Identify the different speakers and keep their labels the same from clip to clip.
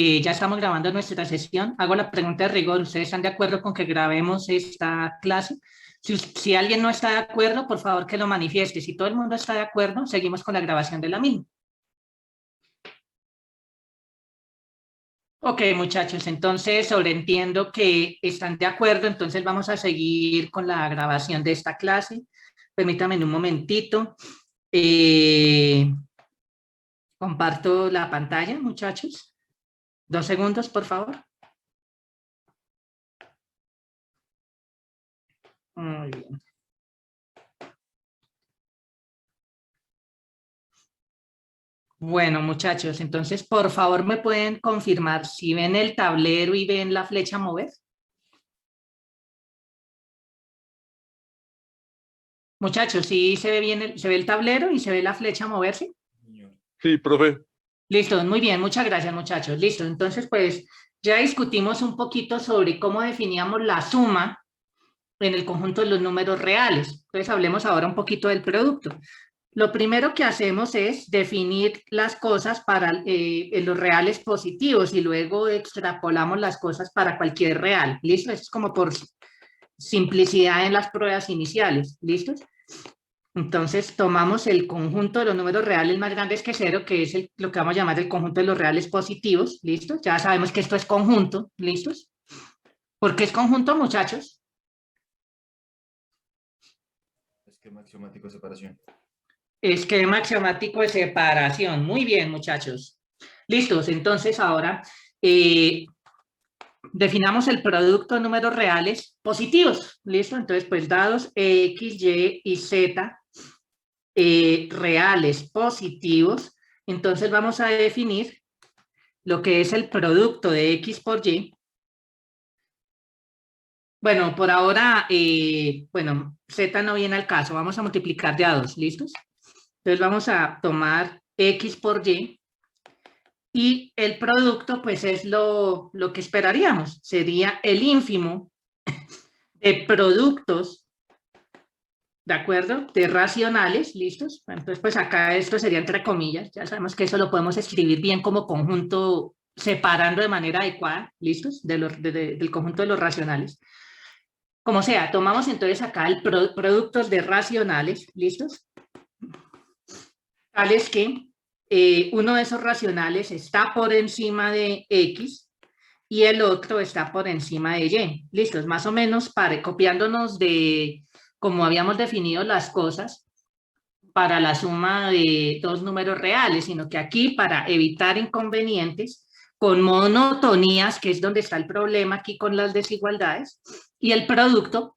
Speaker 1: Ya estamos grabando nuestra sesión. Hago la pregunta de rigor. ¿Ustedes están de acuerdo con que grabemos esta clase? Si alguien no está de acuerdo, por favor que lo manifieste. Si todo el mundo está de acuerdo, seguimos con la grabación de la misma. Ok, muchachos, entonces sobreentiendo que están de acuerdo, entonces vamos a seguir con la grabación de esta clase. Permítanme un momentito. Eh, Comparto la pantalla, muchachos. 2 segundos, por favor. Muy bien. Bueno, muchachos, entonces por favor me pueden confirmar si ven el tablero y ven la flecha mover. Muchachos, sí se ve bien, se ve el tablero y se ve la flecha moverse.
Speaker 2: Sí, profe.
Speaker 1: Listo, muy bien, muchas gracias, muchachos. Listo, entonces pues ya discutimos un poquito sobre cómo definíamos la suma en el conjunto de los números reales. Entonces hablemos ahora un poquito del producto. Lo primero que hacemos es definir las cosas para los reales positivos y luego extrapolamos las cosas para cualquier real. ¿Listo? Esto es como por simplicidad en las pruebas iniciales. ¿Listos? Entonces tomamos el conjunto de los números reales más grandes que cero, que es lo que vamos a llamar el conjunto de los reales positivos. ¿Listos? Ya sabemos que esto es conjunto. ¿Listos? ¿Por qué es conjunto, muchachos?
Speaker 3: Esquema axiomático de separación.
Speaker 1: Esquema axiomático de separación. Muy bien, muchachos. Listos, entonces ahora definamos el producto de números reales positivos. ¿Listo? Entonces, pues dados X, Y y Z reales positivos, entonces vamos a definir lo que es el producto de X por Y. Bueno, por ahora, bueno, Z no viene al caso, vamos a multiplicar de a 2, ¿listos? Entonces vamos a tomar X por Y y el producto pues es lo que esperaríamos, sería el ínfimo de productos, ¿de acuerdo? De racionales, ¿listos? Entonces pues acá esto sería entre comillas, ya sabemos que eso lo podemos escribir bien como conjunto separando de manera adecuada, ¿listos? Del conjunto de los racionales. Como sea, tomamos entonces acá el productos de racionales, ¿listos? Tales que uno de esos racionales está por encima de X y el otro está por encima de Y. ¿Listos? Más o menos copiándonos de cómo habíamos definido las cosas para la suma de dos números reales, sino que aquí para evitar inconvenientes, con monotonías, que es donde está el problema aquí con las desigualdades, y el producto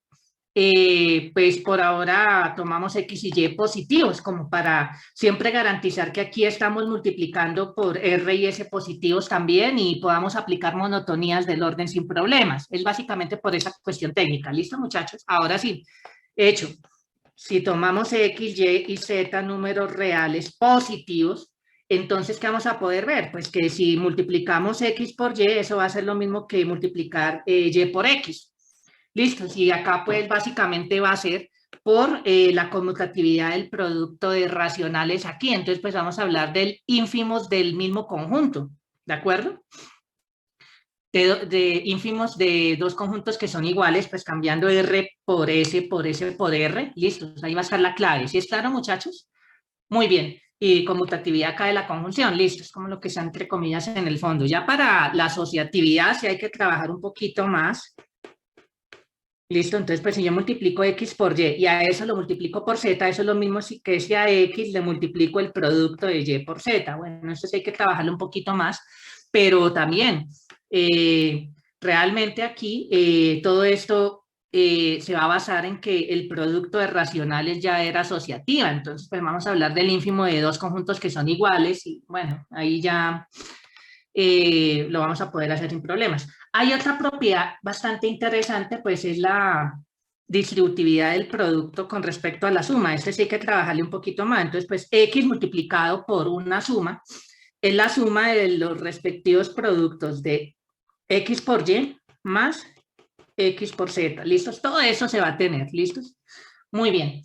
Speaker 1: pues por ahora tomamos X y Y positivos, como para siempre garantizar que aquí estamos multiplicando por R y S positivos también y podamos aplicar monotonías del orden sin problemas. Es básicamente por esa cuestión técnica. ¿Listo, muchachos? Ahora sí, hecho. Si tomamos X, Y y Z números reales positivos, entonces, ¿qué vamos a poder ver? Pues que si multiplicamos X por Y, eso va a ser lo mismo que multiplicar Y por X. Listo, y acá pues básicamente va a ser por la conmutatividad del producto de racionales aquí. Entonces pues vamos a hablar del ínfimos del mismo conjunto, ¿de acuerdo? De ínfimos de dos conjuntos que son iguales, pues cambiando R por S, por S, por R. Listo, ahí va a estar la clave. ¿Sí es claro, muchachos? Muy bien. Y conmutatividad acá de la conjunción, listo, es como lo que está entre comillas en el fondo. Ya para la asociatividad sí hay que trabajar un poquito más. Listo, entonces pues si yo multiplico X por Y y a eso lo multiplico por Z, eso es lo mismo que si a X le multiplico el producto de Y por Z. Bueno, esto sí hay que trabajarlo un poquito más, pero también realmente aquí todo esto se va a basar en que el producto de racionales ya era asociativa, entonces pues vamos a hablar del ínfimo de dos conjuntos que son iguales y bueno, ahí ya lo vamos a poder hacer sin problemas. Hay otra propiedad bastante interesante, pues es la distributividad del producto con respecto a la suma. Este sí hay que trabajarle un poquito más. Entonces, pues X multiplicado por una suma es la suma de los respectivos productos de X por Y más X por Z. ¿Listos? Todo eso se va a tener. ¿Listos? Muy bien.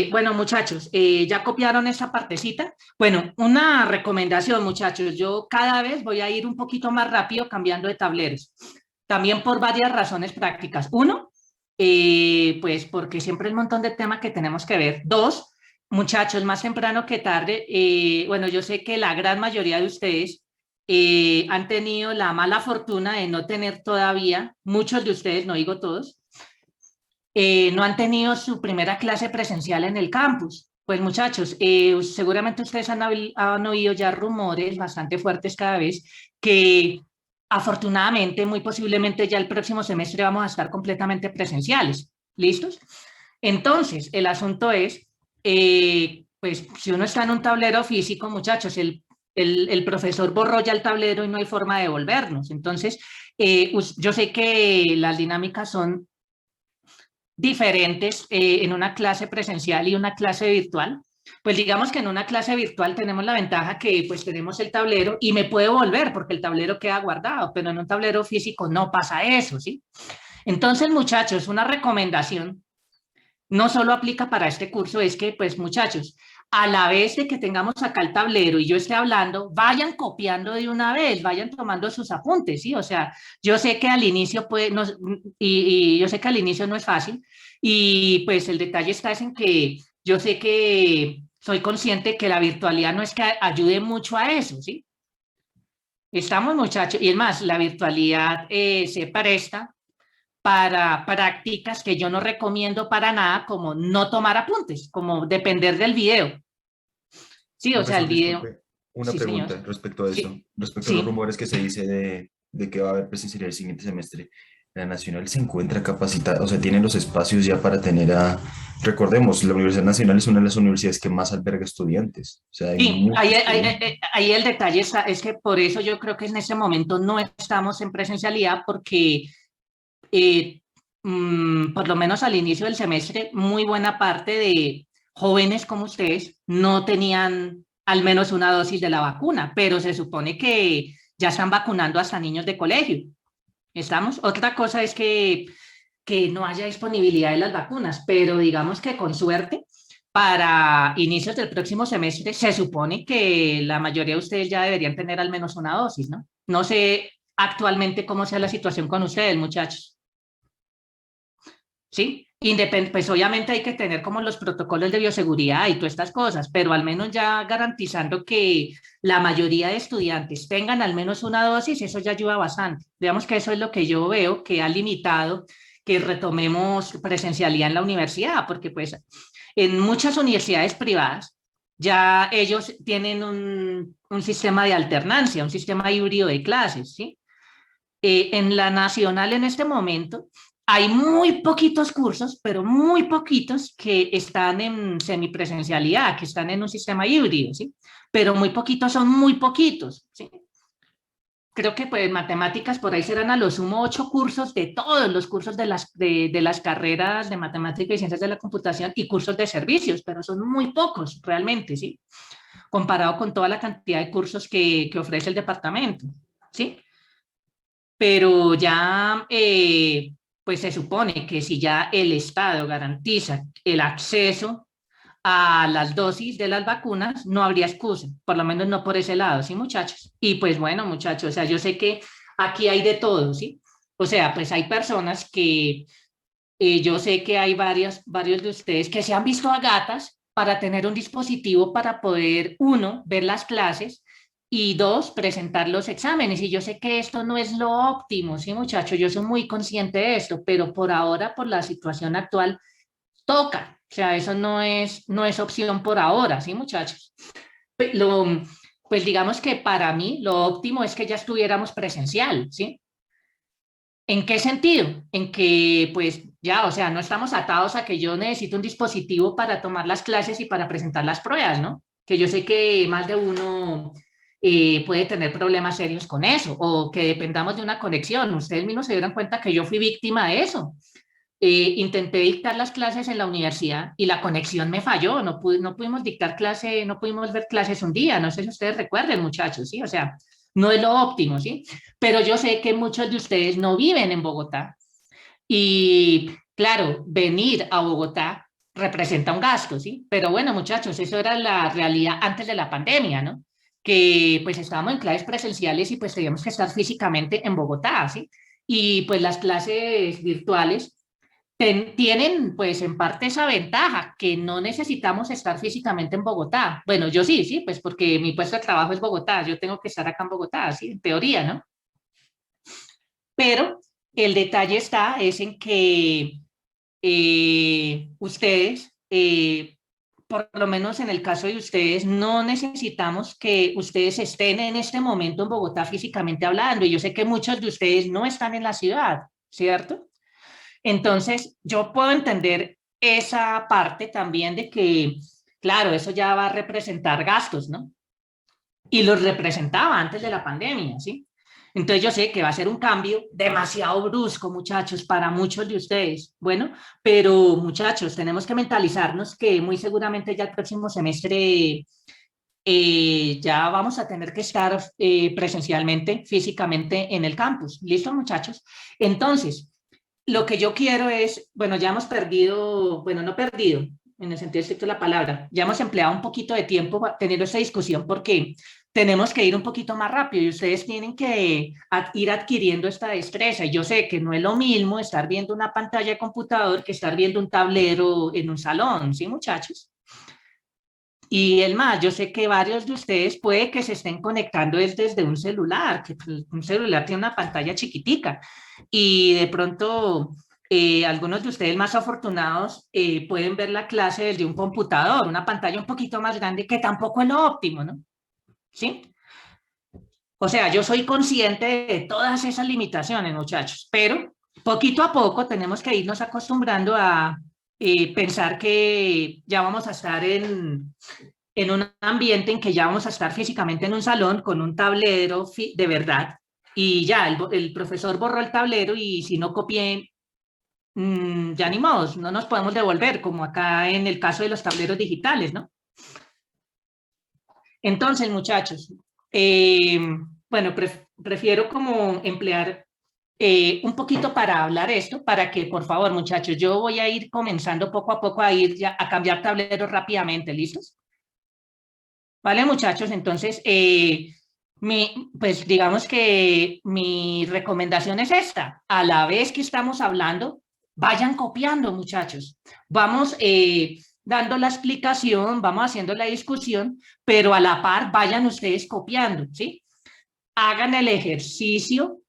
Speaker 1: Bueno, muchachos, ¿ya copiaron esta partecita? Bueno, una recomendación, muchachos. Yo cada vez voy a ir un poquito más rápido cambiando de tableros. También por varias razones prácticas. Uno, pues porque siempre hay un montón de temas que tenemos que ver. Dos, muchachos, más temprano que tarde, bueno, yo sé que la gran mayoría de ustedes han tenido la mala fortuna de no tener todavía, muchos de ustedes, no digo todos, no han tenido su primera clase presencial en el campus. Pues muchachos, seguramente ustedes han oído ya rumores bastante fuertes cada vez que afortunadamente, muy posiblemente ya el próximo semestre vamos a estar completamente presenciales. ¿Listos? Entonces, el asunto es, pues si uno está en un tablero físico, muchachos, el profesor borró ya el tablero y no hay forma de devolvernos. Entonces, yo sé que las dinámicas son diferentes en una clase presencial y una clase virtual. Pues digamos que en una clase virtual tenemos la ventaja que pues tenemos el tablero y me puedo volver porque el tablero queda guardado, pero en un tablero físico no pasa eso, ¿sí? Entonces, muchachos, una recomendación no solo aplica para este curso, es que, pues, muchachos, a la vez de que tengamos acá el tablero y yo esté hablando, vayan copiando de una vez, vayan tomando sus apuntes, ¿sí? O sea, yo sé que al inicio y yo sé que al inicio no es fácil, y pues el detalle está es en que yo sé que soy consciente que la virtualidad no es que ayude mucho a eso, ¿sí? Estamos, muchachos, y es más, la virtualidad se presta para prácticas que yo no recomiendo para nada, como no tomar apuntes, como depender del video. Sí, o sea, el
Speaker 3: Profesor,
Speaker 1: video.
Speaker 3: disculpe, una
Speaker 1: Sí, señor.
Speaker 3: pregunta respecto a esto,
Speaker 1: Sí,
Speaker 3: respecto a los
Speaker 1: sí.
Speaker 3: rumores que se dice de que va a haber presencialidad el siguiente semestre. La Nacional se encuentra capacitada, o sea, tiene los espacios ya para tener a, recordemos, la Universidad Nacional es una de las universidades que más alberga estudiantes, o sea, hay
Speaker 1: Sí,
Speaker 3: muchos estudiantes.
Speaker 1: ahí el detalle está, es que por eso yo creo que en este momento no estamos en presencialidad porque eh, por lo menos al inicio del semestre, muy buena parte de jóvenes como ustedes no tenían al menos una dosis de la vacuna, pero se supone que ya están vacunando hasta niños de colegio. ¿Estamos? Otra cosa es que no haya disponibilidad de las vacunas, pero digamos que con suerte, para inicios del próximo semestre, se supone que la mayoría de ustedes ya deberían tener al menos una dosis, ¿no? No sé actualmente cómo sea la situación con ustedes, muchachos. ¿Sí? Pues obviamente hay que tener como los protocolos de bioseguridad y todas estas cosas, pero al menos ya garantizando que la mayoría de estudiantes tengan al menos una dosis, eso ya ayuda bastante. Digamos que eso es lo que yo veo que ha limitado que retomemos presencialidad en la universidad, porque pues en muchas universidades privadas ya ellos tienen un sistema de alternancia, un sistema híbrido de clases, ¿sí? En la nacional en este momento hay muy poquitos cursos, pero muy poquitos que están en semipresencialidad, que están en un sistema híbrido, ¿sí? Pero muy poquitos son muy poquitos, ¿sí? Creo que pues matemáticas por ahí serán a lo sumo 8 cursos de todos los cursos de las carreras de matemática y ciencias de la computación y cursos de servicios, pero son muy pocos realmente, ¿sí? Comparado con toda la cantidad de cursos que ofrece el departamento, ¿sí? Pero ya, pues se supone que si ya el Estado garantiza el acceso a las dosis de las vacunas, no habría excusa, por lo menos no por ese lado, ¿sí, muchachos? Y pues bueno, muchachos, o sea, yo sé que aquí hay de todo, ¿sí? O sea, pues hay personas que yo sé que hay varios de ustedes que se han visto a gatas para tener un dispositivo para poder, uno, ver las clases y dos, presentar los exámenes. Y yo sé que esto no es lo óptimo, sí, muchachos, yo soy muy consciente de esto, pero por ahora, por la situación actual, toca. O sea, eso no es opción por ahora, sí, muchachos. Lo, pues digamos que para mí lo óptimo es que ya estuviéramos presencial, ¿sí? ¿En qué sentido? En que pues ya, o sea, no estamos atados a que yo necesito un dispositivo para tomar las clases y para presentar las pruebas, ¿no? Que yo sé que más de uno puede tener problemas serios con eso o que dependamos de una conexión. Ustedes mismos se dieron cuenta que yo fui víctima de eso. Intenté dictar las clases en la universidad y la conexión me falló, no pudimos dictar clase, no pudimos ver clases un día, no sé si ustedes recuerden, muchachos, ¿sí? O sea, no es lo óptimo, ¿sí? Pero yo sé que muchos de ustedes no viven en Bogotá y, claro, venir a Bogotá representa un gasto, ¿sí? Pero bueno, muchachos, eso era la realidad antes de la pandemia, ¿no? Que pues estábamos en clases presenciales y pues teníamos que estar físicamente en Bogotá, ¿sí? Y pues las clases virtuales tienen pues en parte esa ventaja, que no necesitamos estar físicamente en Bogotá. Bueno, yo sí, sí, pues porque mi puesto de trabajo es Bogotá, yo tengo que estar acá en Bogotá, ¿sí? En teoría, ¿no? Pero el detalle está es en que ustedes, por lo menos en el caso de ustedes, no necesitamos que ustedes estén en este momento en Bogotá físicamente hablando. Y yo sé que muchos de ustedes no están en la ciudad, ¿cierto? Entonces, yo puedo entender esa parte también de que, claro, eso ya va a representar gastos, ¿no? Y los representaba antes de la pandemia, ¿sí? Entonces yo sé que va a ser un cambio demasiado brusco, muchachos, para muchos de ustedes. Bueno, pero muchachos, tenemos que mentalizarnos que muy seguramente ya el próximo semestre ya vamos a tener que estar presencialmente, físicamente en el campus. ¿Listo, muchachos? Entonces, lo que yo quiero es, bueno, ya hemos perdido, bueno, no perdido, en el sentido estricto de la palabra, ya hemos empleado un poquito de tiempo teniendo esta discusión porque tenemos que ir un poquito más rápido y ustedes tienen que ir adquiriendo esta destreza. Y yo sé que no es lo mismo estar viendo una pantalla de computador que estar viendo un tablero en un salón, ¿sí, muchachos? Y el más, yo sé que varios de ustedes puede que se estén conectando desde un celular, que pues, un celular tiene una pantalla chiquitica y de pronto algunos de ustedes más afortunados pueden ver la clase desde un computador, una pantalla un poquito más grande que tampoco es lo óptimo, ¿no? ¿Sí? O sea, yo soy consciente de todas esas limitaciones, muchachos, pero poquito a poco tenemos que irnos acostumbrando a pensar que ya vamos a estar en un ambiente en que ya vamos a estar físicamente en un salón con un tablero de verdad y ya el profesor borró el tablero y si no copié, ya ni modo, no nos podemos devolver, como acá en el caso de los tableros digitales, ¿no? Entonces, muchachos, eh, bueno, prefiero como emplear un poquito para hablar esto, para que, por favor, muchachos, yo voy a ir comenzando poco a poco a ir ya a cambiar tableros rápidamente, ¿listos? Vale, muchachos, entonces, pues digamos que mi recomendación es esta. A la vez que estamos hablando, vayan copiando, muchachos. Vamos dando la explicación, vamos haciendo la discusión, pero a la par vayan ustedes copiando, ¿sí? Hagan el ejercicio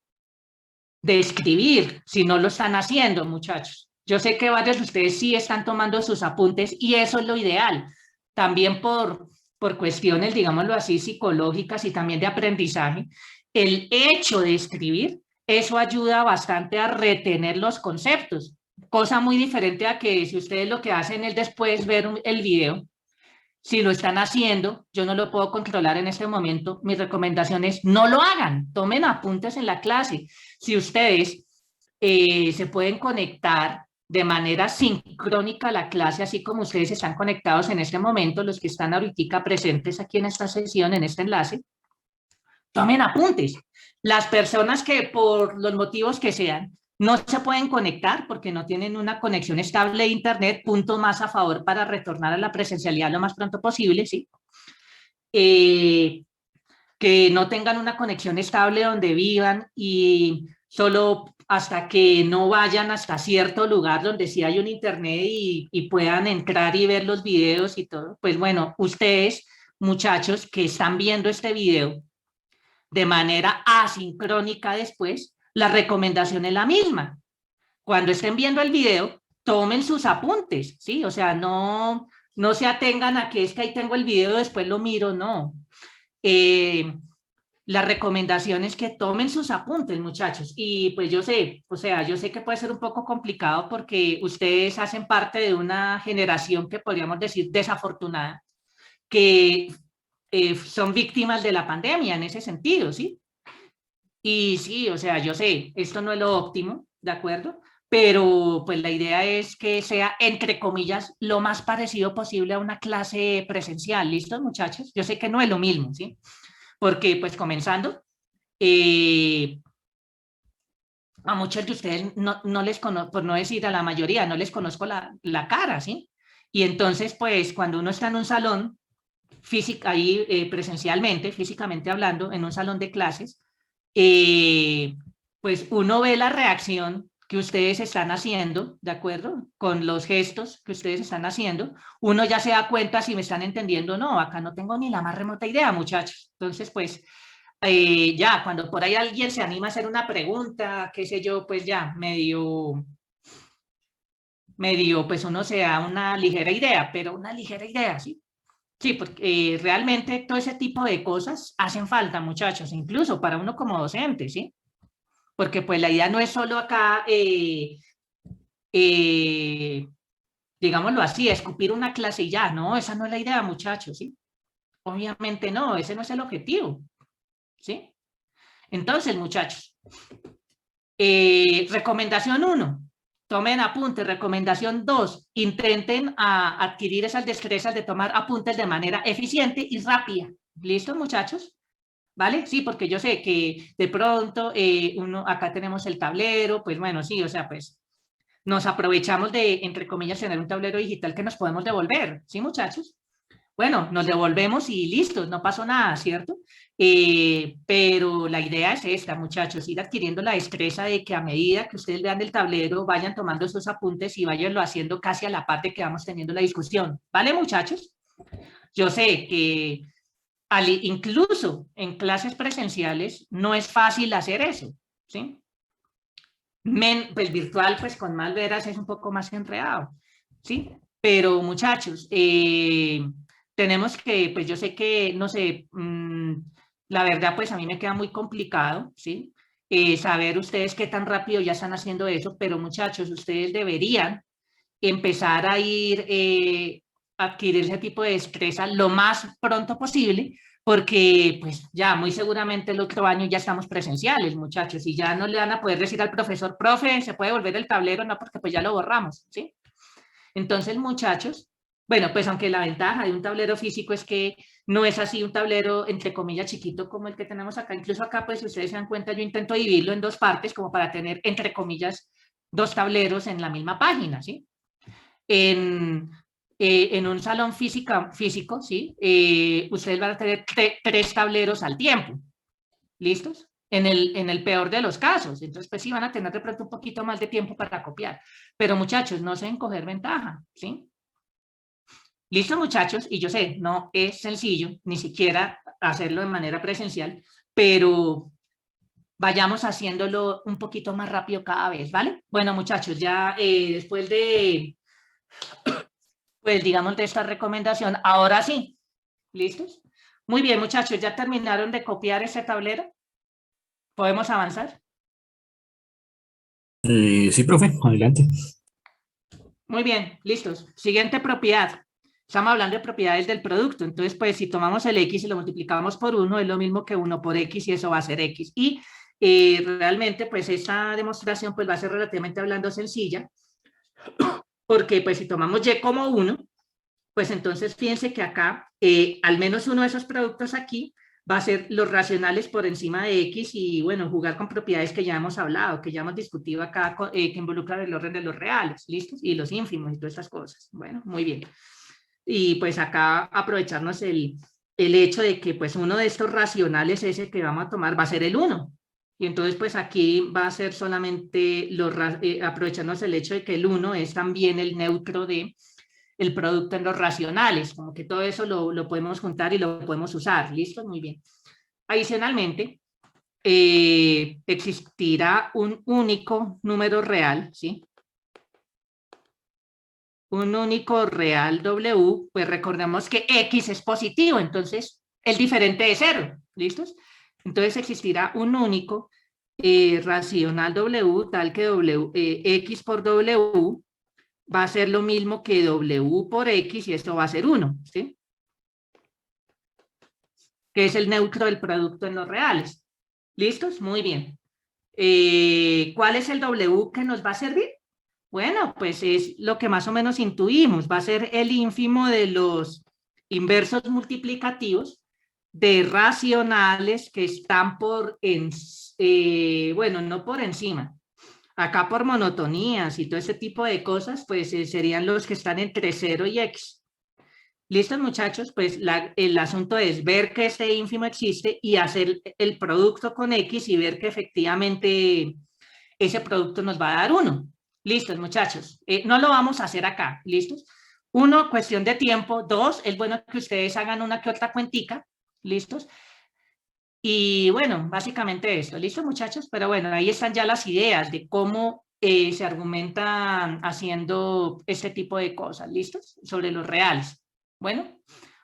Speaker 1: de escribir, si no lo están haciendo, muchachos. Yo sé que varios de ustedes sí están tomando sus apuntes y eso es lo ideal. También por cuestiones, digámoslo así, psicológicas y también de aprendizaje, el hecho de escribir, eso ayuda bastante a retener los conceptos, cosa muy diferente a que si ustedes lo que hacen es después ver el video, si lo están haciendo, yo no lo puedo controlar en este momento, mi recomendación es no lo hagan, tomen apuntes en la clase. Si ustedes se pueden conectar de manera sincrónica a la clase, así como ustedes están conectados en este momento, los que están ahorita presentes aquí en esta sesión, en este enlace, tomen apuntes. Las personas que por los motivos que sean no se pueden conectar porque no tienen una conexión estable de internet, punto más a favor para retornar a la presencialidad lo más pronto posible, ¿sí? Que no tengan una conexión estable donde vivan y solo hasta que no vayan hasta cierto lugar donde sí hay un internet y puedan entrar y ver los videos y todo. Pues bueno, ustedes, muchachos que están viendo este video de manera asincrónica después, la recomendación es la misma. Cuando estén viendo el video, tomen sus apuntes, ¿sí? O sea, no se atengan a que es que ahí tengo el video, después lo miro, no. La recomendación es que tomen sus apuntes, muchachos. Y pues yo sé, o sea, yo sé que puede ser un poco complicado porque ustedes hacen parte de una generación que podríamos decir desafortunada, que son víctimas de la pandemia en ese sentido, ¿sí? Y sí, o sea, yo sé, esto no es lo óptimo, ¿de acuerdo? Pero pues la idea es que sea, entre comillas, lo más parecido posible a una clase presencial. ¿Listos, muchachos? Yo sé que no es lo mismo, ¿sí? Porque pues comenzando, eh, a muchos de ustedes no les conozco, por no decir a la mayoría, no les conozco la cara, ¿sí? Y entonces, pues, cuando uno está en un salón, ahí presencialmente, físicamente hablando, en un salón de clases, pues uno ve la reacción que ustedes están haciendo, ¿de acuerdo? Con los gestos que ustedes están haciendo, uno ya se da cuenta si me están entendiendo o no. Acá no tengo ni la más remota idea, muchachos. Entonces, pues, ya, cuando por ahí alguien se anima a hacer una pregunta, qué sé yo, pues ya, medio, pues uno se da una ligera idea, pero una ligera idea, ¿sí? Sí, porque realmente todo ese tipo de cosas hacen falta, muchachos, incluso para uno como docente, ¿sí? Porque pues la idea no es solo acá, eh, digámoslo así, escupir una clase y ya, no, esa no es la idea, muchachos, ¿sí? Obviamente no, ese no es el objetivo, ¿sí? Entonces, muchachos, recomendación 1, tomen apuntes. Recomendación 2, intenten adquirir esas destrezas de tomar apuntes de manera eficiente y rápida. ¿Listo, muchachos? ¿Vale? Sí, porque yo sé que de pronto acá tenemos el tablero, pues bueno, sí, o sea, pues nos aprovechamos de, entre comillas, tener un tablero digital que nos podemos devolver, ¿sí, muchachos? Bueno, nos devolvemos y listo, no pasó nada, ¿cierto? Pero la idea es esta, muchachos, ir adquiriendo la destreza de que a medida que ustedes vean el tablero, vayan tomando sus apuntes y vayanlo haciendo casi a la par de que vamos teniendo la discusión. ¿Vale, muchachos? Yo sé que incluso en clases presenciales no es fácil hacer eso, ¿sí? Pues virtual, pues con más veras es un poco más enredado, ¿sí? Pero muchachos, tenemos que, pues yo sé que, no sé, la verdad, pues a mí me queda muy complicado, ¿sí? Saber ustedes qué tan rápido ya están haciendo eso, pero muchachos, ustedes deberían empezar a ir a adquirir ese tipo de destreza lo más pronto posible, porque pues ya muy seguramente el otro año ya estamos presenciales, muchachos, y ya no le van a poder decir al profesor, profe, se puede volver el tablero, no, porque pues ya lo borramos, ¿sí? Entonces, muchachos, bueno, pues aunque la ventaja de un tablero físico es que no es así un tablero, entre comillas, chiquito como el que tenemos acá, incluso acá, pues si ustedes se dan cuenta, yo intento dividirlo en dos partes como para tener, entre comillas, dos tableros en la misma página, ¿sí? En un salón físico, ¿sí? Ustedes van a tener tres tableros al tiempo, ¿listos? En el peor de los casos. Entonces, pues sí, van a tener de pronto un poquito más de tiempo para copiar. Pero muchachos, no se den coger ventaja, ¿sí? Listo, muchachos, y yo sé, no es sencillo, ni siquiera hacerlo de manera presencial, pero vayamos haciéndolo un poquito más rápido cada vez, ¿vale? Bueno, muchachos, ya después de pues digamos de esta recomendación. Ahora sí, ¿listos? Muy bien, muchachos, ¿ya terminaron de copiar ese tablero? ¿Podemos avanzar?
Speaker 4: Sí, profe, adelante.
Speaker 1: Muy bien, listos. Siguiente propiedad. Estamos hablando de propiedades del producto. Entonces, pues si tomamos el X y lo multiplicamos por 1, es lo mismo que 1 por X y eso va a ser X. Y realmente, pues esta demostración pues va a ser relativamente hablando sencilla, porque pues si tomamos Y como 1, pues entonces fíjense que acá, al menos uno de esos productos aquí, va a ser los racionales por encima de X y, bueno, jugar con propiedades que ya hemos hablado, que ya hemos discutido acá, que involucran el orden de los reales, ¿listos? Y los ínfimos y todas estas cosas. Bueno, muy bien. Y pues acá aprovecharnos el hecho de que pues uno de estos racionales ese que vamos a tomar va a ser el 1. Y entonces pues aquí va a ser solamente aprovecharnos el hecho de que el 1 es también el neutro de el producto en los racionales, como que todo eso lo podemos juntar y lo podemos usar, ¿listo? Muy bien. Adicionalmente, existirá un único número real, ¿sí? Un único real W, pues recordemos que X es positivo, entonces el diferente de 0, ¿listos? Entonces existirá un único racional W tal que X por W va a ser lo mismo que W por X y esto va a ser 1, ¿sí? Que es el neutro del producto en los reales. ¿Listos? Muy bien. ¿Cuál es el W que nos va a servir? Bueno, pues es lo que más o menos intuimos. Va a ser el ínfimo de los inversos multiplicativos de racionales que están bueno, no por encima. Acá por monotonías y todo ese tipo de cosas, pues serían los que están entre 0 y X. ¿Listos, muchachos? Pues el asunto es ver que este ínfimo existe y hacer el producto con X y ver que efectivamente ese producto nos va a dar 1. ¿Listos, muchachos? No lo vamos a hacer acá. ¿Listos? 1, cuestión de tiempo. 2, es bueno que ustedes hagan una que otra cuentica. ¿Listos? Y bueno, básicamente esto. ¿Listo, muchachos? Pero bueno, ahí están ya las ideas de cómo se argumentan haciendo este tipo de cosas. ¿Listos? Sobre los reales. Bueno,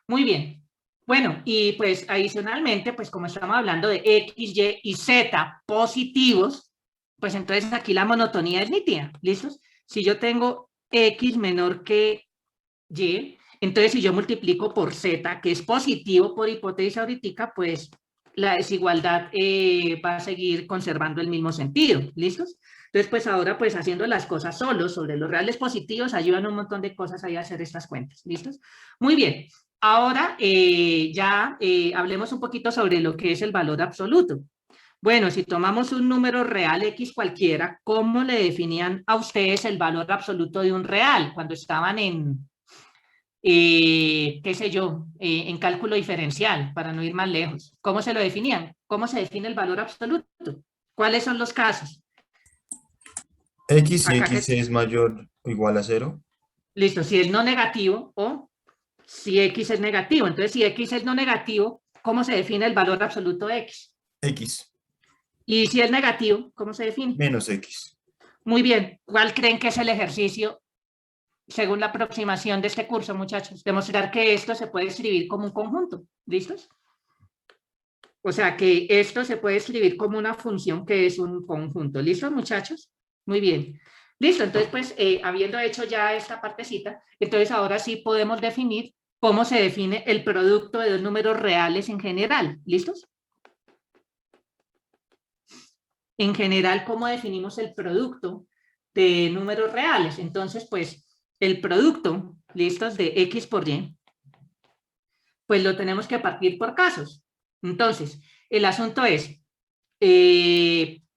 Speaker 1: muy bien. Bueno, y pues adicionalmente, pues como estamos hablando de X, Y y Z positivos, pues entonces aquí la monotonía es nítida. ¿Listos? Si yo tengo X menor que Y, entonces si yo multiplico por Z, que es positivo por hipótesis ahorita, pues la desigualdad va a seguir conservando el mismo sentido. ¿Listos? Entonces, pues ahora, pues haciendo las cosas solos sobre los reales positivos, ayudan un montón de cosas ahí a hacer estas cuentas. ¿Listos? Muy bien. Ahora ya hablemos un poquito sobre lo que es el valor absoluto. Bueno, si tomamos un número real X cualquiera, ¿cómo le definían a ustedes el valor absoluto de un real cuando estaban en, qué sé yo, en cálculo diferencial, para no ir más lejos? ¿Cómo se lo definían? ¿Cómo se define el valor absoluto? ¿Cuáles son los casos?
Speaker 3: X si
Speaker 1: Acá
Speaker 3: X es mayor o igual a 0.
Speaker 1: listo, si es no negativo o si X es negativo. Entonces, si X es no negativo, ¿cómo se define el valor absoluto de X?
Speaker 3: X
Speaker 1: Y si es negativo, ¿cómo se define?
Speaker 3: menos X.
Speaker 1: Muy bien. ¿Cuál creen que es el ejercicio según la aproximación de este curso, muchachos? Demostrar que esto se puede escribir como un conjunto. ¿Listos? O sea, que esto se puede escribir como una función que es un conjunto. ¿Listos, muchachos? Muy bien. Listo, entonces, pues, habiendo hecho ya esta partecita, entonces ahora sí podemos definir cómo se define el producto de dos números reales en general. ¿Listos? En general, ¿cómo definimos el producto de números reales? Entonces, pues, el producto, ¿listos? De X por Y, pues lo tenemos que partir por casos. Entonces, el asunto es,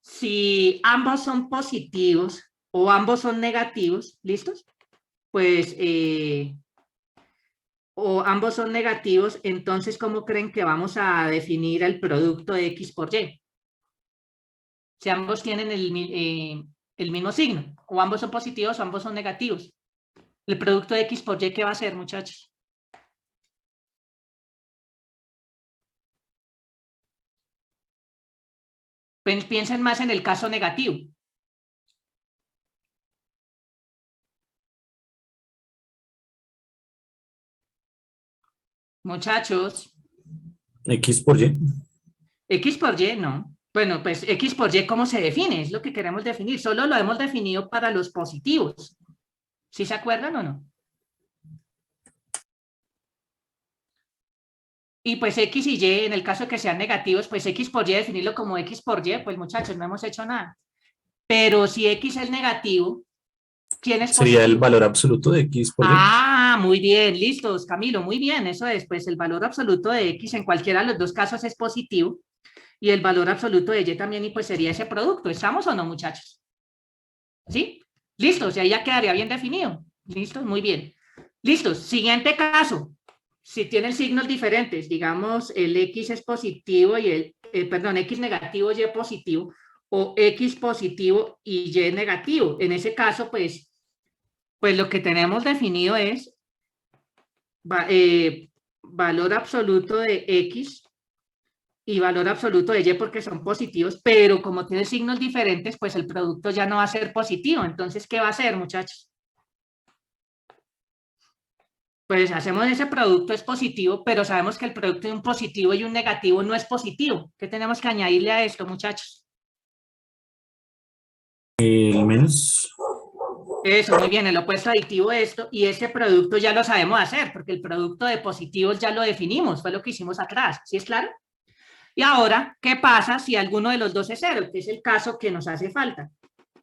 Speaker 1: si ambos son positivos o ambos son negativos, ¿listos? Pues, o ambos son negativos, entonces, ¿cómo creen que vamos a definir el producto de X por Y? Si ambos tienen el mismo signo, o ambos son positivos o ambos son negativos. El producto de X por Y, ¿qué va a ser, muchachos? Piensen más en el caso negativo. Muchachos.
Speaker 4: X por Y.
Speaker 1: X por Y, no. Bueno, pues X por Y, ¿cómo se define? Es lo que queremos definir. Solo lo hemos definido para los positivos. ¿Sí se acuerdan o no? Y pues X y Y, en el caso de que sean negativos, pues X por Y, definirlo como X por Y, pues muchachos, no hemos hecho nada. Pero si X es negativo, ¿quién es
Speaker 4: Sería el
Speaker 1: positivo?
Speaker 4: valor absoluto de X por Y.
Speaker 1: Ah, muy bien, listos, Camilo, muy bien, eso es, pues el valor absoluto de X en cualquiera de los dos casos es positivo y el valor absoluto de Y también, y pues sería ese producto. ¿Estamos o no, muchachos? ¿Sí? Listos, y ahí ya quedaría bien definido. Listos, muy bien. Listos, siguiente caso. Si tienen signos diferentes, digamos, el X es positivo y perdón, X negativo, Y positivo, o X positivo y Y negativo. En ese caso, pues lo que tenemos definido es valor absoluto de X y valor absoluto de Y porque son positivos, pero como tiene signos diferentes, pues el producto ya no va a ser positivo. Entonces, ¿qué va a hacer, muchachos? Pues hacemos ese producto es positivo, pero sabemos que el producto de un positivo y un negativo no es positivo. ¿Qué tenemos que añadirle a esto, muchachos?
Speaker 4: El menos.
Speaker 1: Eso, muy bien, el opuesto aditivo de esto, y ese producto ya lo sabemos hacer, porque el producto de positivos ya lo definimos, fue lo que hicimos atrás, ¿sí es claro? Y ahora, ¿qué pasa si alguno de los dos es cero? Que es el caso que nos hace falta.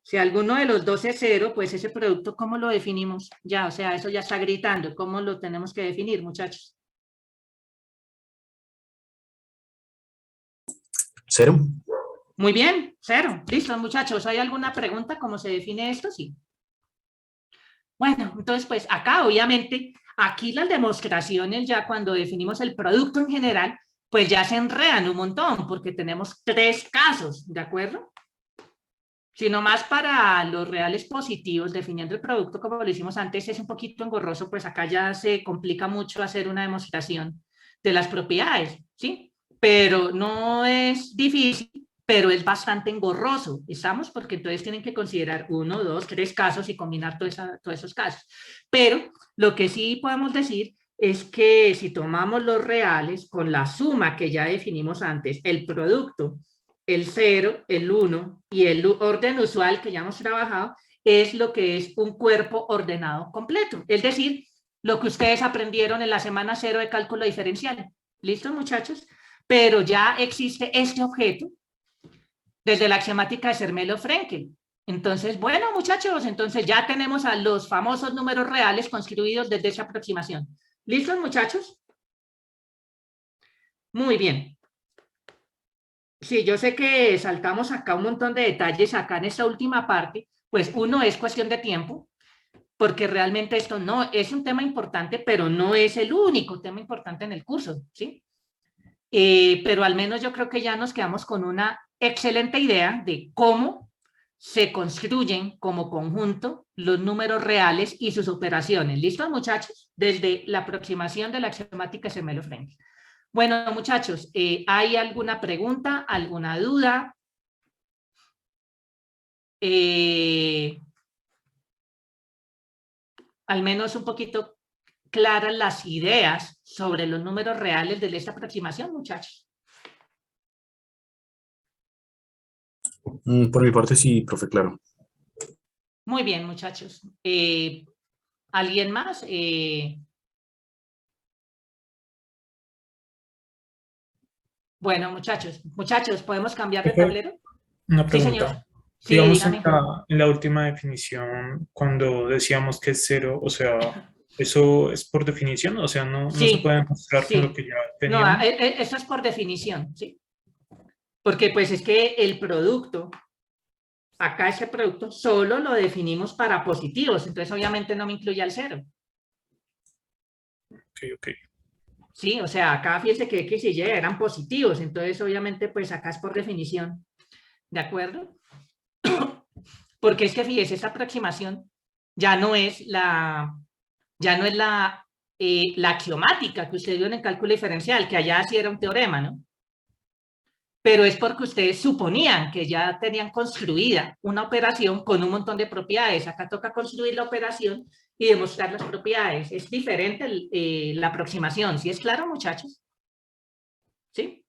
Speaker 1: Si alguno de los dos es cero, pues ese producto, ¿cómo lo definimos? Ya, o sea, eso ya está gritando. ¿Cómo lo tenemos que definir, muchachos?
Speaker 4: Cero.
Speaker 1: Muy bien, 0. Listo, muchachos. ¿Hay alguna pregunta? ¿Cómo se define esto? Sí. Bueno, entonces, pues acá, obviamente, aquí las demostraciones, ya cuando definimos el producto en general, pues ya se enredan un montón, porque tenemos 3 casos, ¿de acuerdo? Sino más para los reales positivos, definiendo el producto como lo hicimos antes, es un poquito engorroso, pues acá ya se complica mucho hacer una demostración de las propiedades, ¿sí? Pero no es difícil, pero es bastante engorroso, ¿estamos? Porque entonces tienen que considerar 1, 2, 3 casos y combinar todos esos casos. Pero lo que sí podemos decir es que si tomamos los reales con la suma que ya definimos antes, el producto, el 0, el 1 y el orden usual que ya hemos trabajado, es lo que es un cuerpo ordenado completo. Es decir, lo que ustedes aprendieron en la semana 0 de cálculo diferencial. ¿Listo, muchachos? Pero ya existe este objeto desde la axiomática de Zermelo-Frenkel. Entonces, bueno, muchachos, entonces ya tenemos a los famosos números reales construidos desde esa aproximación. ¿Listos, muchachos? Muy bien. Sí, yo sé que saltamos acá un montón de detalles acá en esta última parte, pues uno es cuestión de tiempo, porque realmente esto no es un tema importante, pero no es el único tema importante en el curso, ¿sí? Pero al menos yo creo que ya nos quedamos con una excelente idea de cómo se construyen como conjunto los números reales y sus operaciones. ¿Listos, muchachos? Desde la aproximación de la axiomática Zermelo-Frenkel. Bueno, muchachos, ¿hay alguna pregunta, alguna duda? Al menos un poquito claras las ideas sobre los números reales de esta aproximación, muchachos.
Speaker 4: Por mi parte, sí, profe, claro.
Speaker 1: Muy bien, muchachos. ¿Alguien más? Bueno, muchachos, ¿podemos cambiar de
Speaker 5: Profe,
Speaker 1: tablero?
Speaker 5: una
Speaker 1: Sí, señor.
Speaker 5: pregunta.
Speaker 1: Sí,
Speaker 5: Digamos,
Speaker 1: dígame.
Speaker 5: en la última definición, cuando decíamos que es 0, o sea, ¿eso es por definición? O sea, no se
Speaker 1: Sí,
Speaker 5: puede mostrar con lo que
Speaker 1: sí.
Speaker 5: ya
Speaker 1: No,
Speaker 5: teníamos.
Speaker 1: eso es por definición, ¿sí? Porque pues es que el producto, acá ese producto, solo lo definimos para positivos, entonces obviamente no me incluye al 0.
Speaker 5: Ok, ok.
Speaker 1: Sí, o sea, acá fíjense que X y Y eran positivos, entonces obviamente pues acá es por definición, ¿de acuerdo? Porque es que fíjese, esta aproximación ya no es la axiomática que ustedes vieron en cálculo diferencial, que allá sí era un teorema, ¿no? Pero es porque ustedes suponían que ya tenían construida una operación con un montón de propiedades. Acá toca construir la operación y demostrar las propiedades. Es diferente la aproximación. ¿Sí es claro, muchachos? ¿Sí?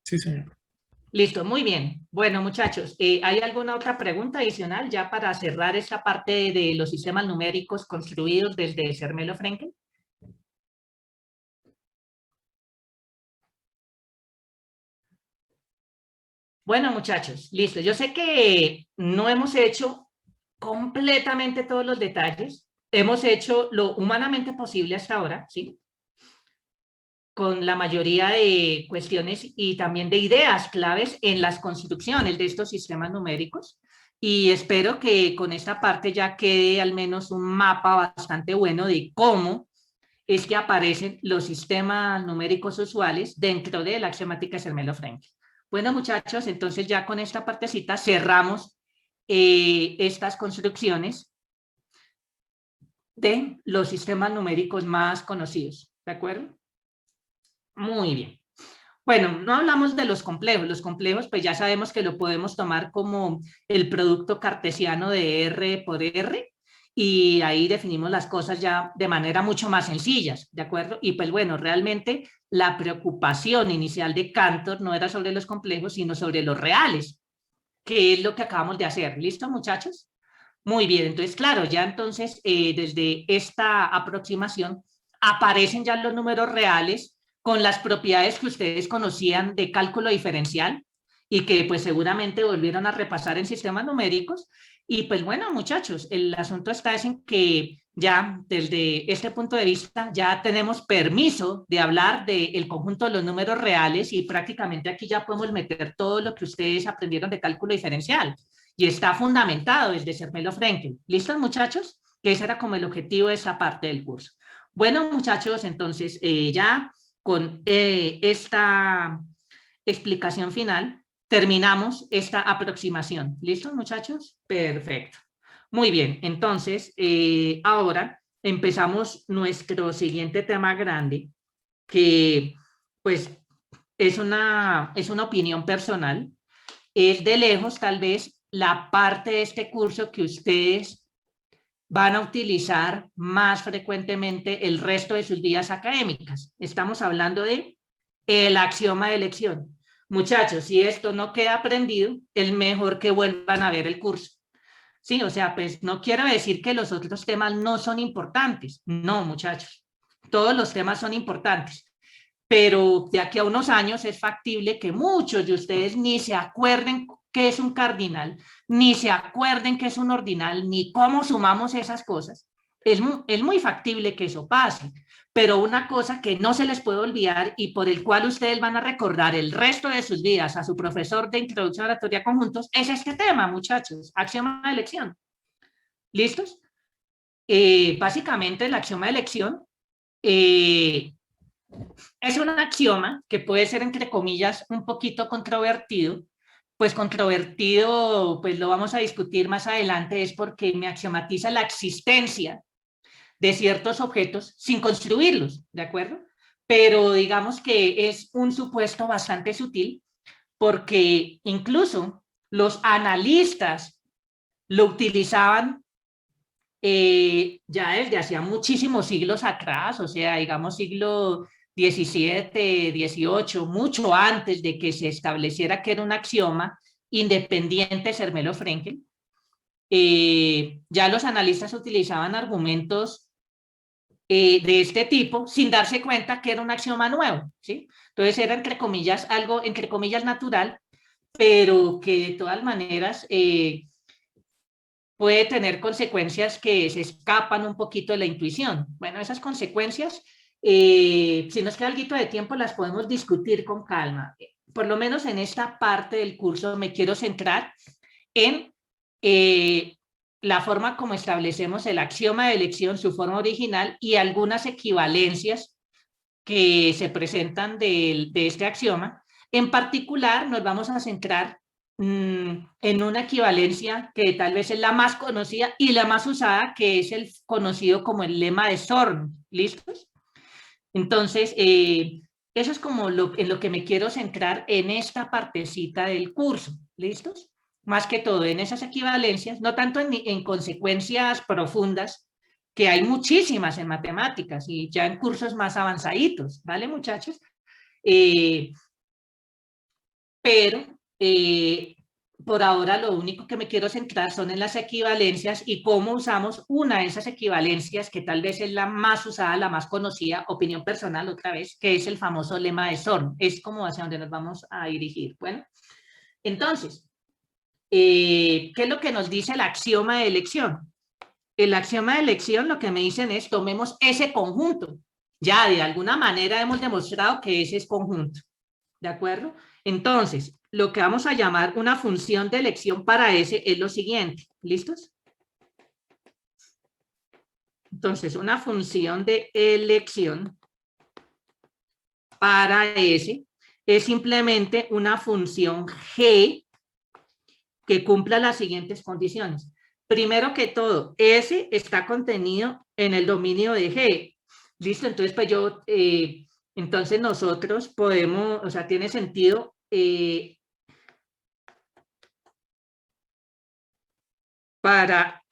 Speaker 5: Sí, señor.
Speaker 1: Listo, muy bien. Bueno, muchachos, ¿hay alguna otra pregunta adicional ya para cerrar esta parte de los sistemas numéricos construidos desde Zermelo-Frenkel? Bueno, muchachos, listo. Yo sé que no hemos hecho completamente todos los detalles. Hemos hecho lo humanamente posible hasta ahora, ¿sí? Con la mayoría de cuestiones y también de ideas claves en las construcciones de estos sistemas numéricos. Y espero que con esta parte ya quede al menos un mapa bastante bueno de cómo es que aparecen los sistemas numéricos usuales dentro de la axiomática Zermelo-Frenkel. Bueno, muchachos, entonces ya con esta partecita cerramos estas construcciones de los sistemas numéricos más conocidos, ¿de acuerdo? Muy bien. Bueno, no hablamos de los complejos. Los complejos, pues ya sabemos que lo podemos tomar como el producto cartesiano de R por R, y ahí definimos las cosas ya de manera mucho más sencillas, ¿de acuerdo? Y pues bueno, realmente la preocupación inicial de Cantor no era sobre los complejos, sino sobre los reales, que es lo que acabamos de hacer. ¿Listo, muchachos? Muy bien, entonces, claro, ya entonces desde esta aproximación aparecen ya los números reales con las propiedades que ustedes conocían de cálculo diferencial y que pues seguramente volvieron a repasar en sistemas numéricos, Y pues bueno, muchachos, el asunto está es en que ya desde este punto de vista ya tenemos permiso de hablar del conjunto de los números reales y prácticamente aquí ya podemos meter todo lo que ustedes aprendieron de cálculo diferencial y está fundamentado desde Zermelo-Fraenkel. ¿Listos, muchachos? Que ese era como el objetivo de esa parte del curso. Bueno, muchachos, entonces ya con esta explicación final terminamos esta aproximación. ¿Listos, muchachos? Perfecto. Muy bien, entonces, ahora empezamos nuestro siguiente tema grande, que pues es una opinión personal. Es de lejos, tal vez, la parte de este curso que ustedes van a utilizar más frecuentemente el resto de sus vidas académicas. Estamos hablando de el axioma de elección. Muchachos, si esto no queda aprendido, es mejor que vuelvan a ver el curso. Sí, o sea, pues no quiero decir que los otros temas no son importantes. No, muchachos, todos los temas son importantes. Pero de aquí a unos años es factible que muchos de ustedes ni se acuerden qué es un cardinal, ni se acuerden qué es un ordinal, ni cómo sumamos esas cosas. Es muy factible que eso pase. Pero una cosa que no se les puede olvidar y por el cual ustedes van a recordar el resto de sus vidas a su profesor de Introducción a la Teoría de Conjuntos es este tema, muchachos, axioma de elección. ¿Listos? Básicamente el axioma de elección es un axioma que puede ser, entre comillas, un poquito controvertido. Pues controvertido, pues lo vamos a discutir más adelante, es porque me axiomatiza la existencia de ciertos objetos sin construirlos, ¿de acuerdo? Pero digamos que es un supuesto bastante sutil porque incluso los analistas lo utilizaban ya desde hacía muchísimos siglos atrás, o sea, digamos siglo XVII, XVIII, mucho antes de que se estableciera que era un axioma independiente Zermelo-Fraenkel. Ya los analistas utilizaban argumentos de este tipo sin darse cuenta que era un axioma nuevo, ¿sí? Entonces era entre comillas algo, entre comillas, natural, pero que de todas maneras puede tener consecuencias que se escapan un poquito de la intuición. Bueno, esas consecuencias, si nos queda algo de tiempo, las podemos discutir con calma. Por lo menos en esta parte del curso me quiero centrar en la forma como establecemos el axioma de elección, su forma original y algunas equivalencias que se presentan de este axioma. En particular, nos vamos a centrar en una equivalencia que tal vez es la más conocida y la más usada, que es el conocido como el lema de Zorn. ¿Listos? Entonces, eso es como en lo que me quiero centrar en esta partecita del curso. ¿Listos? Más que todo en esas equivalencias, no tanto en consecuencias profundas, que hay muchísimas en matemáticas y ya en cursos más avanzaditos, ¿vale, muchachos? Pero por ahora lo único que me quiero centrar son en las equivalencias y cómo usamos una de esas equivalencias que tal vez es la más usada, la más conocida, opinión personal otra vez, que es el famoso lema de Zorn. Es como hacia donde nos vamos a dirigir. Bueno, entonces, ¿qué es lo que nos dice el axioma de elección? El axioma de elección lo que me dicen es tomemos ese conjunto. Ya de alguna manera hemos demostrado que ese es conjunto. ¿De acuerdo? Entonces, lo que vamos a llamar una función de elección para ese es lo siguiente. ¿Listos? Entonces, una función de elección para ese es simplemente una función G que cumpla las siguientes condiciones. Primero que todo, S está contenido en el dominio de G. ¿Listo? Entonces, pues entonces nosotros podemos, o sea, tiene sentido para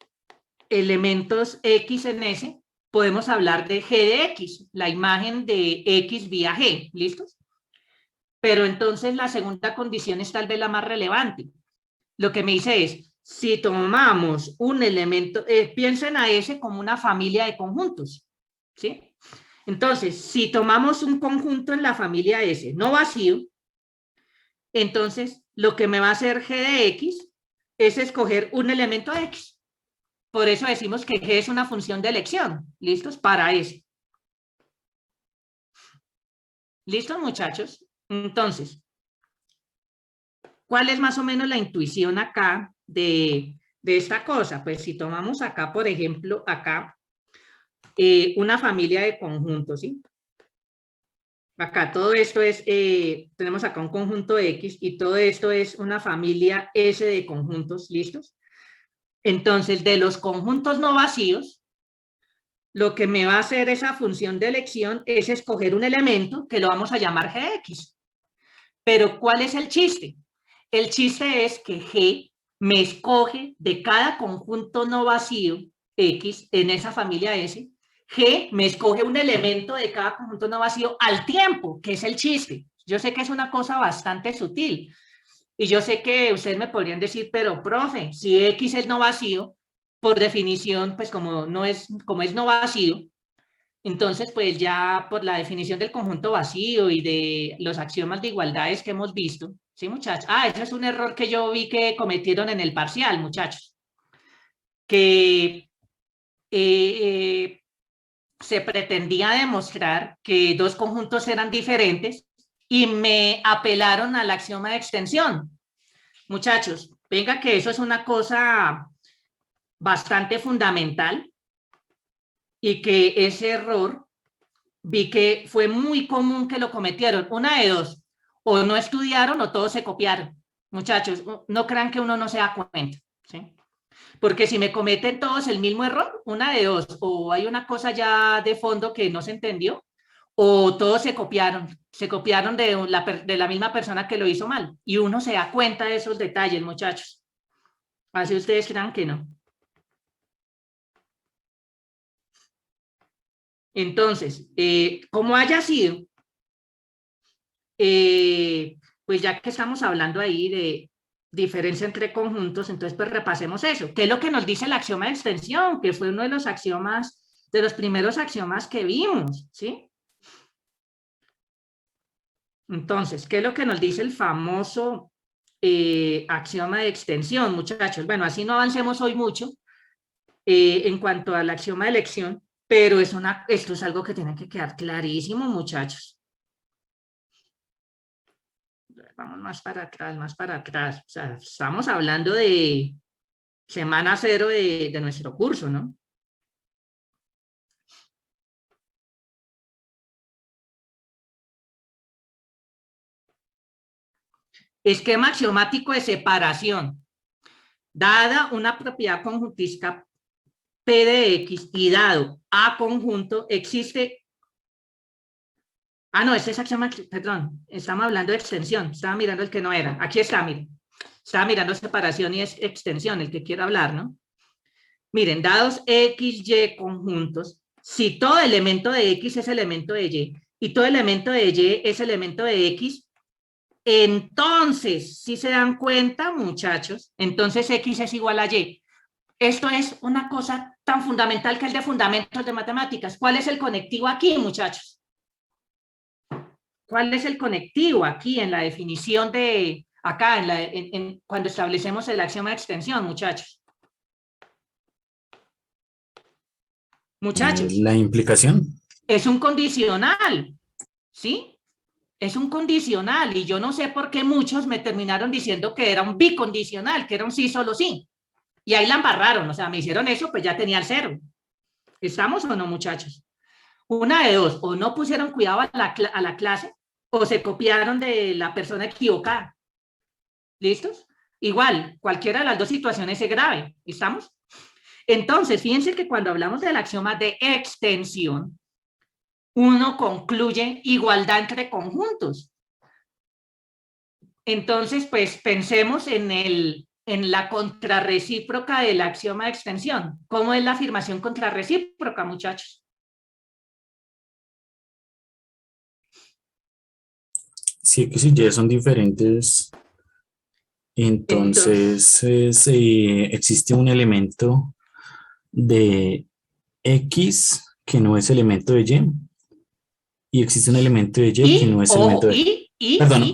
Speaker 1: elementos X en S, podemos hablar de G de X, la imagen de X vía G. ¿Listos? Pero entonces la segunda condición es tal vez la más relevante. Lo que me dice es, si tomamos un elemento, piensen a S como una familia de conjuntos, ¿sí? Entonces, si tomamos un conjunto en la familia S no vacío, entonces lo que me va a hacer G de X es escoger un elemento X. Por eso decimos que G es una función de elección. ¿Listos? Para eso. ¿Listos, muchachos? Entonces, ¿cuál es más o menos la intuición acá de esta cosa? Pues si tomamos acá, por ejemplo, acá, una familia de conjuntos, ¿sí? Acá todo esto es, tenemos acá un conjunto X y todo esto es una familia S de conjuntos, ¿listos? Entonces, de los conjuntos no vacíos, lo que me va a hacer esa función de elección es escoger un elemento que lo vamos a llamar Gx. Pero, ¿cuál es el chiste? El chiste es que G me escoge de cada conjunto no vacío X en esa familia S. G me escoge un elemento de cada conjunto no vacío al tiempo, que es el chiste. Yo sé que es una cosa bastante sutil. Y yo sé que ustedes me podrían decir, pero profe, si X es no vacío, por definición, pues como es no vacío, entonces pues ya por la definición del conjunto vacío y de los axiomas de igualdades que hemos visto, ¿sí, muchachos? Ese es un error que yo vi que cometieron en el parcial, muchachos. Que se pretendía demostrar que dos conjuntos eran diferentes y me apelaron al axioma de extensión. Muchachos, venga que eso es una cosa bastante fundamental y que ese error vi que fue muy común que lo cometieron. Una de dos, o no estudiaron o todos se copiaron. Muchachos, no crean que uno no se da cuenta, ¿sí? Porque si me cometen todos el mismo error, una de dos, o hay una cosa ya de fondo que no se entendió, o todos se copiaron de la misma persona que lo hizo mal. Y uno se da cuenta de esos detalles, muchachos. Así ustedes crean que no. Entonces, como haya sido, pues ya que estamos hablando ahí de diferencia entre conjuntos, entonces pues repasemos eso. ¿Qué es lo que nos dice el axioma de extensión? Que fue uno de los axiomas, de los primeros axiomas que vimos, ¿sí? Entonces, ¿qué es lo que nos dice el famoso axioma de extensión, muchachos? Bueno, así no avancemos hoy mucho en cuanto al axioma de elección, pero esto es algo que tiene que quedar clarísimo, muchachos. Vamos más para atrás, más para atrás. O sea, estamos hablando de semana 0 de nuestro curso, ¿no? Esquema axiomático de separación. Dada una propiedad conjuntística P de X y dado A conjunto, existe... no, este es axioma, perdón, estamos hablando de extensión, estaba mirando el que no era. Aquí está, miren. Estaba mirando separación y es extensión, el que quiero hablar, ¿no? Miren, dados X, Y conjuntos, si todo elemento de X es elemento de Y y todo elemento de Y es elemento de X, entonces, si se dan cuenta, muchachos, entonces X es igual a Y. Esto es una cosa tan fundamental que es de fundamentos de matemáticas. ¿Cuál es el conectivo aquí, muchachos? ¿Cuál es el conectivo aquí en la definición de, acá, cuando establecemos el axioma de extensión, muchachos? Muchachos.
Speaker 4: La implicación.
Speaker 1: Es un condicional, ¿sí? Es un condicional y yo no sé por qué muchos me terminaron diciendo que era un bicondicional, que era un sí, solo sí. Y ahí la embarraron, o sea, me hicieron eso, pues ya tenía el 0. ¿Estamos o no, muchachos? Una de dos, o no pusieron cuidado a la clase, o se copiaron de la persona equivocada. ¿Listos? Igual, cualquiera de las dos situaciones es grave. ¿Estamos? Entonces, fíjense que cuando hablamos del axioma de extensión, uno concluye igualdad entre conjuntos. Entonces, pues pensemos en la contrarrecíproca del axioma de extensión. ¿Cómo es la afirmación contrarrecíproca, muchachos?
Speaker 4: Si X y Y son diferentes, entonces existe un elemento de X que no es elemento de Y. Y existe un elemento de Y que no es elemento de Y. Perdón,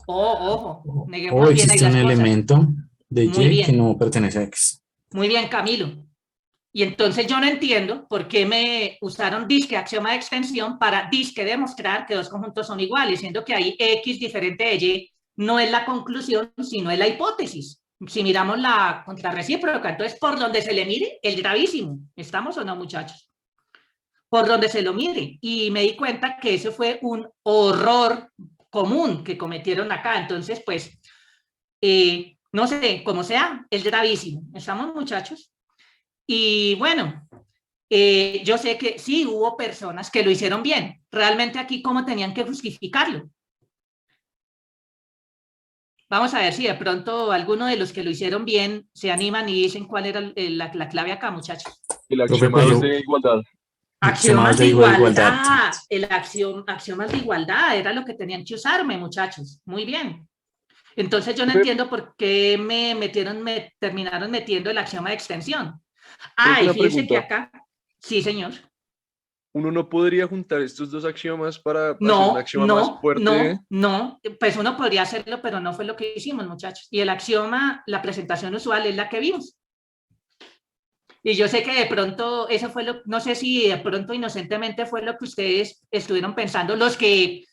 Speaker 1: ojo.
Speaker 4: O existe un elemento de
Speaker 1: Muy
Speaker 4: Y
Speaker 1: bien.
Speaker 4: que no pertenece a X.
Speaker 1: Muy bien, Camilo. Y entonces yo no entiendo por qué me usaron disque axioma de extensión para disque demostrar que dos conjuntos son iguales, siendo que hay X diferente de Y, no es la conclusión, sino es la hipótesis. Si miramos la contrarrecíproca, entonces por donde se le mire, el gravísimo. ¿Estamos o no, muchachos? Por donde se lo mire. Y me di cuenta que ese fue un horror común que cometieron acá. Entonces, pues, no sé, como sea, es gravísimo. ¿Estamos, muchachos? Y bueno, yo sé que sí hubo personas que lo hicieron bien. Realmente aquí, ¿cómo tenían que justificarlo? Vamos a ver si de pronto alguno de los que lo hicieron bien se animan y dicen cuál era la clave acá, muchachos.
Speaker 2: El
Speaker 4: Profe,
Speaker 2: axioma
Speaker 4: pues
Speaker 2: 2
Speaker 4: yo,
Speaker 2: de igualdad.
Speaker 1: Axiomas de
Speaker 4: igualdad.
Speaker 1: igualdad. El axiomas de igualdad era lo que tenían que usarme, muchachos. Muy bien. Entonces yo no
Speaker 2: Profe,
Speaker 1: entiendo por qué me terminaron metiendo el axioma de extensión.
Speaker 2: profe,
Speaker 1: Y
Speaker 2: una
Speaker 1: fíjense que
Speaker 2: pregunta.
Speaker 1: acá, sí, señor.
Speaker 2: ¿Uno no podría juntar estos dos axiomas para hacer un
Speaker 1: No,
Speaker 2: axioma más
Speaker 1: no,
Speaker 2: fuerte?
Speaker 1: no, no. Pues uno podría hacerlo, pero no fue lo que hicimos, muchachos. Y el axioma, la presentación usual es la que vimos. Y yo sé que de pronto eso fue no sé si de pronto inocentemente fue lo que ustedes estuvieron pensando, los que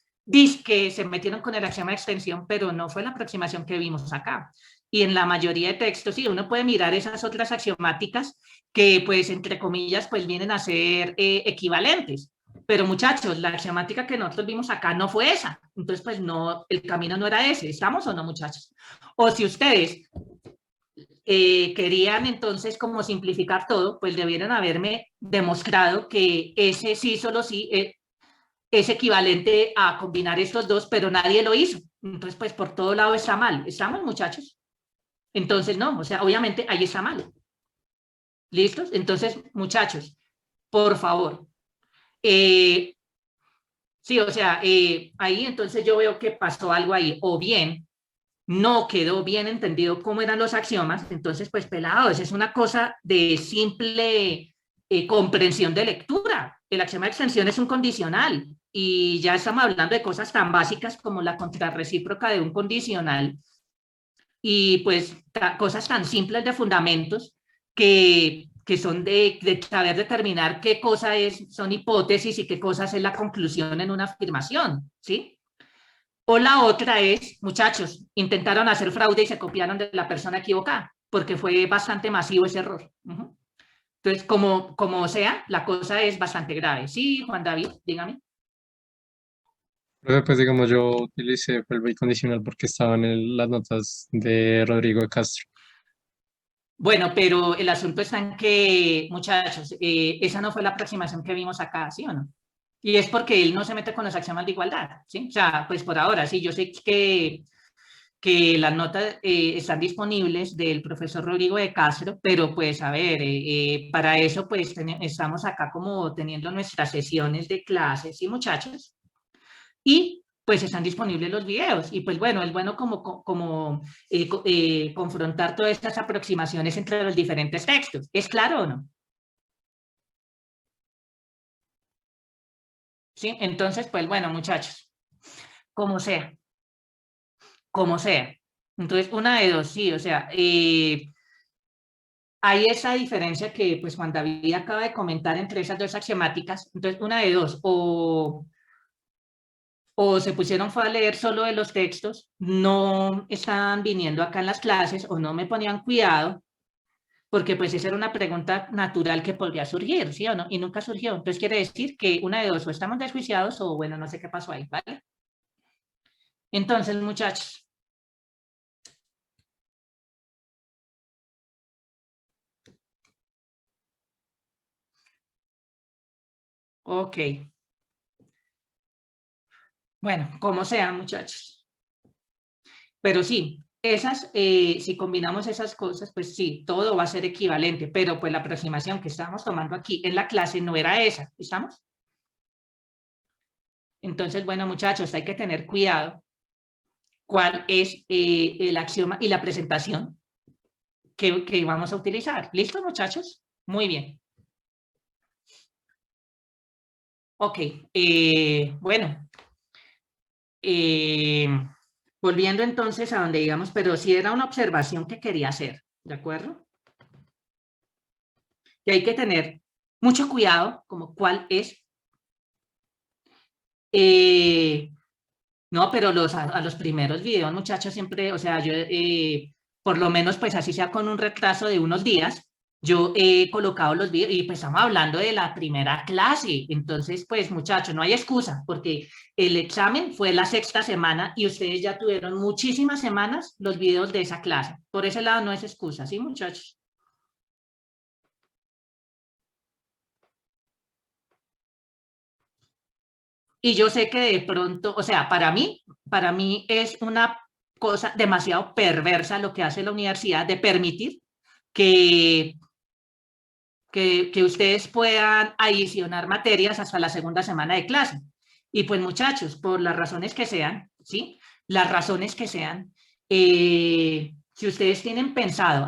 Speaker 1: que se metieron con el axioma de extensión, pero no fue la aproximación que vimos acá. Y en la mayoría de textos, sí, uno puede mirar esas otras axiomáticas que, pues, entre comillas, pues vienen a ser equivalentes. Pero muchachos, la axiomática que nosotros vimos acá no fue esa. Entonces, pues no, el camino no era ese. ¿Estamos o no, muchachos? O si ustedes querían entonces como simplificar todo, pues debieron haberme demostrado que ese sí, solo sí, es equivalente a combinar estos dos, pero nadie lo hizo. Entonces, pues por todo lado está mal. ¿Estamos, muchachos? Entonces, no, o sea, obviamente ahí está mal. ¿Listos? Entonces, muchachos, por favor. Sí, o sea, ahí entonces yo veo que pasó algo ahí, o bien no quedó bien entendido cómo eran los axiomas, entonces pues pelados, es una cosa de simple comprensión de lectura. El axioma de extensión es un condicional y ya estamos hablando de cosas tan básicas como la contrarrecíproca de un condicional y pues cosas tan simples de fundamentos que son de saber determinar qué cosa son hipótesis y qué cosas es la conclusión en una afirmación, ¿sí? O la otra es, muchachos, intentaron hacer fraude y se copiaron de la persona equivocada, porque fue bastante masivo ese error. Entonces, como sea, la cosa es bastante grave. Sí, Juan David, dígame.
Speaker 6: Profe, pues digamos, yo utilicé fue el bicondicional porque estaban en las notas de Rodrigo de Castro.
Speaker 1: Bueno, pero el asunto está en que, muchachos, esa no fue la aproximación que vimos acá, ¿sí o no? Y es porque él no se mete con los axiomas de igualdad, ¿sí? O sea, pues por ahora, sí, yo sé que las notas están disponibles del profesor Rodrigo de Castro, pero pues a ver, para eso pues estamos acá como teniendo nuestras sesiones de clases, ¿sí, muchachos? Y pues están disponibles los videos y pues bueno, es bueno como confrontar todas estas aproximaciones entre los diferentes textos. ¿Es claro o no? ¿Sí? Entonces, pues bueno, muchachos, como sea, como sea. Entonces, una de dos, sí, o sea, hay esa diferencia que pues Juan David acaba de comentar entre esas dos axiomáticas. Entonces, una de dos, o se pusieron fue a leer solo de los textos, no estaban viniendo acá en las clases o no me ponían cuidado, porque pues esa era una pregunta natural que podría surgir, ¿sí o no? Y nunca surgió. Entonces quiere decir que una de dos, o estamos desjuiciados o bueno, no sé qué pasó ahí, ¿vale? Entonces, muchachos. Ok. Bueno, como sea, muchachos. Pero sí, si combinamos esas cosas, pues sí, todo va a ser equivalente, pero pues la aproximación que estábamos tomando aquí en la clase no era esa, ¿estamos? Entonces, bueno, muchachos, hay que tener cuidado cuál es el axioma y la presentación que vamos a utilizar. ¿Listo, muchachos? Muy bien. Ok, bueno. volviendo entonces a donde digamos, pero sí era una observación que quería hacer, ¿de acuerdo? Y hay que tener mucho cuidado como cuál es. No, pero a los primeros videos, muchachos, siempre, o sea, yo, por lo menos, pues así sea con un retraso de unos días, yo he colocado los videos y pues estamos hablando de la primera clase. Entonces, pues muchachos, no hay excusa porque el examen fue la 6ª semana y ustedes ya tuvieron muchísimas semanas los videos de esa clase. Por ese lado no es excusa, ¿sí, muchachos? Y yo sé que de pronto, o sea, para mí es una cosa demasiado perversa lo que hace la universidad de permitir que, que ustedes puedan adicionar materias hasta la 2ª semana de clase. Y pues muchachos, por las razones que sean, ¿sí? Las razones que sean, si ustedes tienen pensado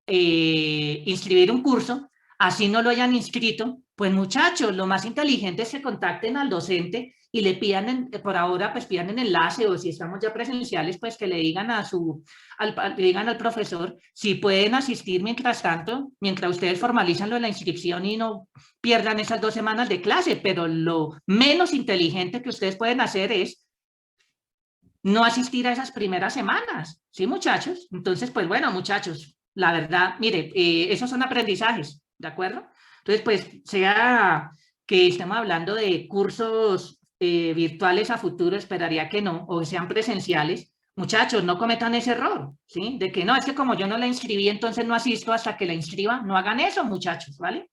Speaker 1: inscribir un curso, así no lo hayan inscrito, pues muchachos, lo más inteligente es que contacten al docente y le pidan, por ahora, pues pidan en enlace, o si estamos ya presenciales, pues que le digan le digan al profesor si pueden asistir mientras tanto, mientras ustedes formalizan lo de la inscripción y no pierdan esas 2 semanas de clase, pero lo menos inteligente que ustedes pueden hacer es no asistir a esas primeras semanas, ¿sí, muchachos? Entonces, pues bueno, muchachos, la verdad, mire, esos son aprendizajes, ¿de acuerdo? Entonces, pues sea que estemos hablando de cursos virtuales a futuro, esperaría que no, o sean presenciales, muchachos, no cometan ese error, ¿sí? De que no, es que como yo no la inscribí, entonces no asisto hasta que la inscriba, no hagan eso, muchachos, ¿vale?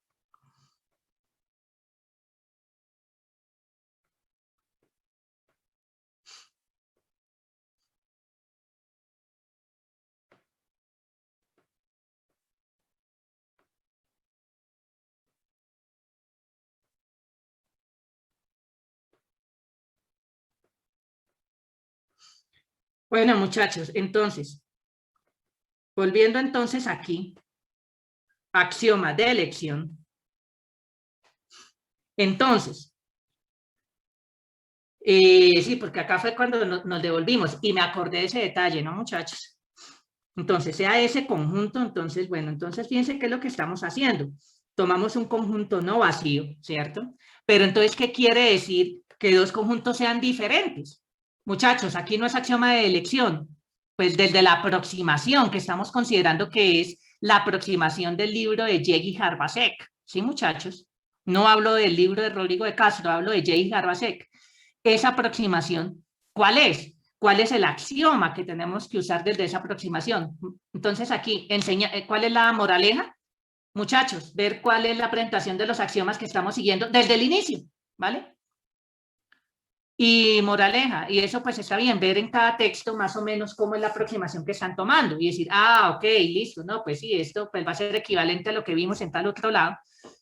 Speaker 1: Bueno, muchachos, entonces, volviendo entonces aquí, axioma de elección. Entonces, sí, porque acá fue cuando nos devolvimos y me acordé de ese detalle, ¿no, muchachos? Entonces, sea ese conjunto, entonces, bueno, entonces fíjense qué es lo que estamos haciendo. Tomamos un conjunto no vacío, ¿cierto? Pero entonces, ¿qué quiere decir? Que 2 conjuntos sean diferentes. Muchachos, aquí no es axioma de elección, pues desde la aproximación que estamos considerando que es la aproximación del libro de Yegi Harbasek, ¿sí, muchachos? No hablo del libro de Rodrigo de Castro, hablo de Yegi Harbasek. Esa aproximación, ¿cuál es? ¿Cuál es el axioma que tenemos que usar desde esa aproximación? Entonces aquí, ¿cuál es la moraleja? Muchachos, ver cuál es la presentación de los axiomas que estamos siguiendo desde el inicio, ¿vale? Y moraleja, y eso pues está bien, ver en cada texto más o menos cómo es la aproximación que están tomando y decir, ah, ok, listo, no, pues sí, esto pues va a ser equivalente a lo que vimos en tal otro lado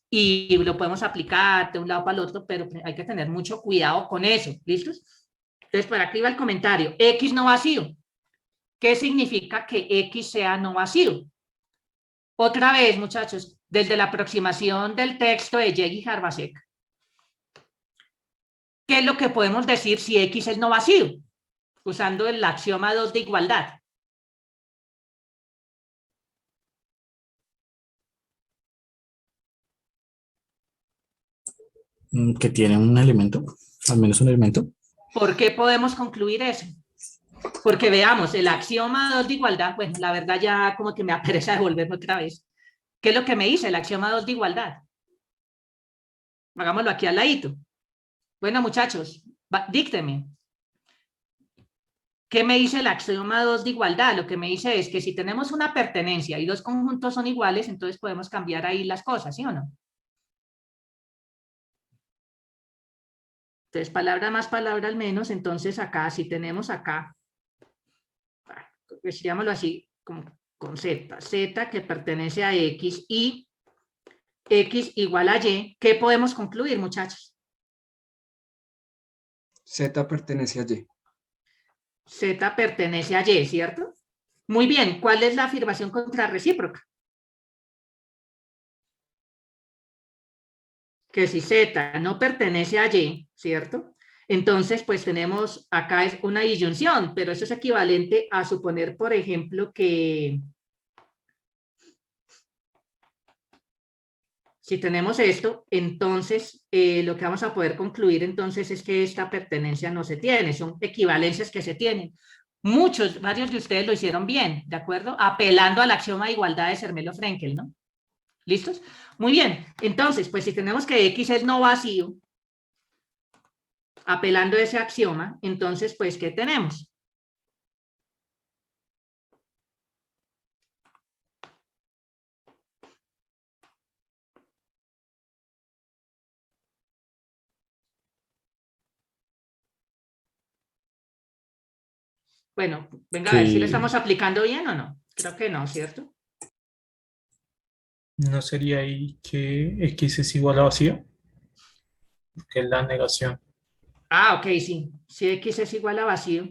Speaker 1: y lo podemos aplicar de un lado para el otro, pero hay que tener mucho cuidado con eso, ¿listos? Entonces, por aquí va el comentario, X no vacío. ¿Qué significa que X sea no vacío? Otra vez, muchachos, desde la aproximación del texto de Yegi Harbasek, ¿qué es lo que podemos decir si X es no vacío? Usando el axioma 2 de igualdad.
Speaker 4: Que tiene un elemento, al menos un elemento.
Speaker 1: ¿Por qué podemos concluir eso? Porque veamos, el axioma 2 de igualdad, bueno, la verdad ya como que me apereza de volverme otra vez. ¿Qué es lo que me dice el axioma 2 de igualdad? Hagámoslo aquí al ladito. Bueno, muchachos, díctenme. ¿Qué me dice el axioma 2 de igualdad? Lo que me dice es que si tenemos una pertenencia y 2 conjuntos son iguales, entonces podemos cambiar ahí las cosas, ¿sí o no? Entonces, palabra más, palabra al menos, entonces acá, si tenemos acá, digámoslo así, con Z, Z que pertenece a X y X igual a Y, ¿qué podemos concluir, muchachos?
Speaker 7: Z pertenece a Y.
Speaker 1: Z pertenece a Y, ¿cierto? Muy bien, ¿cuál es la afirmación contrarrecíproca? Que si Z no pertenece a Y, ¿cierto? Entonces, pues tenemos, acá es una disyunción, pero eso es equivalente a suponer, por ejemplo, que si tenemos esto, entonces lo que vamos a poder concluir entonces es que esta pertenencia no se tiene, son equivalencias que se tienen. Varios de ustedes lo hicieron bien, ¿de acuerdo? Apelando al axioma de igualdad de Zermelo-Frenkel, ¿no? ¿Listos? Muy bien, entonces, pues si tenemos que X es no vacío, apelando a ese axioma, entonces, pues, ¿qué tenemos? Bueno, venga a ver si lo estamos aplicando bien o no. Creo que no, ¿cierto?
Speaker 5: ¿No sería ahí que X es igual a vacío? Que es la negación.
Speaker 1: Ah, ok, sí. Si X es igual a vacío,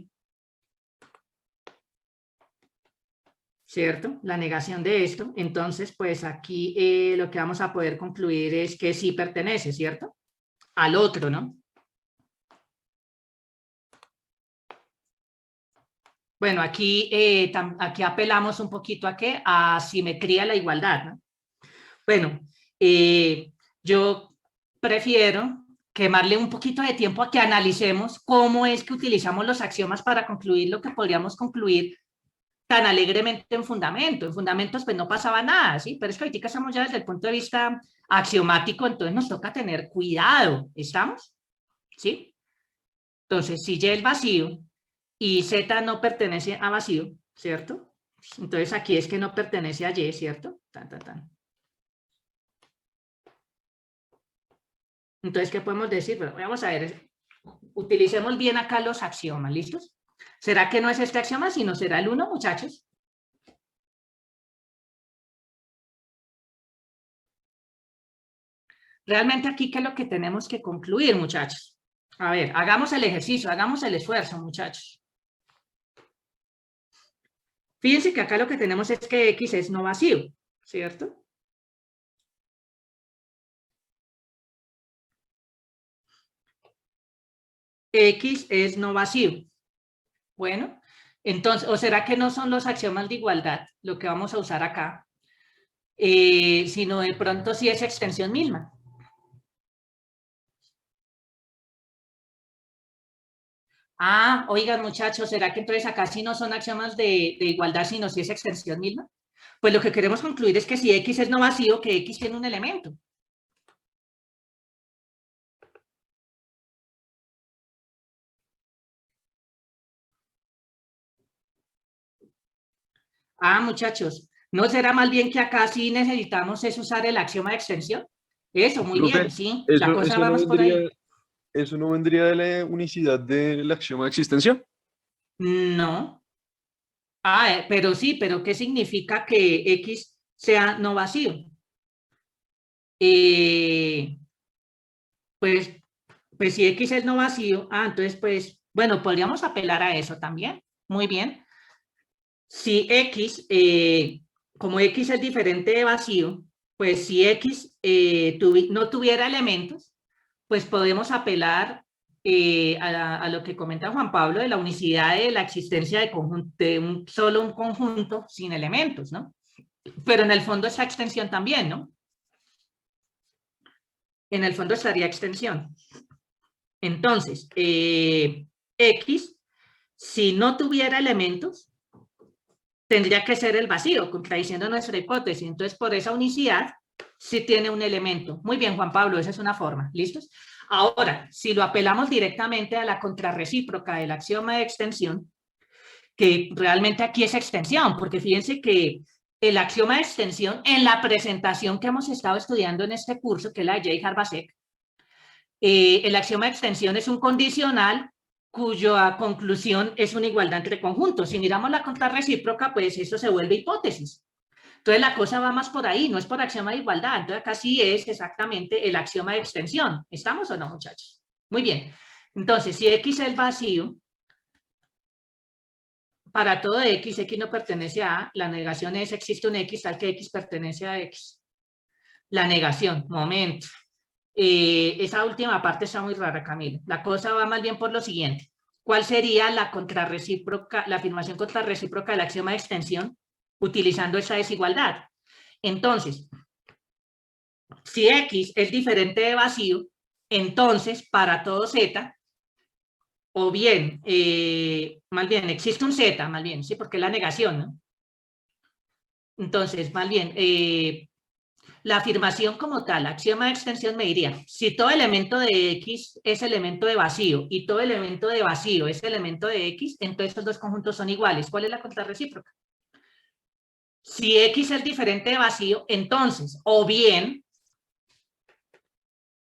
Speaker 1: ¿cierto? La negación de esto. Entonces, pues aquí lo que vamos a poder concluir es que sí pertenece, ¿cierto? Al otro, ¿no? Bueno, aquí apelamos un poquito a qué, a simetría de la igualdad, ¿no? Bueno, yo prefiero quemarle un poquito de tiempo a que analicemos cómo es que utilizamos los axiomas para concluir lo que podríamos concluir tan alegremente en fundamento. En fundamentos pues no pasaba nada, ¿sí? Pero es que ahorita estamos ya desde el punto de vista axiomático, entonces nos toca tener cuidado, ¿estamos? ¿Sí? Entonces, si Y es vacío y Z no pertenece a vacío, ¿cierto? Entonces aquí es que no pertenece a Y, ¿cierto? Tan, tan, tan. Entonces, ¿qué podemos decir? Bueno, vamos a ver, utilicemos bien acá los axiomas, ¿listos? ¿Será que no es este axioma, sino será el 1, muchachos? Realmente aquí, ¿qué es lo que tenemos que concluir, muchachos? A ver, hagamos el ejercicio, hagamos el esfuerzo, muchachos. Fíjense que acá lo que tenemos es que X es no vacío, ¿cierto? X es no vacío. Bueno, entonces, ¿o será que no son los axiomas de igualdad lo que vamos a usar acá? Sino de pronto sí es extensión misma. Ah, oigan muchachos, ¿será que entonces acá sí no son axiomas de igualdad, sino si es extensión misma? Pues lo que queremos concluir es que si X es no vacío, que X tiene un elemento. Ah, muchachos, ¿no será más bien que acá sí necesitamos es usar el axioma de extensión? Eso, muy
Speaker 2: Profe,
Speaker 1: bien, sí, la cosa vamos por ahí.
Speaker 2: ¿eso no vendría de la unicidad del axioma de existencia?
Speaker 1: No. Ah, pero sí, pero ¿qué significa que X sea no vacío? Pues, pues si X es no vacío, entonces pues, bueno, podríamos apelar a eso también. Muy bien. Si X, como X es diferente de vacío, pues si X no tuviera elementos, pues podemos apelar a lo que comenta Juan Pablo de la unicidad de la existencia de solo un conjunto sin elementos, ¿no? Pero en el fondo esa extensión también, ¿no? En el fondo estaría extensión. Entonces, X, si no tuviera elementos, tendría que ser el vacío, contradiciendo nuestra hipótesis. Entonces, por esa unicidad, sí tiene un elemento. Muy bien, Juan Pablo, esa es una forma. ¿Listos? Ahora, si lo apelamos directamente a la contrarrecíproca del axioma de extensión, que realmente aquí es extensión, porque fíjense que el axioma de extensión, en la presentación que hemos estado estudiando en este curso, que es la de J. Harbacek, el axioma de extensión es un condicional cuya conclusión es una igualdad entre conjuntos. Si miramos la contrarrecíproca, pues eso se vuelve hipótesis. Entonces la cosa va más por ahí, no es por axioma de igualdad. Entonces acá sí es exactamente el axioma de extensión. ¿Estamos o no, muchachos? Muy bien. Entonces, si X es vacío, para todo X, X no pertenece a, la negación es existe un X tal que X pertenece a X. La negación, momento. Esa última parte está muy rara, Camilo. La cosa va más bien por lo siguiente. ¿Cuál sería la afirmación contrarrecíproca del axioma de extensión utilizando esa desigualdad? Entonces, si X es diferente de vacío, entonces para todo Z, o bien, más bien, existe un Z, más bien, sí, porque es la negación, ¿no? Entonces, más bien, la afirmación como tal, axioma de extensión me diría, si todo elemento de X es elemento de vacío y todo elemento de vacío es elemento de X, entonces estos dos conjuntos son iguales. ¿Cuál es la contrarrecíproca? Si X es diferente de vacío, entonces, o bien,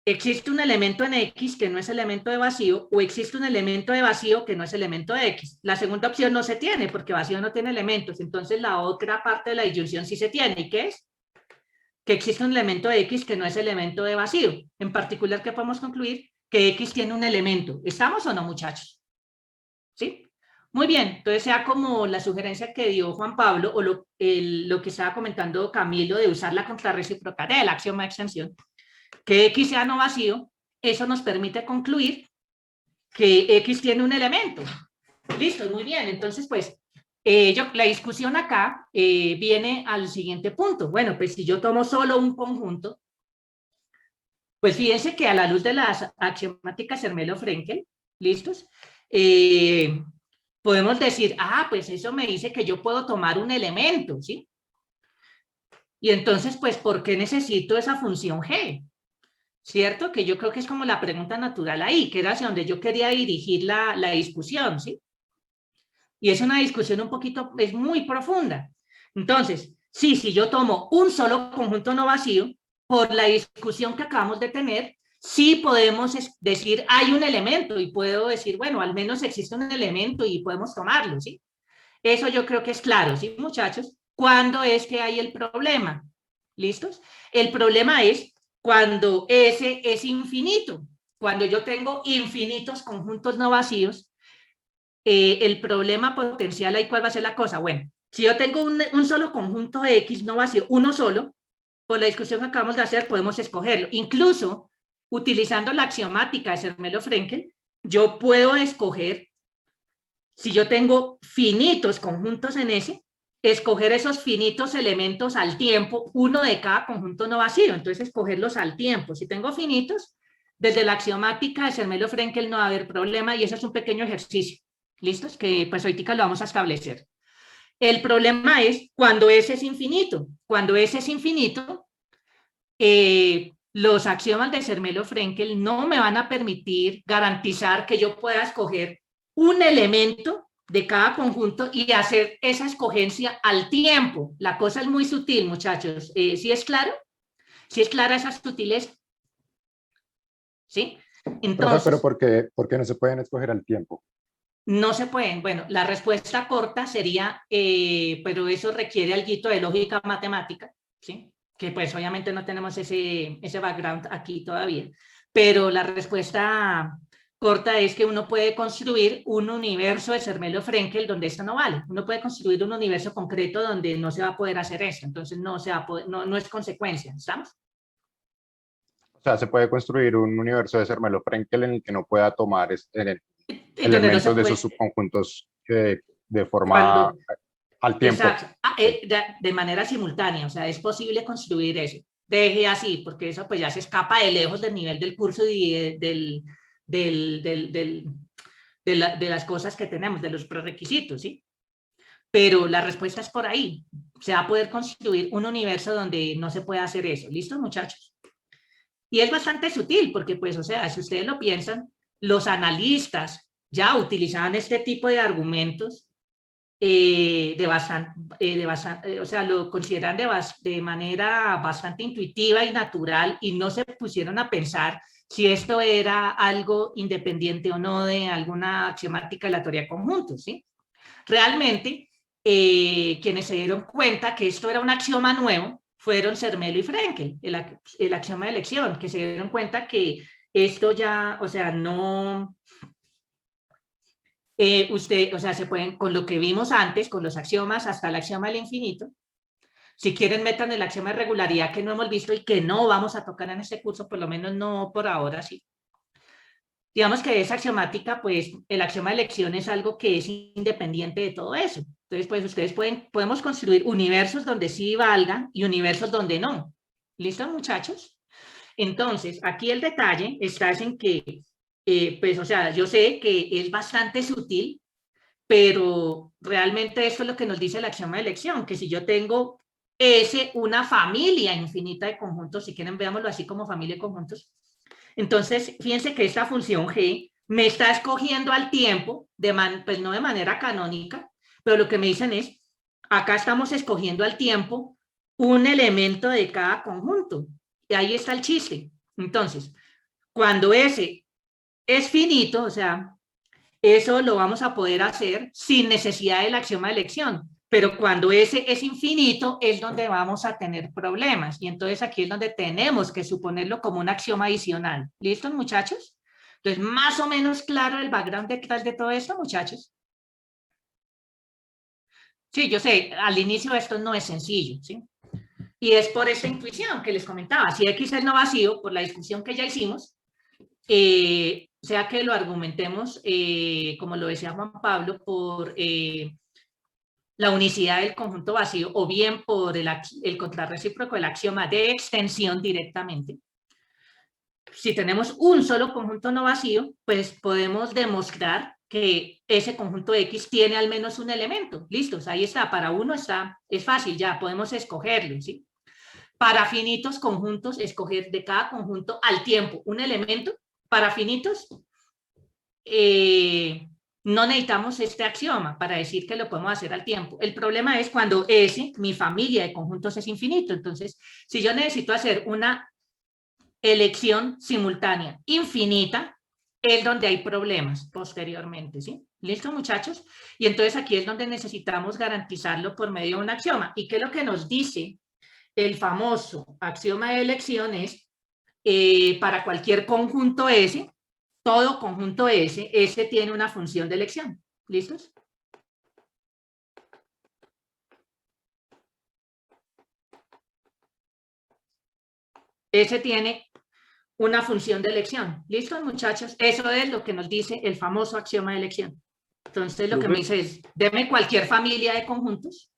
Speaker 1: existe un elemento en X que no es elemento de vacío o existe un elemento de vacío que no es elemento de X. La segunda opción no se tiene porque vacío no tiene elementos, entonces la otra parte de la disyunción sí se tiene. ¿Y qué es? Que existe un elemento de X que no es elemento de vacío. En particular, ¿qué podemos concluir? Que X tiene un elemento. ¿Estamos o no, muchachos? ¿Sí? Muy bien, entonces sea como la sugerencia que dio Juan Pablo o lo que estaba comentando Camilo de usar la contrarrecíproca del axioma de extensión, que X sea no vacío, eso nos permite concluir que X tiene un elemento. Listo, muy bien. Entonces, pues, la discusión acá viene al siguiente punto. Bueno, pues si yo tomo solo un conjunto, pues fíjense que a la luz de las axiomáticas Zermelo-Frenkel, ¿listos? Podemos decir, pues eso me dice que yo puedo tomar un elemento, ¿sí? Y entonces, pues, ¿por qué necesito esa función G? ¿Cierto? Que yo creo que es como la pregunta natural ahí, que era hacia donde yo quería dirigir la discusión, ¿sí? Y es una discusión un poquito, es muy profunda. Entonces, sí, si yo tomo un solo conjunto no vacío, por la discusión que acabamos de tener, sí podemos decir, hay un elemento y puedo decir, bueno, al menos existe un elemento y podemos tomarlo, ¿sí? Eso yo creo que es claro, ¿sí, muchachos? ¿Cuándo es que hay el problema? ¿Listos? El problema es cuando S es infinito. Cuando yo tengo infinitos conjuntos no vacíos, el problema potencial ahí, ¿cuál va a ser la cosa? Bueno, si yo tengo un solo conjunto X no vacío, uno solo, por la discusión que acabamos de hacer, podemos escogerlo. Incluso, utilizando la axiomática de Zermelo-Frenkel, yo puedo escoger, si yo tengo finitos conjuntos en S, escoger esos finitos elementos al tiempo, uno de cada conjunto no vacío, entonces escogerlos al tiempo. Si tengo finitos, desde la axiomática de Zermelo-Frenkel no va a haber problema y eso es un pequeño ejercicio. ¿Listos? Que pues ahorita lo vamos a establecer. El problema es cuando S es infinito. Cuando S es infinito, los axiomas de Zermelo-Frenkel no me van a permitir garantizar que yo pueda escoger un elemento de cada conjunto y hacer esa escogencia al tiempo. La cosa es muy sutil, muchachos. ¿Sí es claro? ¿Sí es clara esa sutileza? ¿Sí? Entonces,
Speaker 8: pero ¿por qué no se pueden escoger al tiempo?
Speaker 1: No se pueden. Bueno, la respuesta corta sería, pero eso requiere algo de lógica matemática, ¿sí? Que pues obviamente no tenemos ese background aquí todavía. Pero la respuesta corta es que uno puede construir un universo de Zermelo-Frenkel donde esto no vale. Uno puede construir un universo concreto donde no se va a poder hacer eso. Entonces no se va a poder, no es consecuencia. ¿Estamos?
Speaker 8: O sea, se puede construir un universo de Zermelo-Frenkel en el que no pueda tomar elementos de esos subconjuntos de forma al tiempo.
Speaker 1: Exacto, de manera simultánea, o sea, es posible construir eso. Deje así, porque eso pues ya se escapa de lejos del nivel del curso y de las cosas que tenemos, de los prerequisitos, ¿sí? Pero la respuesta es por ahí. Se va a poder construir un universo donde no se puede hacer eso. ¿Listos, muchachos? Y es bastante sutil, porque pues, o sea, si ustedes lo piensan, los analistas ya utilizaban este tipo de argumentos o sea, lo consideran de manera bastante intuitiva y natural y no se pusieron a pensar si esto era algo independiente o no de alguna axiomática de la teoría de conjuntos, ¿sí? Realmente, quienes se dieron cuenta que esto era un axioma nuevo fueron Zermelo y Frenkel, el axioma de elección, que se dieron cuenta que esto ya, o sea, no... o sea, se pueden, con lo que vimos antes, con los axiomas hasta el axioma del infinito, Si quieren, metan el axioma de regularidad que no hemos visto y que no vamos a tocar en este curso, por lo menos no por ahora, sí. Digamos que es axiomática, pues el axioma de elección es algo que es independiente de todo eso. Entonces, pues ustedes podemos construir universos donde sí valgan y universos donde no. ¿Listo, muchachos? Entonces, aquí el detalle está en que, pues, o sea, yo sé que es bastante sutil, pero realmente esto es lo que nos dice el axioma de elección, que si yo tengo S, una familia infinita de conjuntos, si quieren veámoslo así como familia de conjuntos, entonces fíjense que esta función G me está escogiendo al tiempo, pues no de manera canónica, pero lo que me dicen es, acá estamos escogiendo al tiempo un elemento de cada conjunto, y ahí está el chiste. Entonces, cuando S es finito, o sea, eso lo vamos a poder hacer sin necesidad del axioma de elección. Pero cuando S es infinito es donde vamos a tener problemas. Y entonces aquí es donde tenemos que suponerlo como un axioma adicional. ¿Listos, muchachos? Entonces, más o menos claro el background detrás de todo esto, muchachos. Sí, yo sé, al inicio esto no es sencillo, ¿sí? Y es por esta intuición que les comentaba. Si X es no vacío, por la discusión que ya hicimos, sea que lo argumentemos, como lo decía Juan Pablo, por la unicidad del conjunto vacío o bien por el contrarrecíproco del axioma de extensión directamente. Si tenemos un solo conjunto no vacío, pues podemos demostrar que ese conjunto X tiene al menos un elemento. Listos, ahí está. Para uno es fácil, ya podemos escogerlo, ¿sí? Para finitos conjuntos, escoger de cada conjunto al tiempo un elemento. Para finitos, no necesitamos este axioma para decir que lo podemos hacer al tiempo. El problema es cuando S, mi familia de conjuntos, es infinito. Entonces, si yo necesito hacer una elección simultánea infinita, es donde hay problemas posteriormente, ¿sí? ¿Listo, muchachos? Y entonces aquí es donde necesitamos garantizarlo por medio de un axioma. ¿Y qué es lo que nos dice el famoso axioma de elección? Es para cualquier conjunto S, todo conjunto S, S tiene una función de elección. ¿Listos? S tiene una función de elección. ¿Listos, muchachos? Eso es lo que nos dice el famoso axioma de elección. Entonces, lo que me dice es, deme cualquier familia de conjuntos.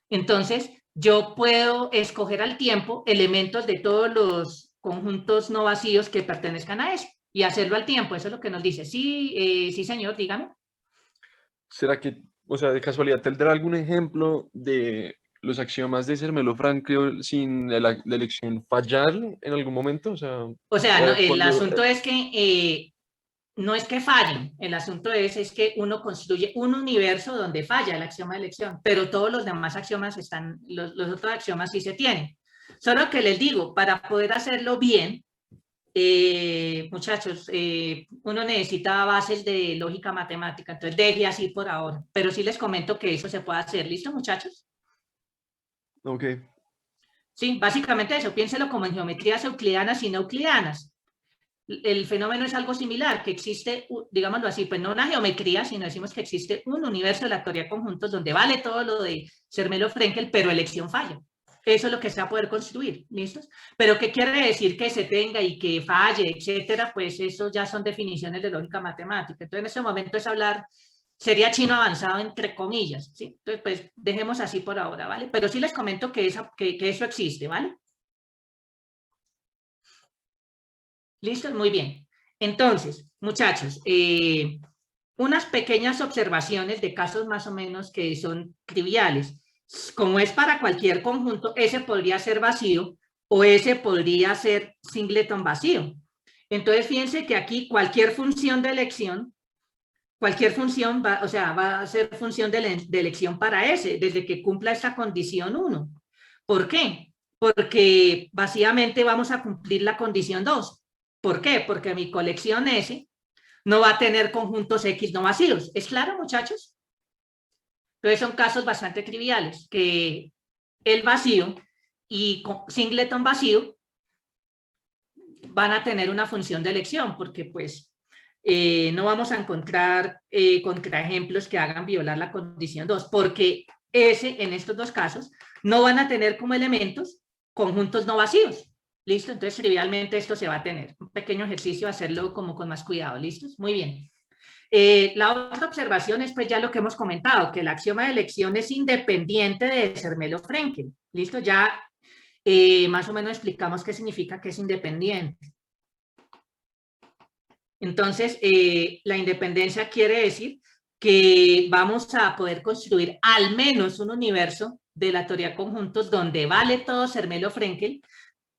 Speaker 1: Entonces, yo puedo escoger al tiempo elementos de todos los conjuntos no vacíos que pertenezcan a S y hacerlo al tiempo. Eso es lo que nos dice. Sí, sí, señor, dígame.
Speaker 2: ¿Será que, o sea, de casualidad, tendrá algún ejemplo de los axiomas de Zermelo-Fraenkel sin la elección fallar en algún momento?
Speaker 1: O sea, no, el asunto es que no es que fallen, el asunto es que uno construye un universo donde falla el axioma de elección, pero todos los demás axiomas están, los otros axiomas sí se tienen. Solo que les digo, para poder hacerlo bien, muchachos, uno necesita bases de lógica matemática, entonces deje así por ahora, pero sí les comento que eso se puede hacer. ¿Listo, muchachos?
Speaker 2: Ok.
Speaker 1: Sí, básicamente eso, piénselo como en geometrías euclidianas y no euclidianas. El fenómeno es algo similar, que existe, digámoslo así, pues no una geometría, sino decimos que existe un universo de la teoría de conjuntos donde vale todo lo de Zermelo-Fraenkel, pero elección falla. Eso es lo que se va a poder construir, ¿listos? Pero ¿qué quiere decir que se tenga y que falle, etcétera? Pues eso ya son definiciones de lógica matemática. Entonces en ese momento es hablar, sería chino avanzado entre comillas, ¿sí? Entonces pues dejemos así por ahora, ¿vale? Pero sí les comento que eso existe, ¿vale? ¿Listo? Muy bien. Entonces, muchachos, unas pequeñas observaciones de casos más o menos que son triviales. Como es para cualquier conjunto, ese podría ser vacío o ese podría ser singleton vacío. Entonces, fíjense que aquí cualquier función de elección, cualquier función va a ser función de elección para ese, desde que cumpla esta condición 1. ¿Por qué? Porque básicamente vamos a cumplir la condición 2. ¿Por qué? Porque mi colección S no va a tener conjuntos X no vacíos. ¿Es claro, muchachos? Entonces son casos bastante triviales, que el vacío y singleton vacío van a tener una función de elección, porque pues no vamos a encontrar contraejemplos que hagan violar la condición 2, porque S en estos dos casos no van a tener como elementos conjuntos no vacíos. ¿Listo? Entonces, trivialmente esto se va a tener. Un pequeño ejercicio, hacerlo como con más cuidado. ¿Listos? Muy bien. La otra observación es pues ya lo que hemos comentado, que el axioma de elección es independiente de Zermelo-Frenkel. ¿Listo? Ya más o menos explicamos qué significa que es independiente. Entonces, la independencia quiere decir que vamos a poder construir al menos un universo de la teoría de conjuntos donde vale todo Zermelo-Frenkel,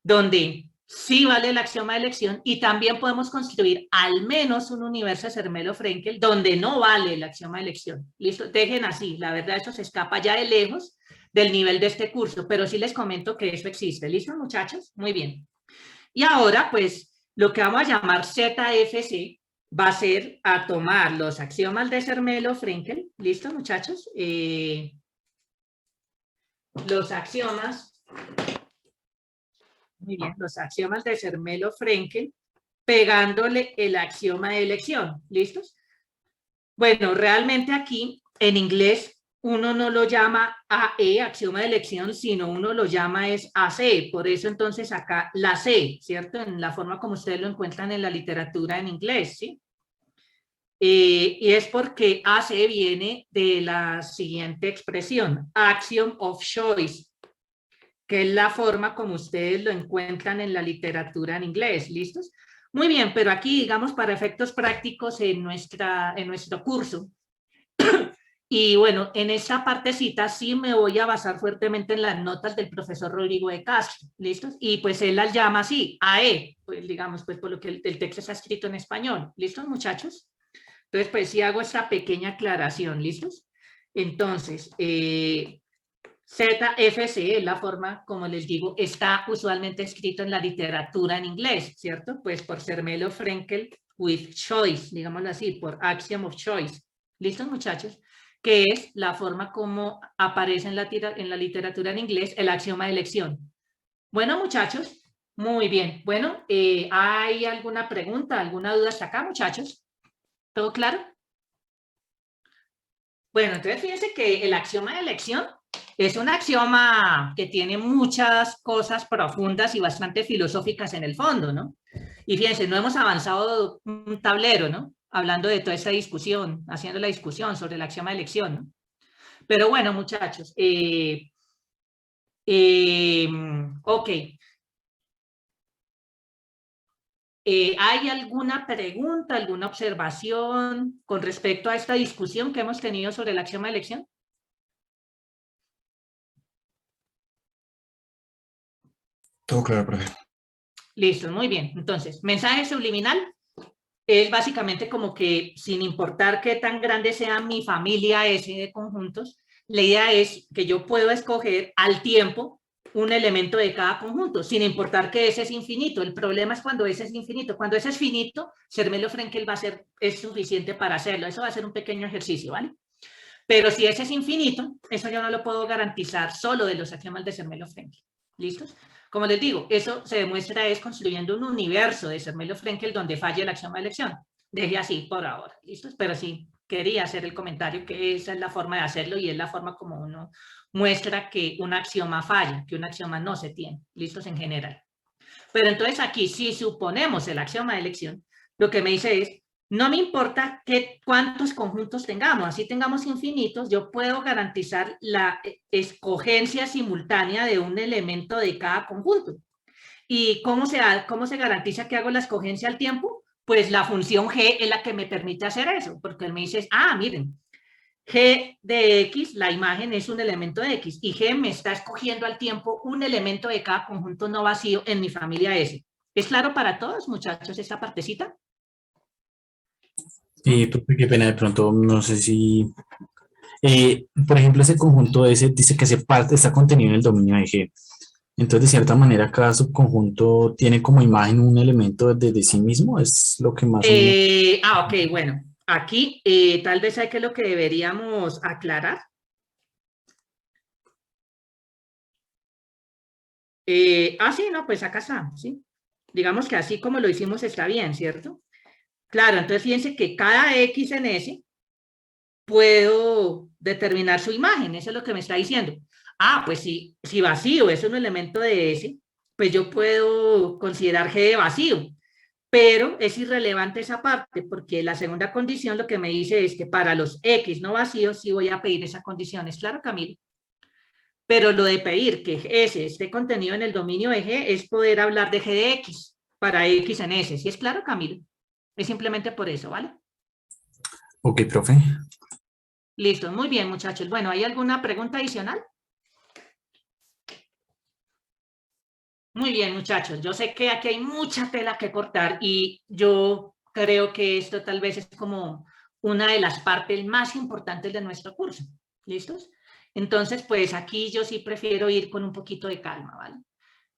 Speaker 1: donde sí vale el axioma de elección, y también podemos construir al menos un universo de Zermelo-Frenkel donde no vale el axioma de elección. ¿Listo? Dejen así, la verdad eso se escapa ya de lejos del nivel de este curso, pero sí les comento que eso existe. ¿Listo, muchachos? Muy bien. Y ahora, pues, lo que vamos a llamar ZFC va a ser a tomar los axiomas de Zermelo-Frenkel. ¿Listo, muchachos? Los axiomas... Muy bien, los axiomas de Zermelo-Frenkel, pegándole el axioma de elección. ¿Listos? Bueno, realmente aquí, en inglés, uno no lo llama AE, axioma de elección, sino uno lo llama es AC. Por eso, entonces, acá la C, ¿cierto? En la forma como ustedes lo encuentran en la literatura en inglés, ¿sí? Y es porque AC viene de la siguiente expresión, axiom of choice, que es la forma como ustedes lo encuentran en la literatura en inglés. ¿Listos? Muy bien, pero aquí, digamos, para efectos prácticos en nuestro curso, y bueno, en esa partecita sí me voy a basar fuertemente en las notas del profesor Rodrigo de Castro. ¿Listos? Y pues él las llama así, AE, pues digamos, pues por lo que el texto está escrito en español. ¿Listos, muchachos? Entonces, pues sí hago esta pequeña aclaración. ¿Listos? Entonces, ZFC es la forma, como les digo, está usualmente escrito en la literatura en inglés, ¿cierto? Pues por Zermelo-Frenkel with choice, digámoslo así, por axiom of choice. ¿Listos, muchachos? Que es la forma como aparece en la literatura en inglés el axioma de elección. Bueno, muchachos, muy bien. Bueno, ¿hay alguna pregunta, alguna duda hasta acá, muchachos? ¿Todo claro? Bueno, entonces fíjense que el axioma de elección es un axioma que tiene muchas cosas profundas y bastante filosóficas en el fondo, ¿no? Y fíjense, no hemos avanzado un tablero, ¿no? Hablando de toda esta discusión, haciendo la discusión sobre el axioma de elección, ¿no? Pero bueno, muchachos, ok. ¿Hay alguna pregunta, alguna observación con respecto a esta discusión que hemos tenido sobre el axioma de elección?
Speaker 3: Todo claro, profe.
Speaker 1: Listo, muy bien. Entonces, mensaje subliminal es básicamente como que sin importar qué tan grande sea mi familia S de conjuntos, la idea es que yo puedo escoger al tiempo un elemento de cada conjunto, sin importar que ese es infinito. El problema es cuando ese es infinito. Cuando ese es finito, Zermelo-Frenkel es suficiente para hacerlo. Eso va a ser un pequeño ejercicio, ¿vale? Pero si ese es infinito, eso yo no lo puedo garantizar solo de los axiomas de Zermelo-Frenkel. ¿Listos? Como les digo, eso se demuestra es construyendo un universo de Zermelo-Frenkel donde falle el axioma de elección. Deje así por ahora, ¿listos? Pero sí, quería hacer el comentario que esa es la forma de hacerlo y es la forma como uno muestra que un axioma falla, que un axioma no se tiene, ¿listos? En general. Pero entonces aquí, si suponemos el axioma de elección, lo que me dice es, no me importa cuántos conjuntos tengamos, así tengamos infinitos, yo puedo garantizar la escogencia simultánea de un elemento de cada conjunto. ¿Y cómo se garantiza que hago la escogencia al tiempo? Pues la función g es la que me permite hacer eso, porque él me dice, miren, g de x, la imagen es un elemento de x, y g me está escogiendo al tiempo un elemento de cada conjunto no vacío en mi familia S. ¿Es claro para todos, muchachos, esta partecita?
Speaker 4: Profe, qué pena, de pronto, no sé si... por ejemplo, ese conjunto S dice que está contenido en el dominio de G. Entonces, de cierta manera, cada subconjunto tiene como imagen un elemento de sí mismo, es lo que más o menos...
Speaker 1: ok, bueno. Aquí tal vez hay que lo que deberíamos aclarar. Sí, no, pues acá está, ¿sí? Digamos que así como lo hicimos está bien, ¿cierto? Claro, entonces fíjense que cada X en S puedo determinar su imagen. Eso es lo que me está diciendo. Ah, pues si vacío es un elemento de S, pues yo puedo considerar G de vacío. Pero es irrelevante esa parte, porque la segunda condición lo que me dice es que para los X no vacíos sí voy a pedir esa condición. ¿Es claro, Camilo? Pero lo de pedir que S esté contenido en el dominio de G es poder hablar de G de X para X en S. ¿Sí es claro, Camilo? Es simplemente por eso, ¿vale?
Speaker 4: Ok, profe.
Speaker 1: Listo, muy bien, muchachos. Bueno, ¿hay alguna pregunta adicional? Muy bien, muchachos. Yo sé que aquí hay mucha tela que cortar y yo creo que esto tal vez es como una de las partes más importantes de nuestro curso. ¿Listos? Entonces, pues aquí yo sí prefiero ir con un poquito de calma, ¿vale?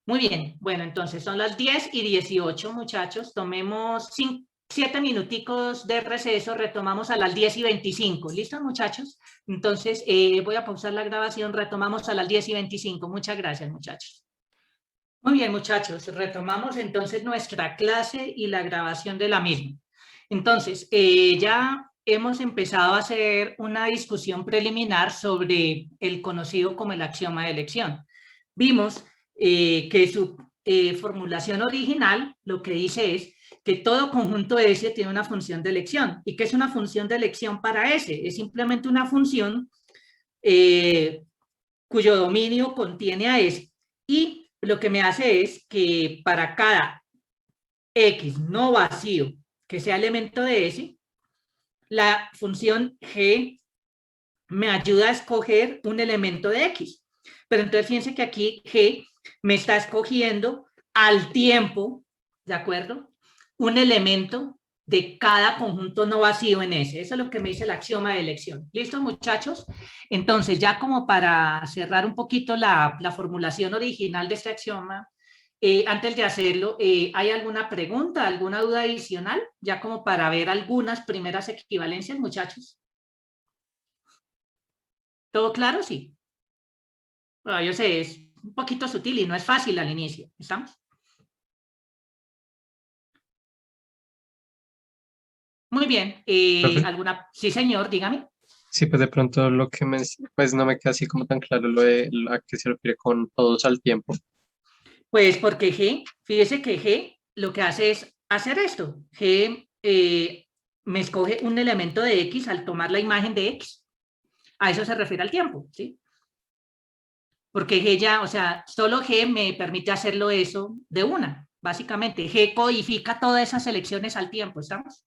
Speaker 1: Muy bien. Bueno, entonces son las 10:18, muchachos. Tomemos 7 minuticos de receso. Retomamos a las 10:25. ¿Listos, muchachos? Entonces, voy a pausar la grabación. Retomamos a las 10:25. Muchas gracias, muchachos. Muy bien, muchachos, retomamos entonces nuestra clase y la grabación de la misma. Entonces, ya hemos empezado a hacer una discusión preliminar sobre el conocido como el axioma de elección. Vimos que su formulación original lo que dice es que todo conjunto S tiene una función de elección. ¿Y qué es una función de elección para S? Es simplemente una función cuyo dominio contiene a S. Y lo que me hace es que para cada X no vacío que sea elemento de S, la función G me ayuda a escoger un elemento de X. Pero entonces fíjense que aquí G me está escogiendo al tiempo, ¿de acuerdo? Un elemento de cada conjunto no vacío en S. Eso es lo que me dice el axioma de elección. ¿Listo, muchachos? Entonces, ya como para cerrar un poquito la formulación original de este axioma, antes de hacerlo, ¿hay alguna pregunta, alguna duda adicional? Ya como para ver algunas primeras equivalencias, muchachos. ¿Todo claro? Sí. Bueno, yo sé, es un poquito sutil y no es fácil al inicio. ¿Estamos? Muy bien.
Speaker 6: Profe.
Speaker 1: ¿Alguna? Sí, señor, dígame.
Speaker 6: Sí, pues de pronto lo que pues no me queda así como tan claro lo de a qué se refiere con todos al tiempo.
Speaker 1: Pues porque G, fíjese que G lo que hace es hacer esto. G me escoge un elemento de X al tomar la imagen de X. A eso se refiere al tiempo, ¿sí? Porque G ya, o sea, solo G me permite hacerlo eso de una, básicamente. G codifica todas esas elecciones al tiempo, ¿estamos?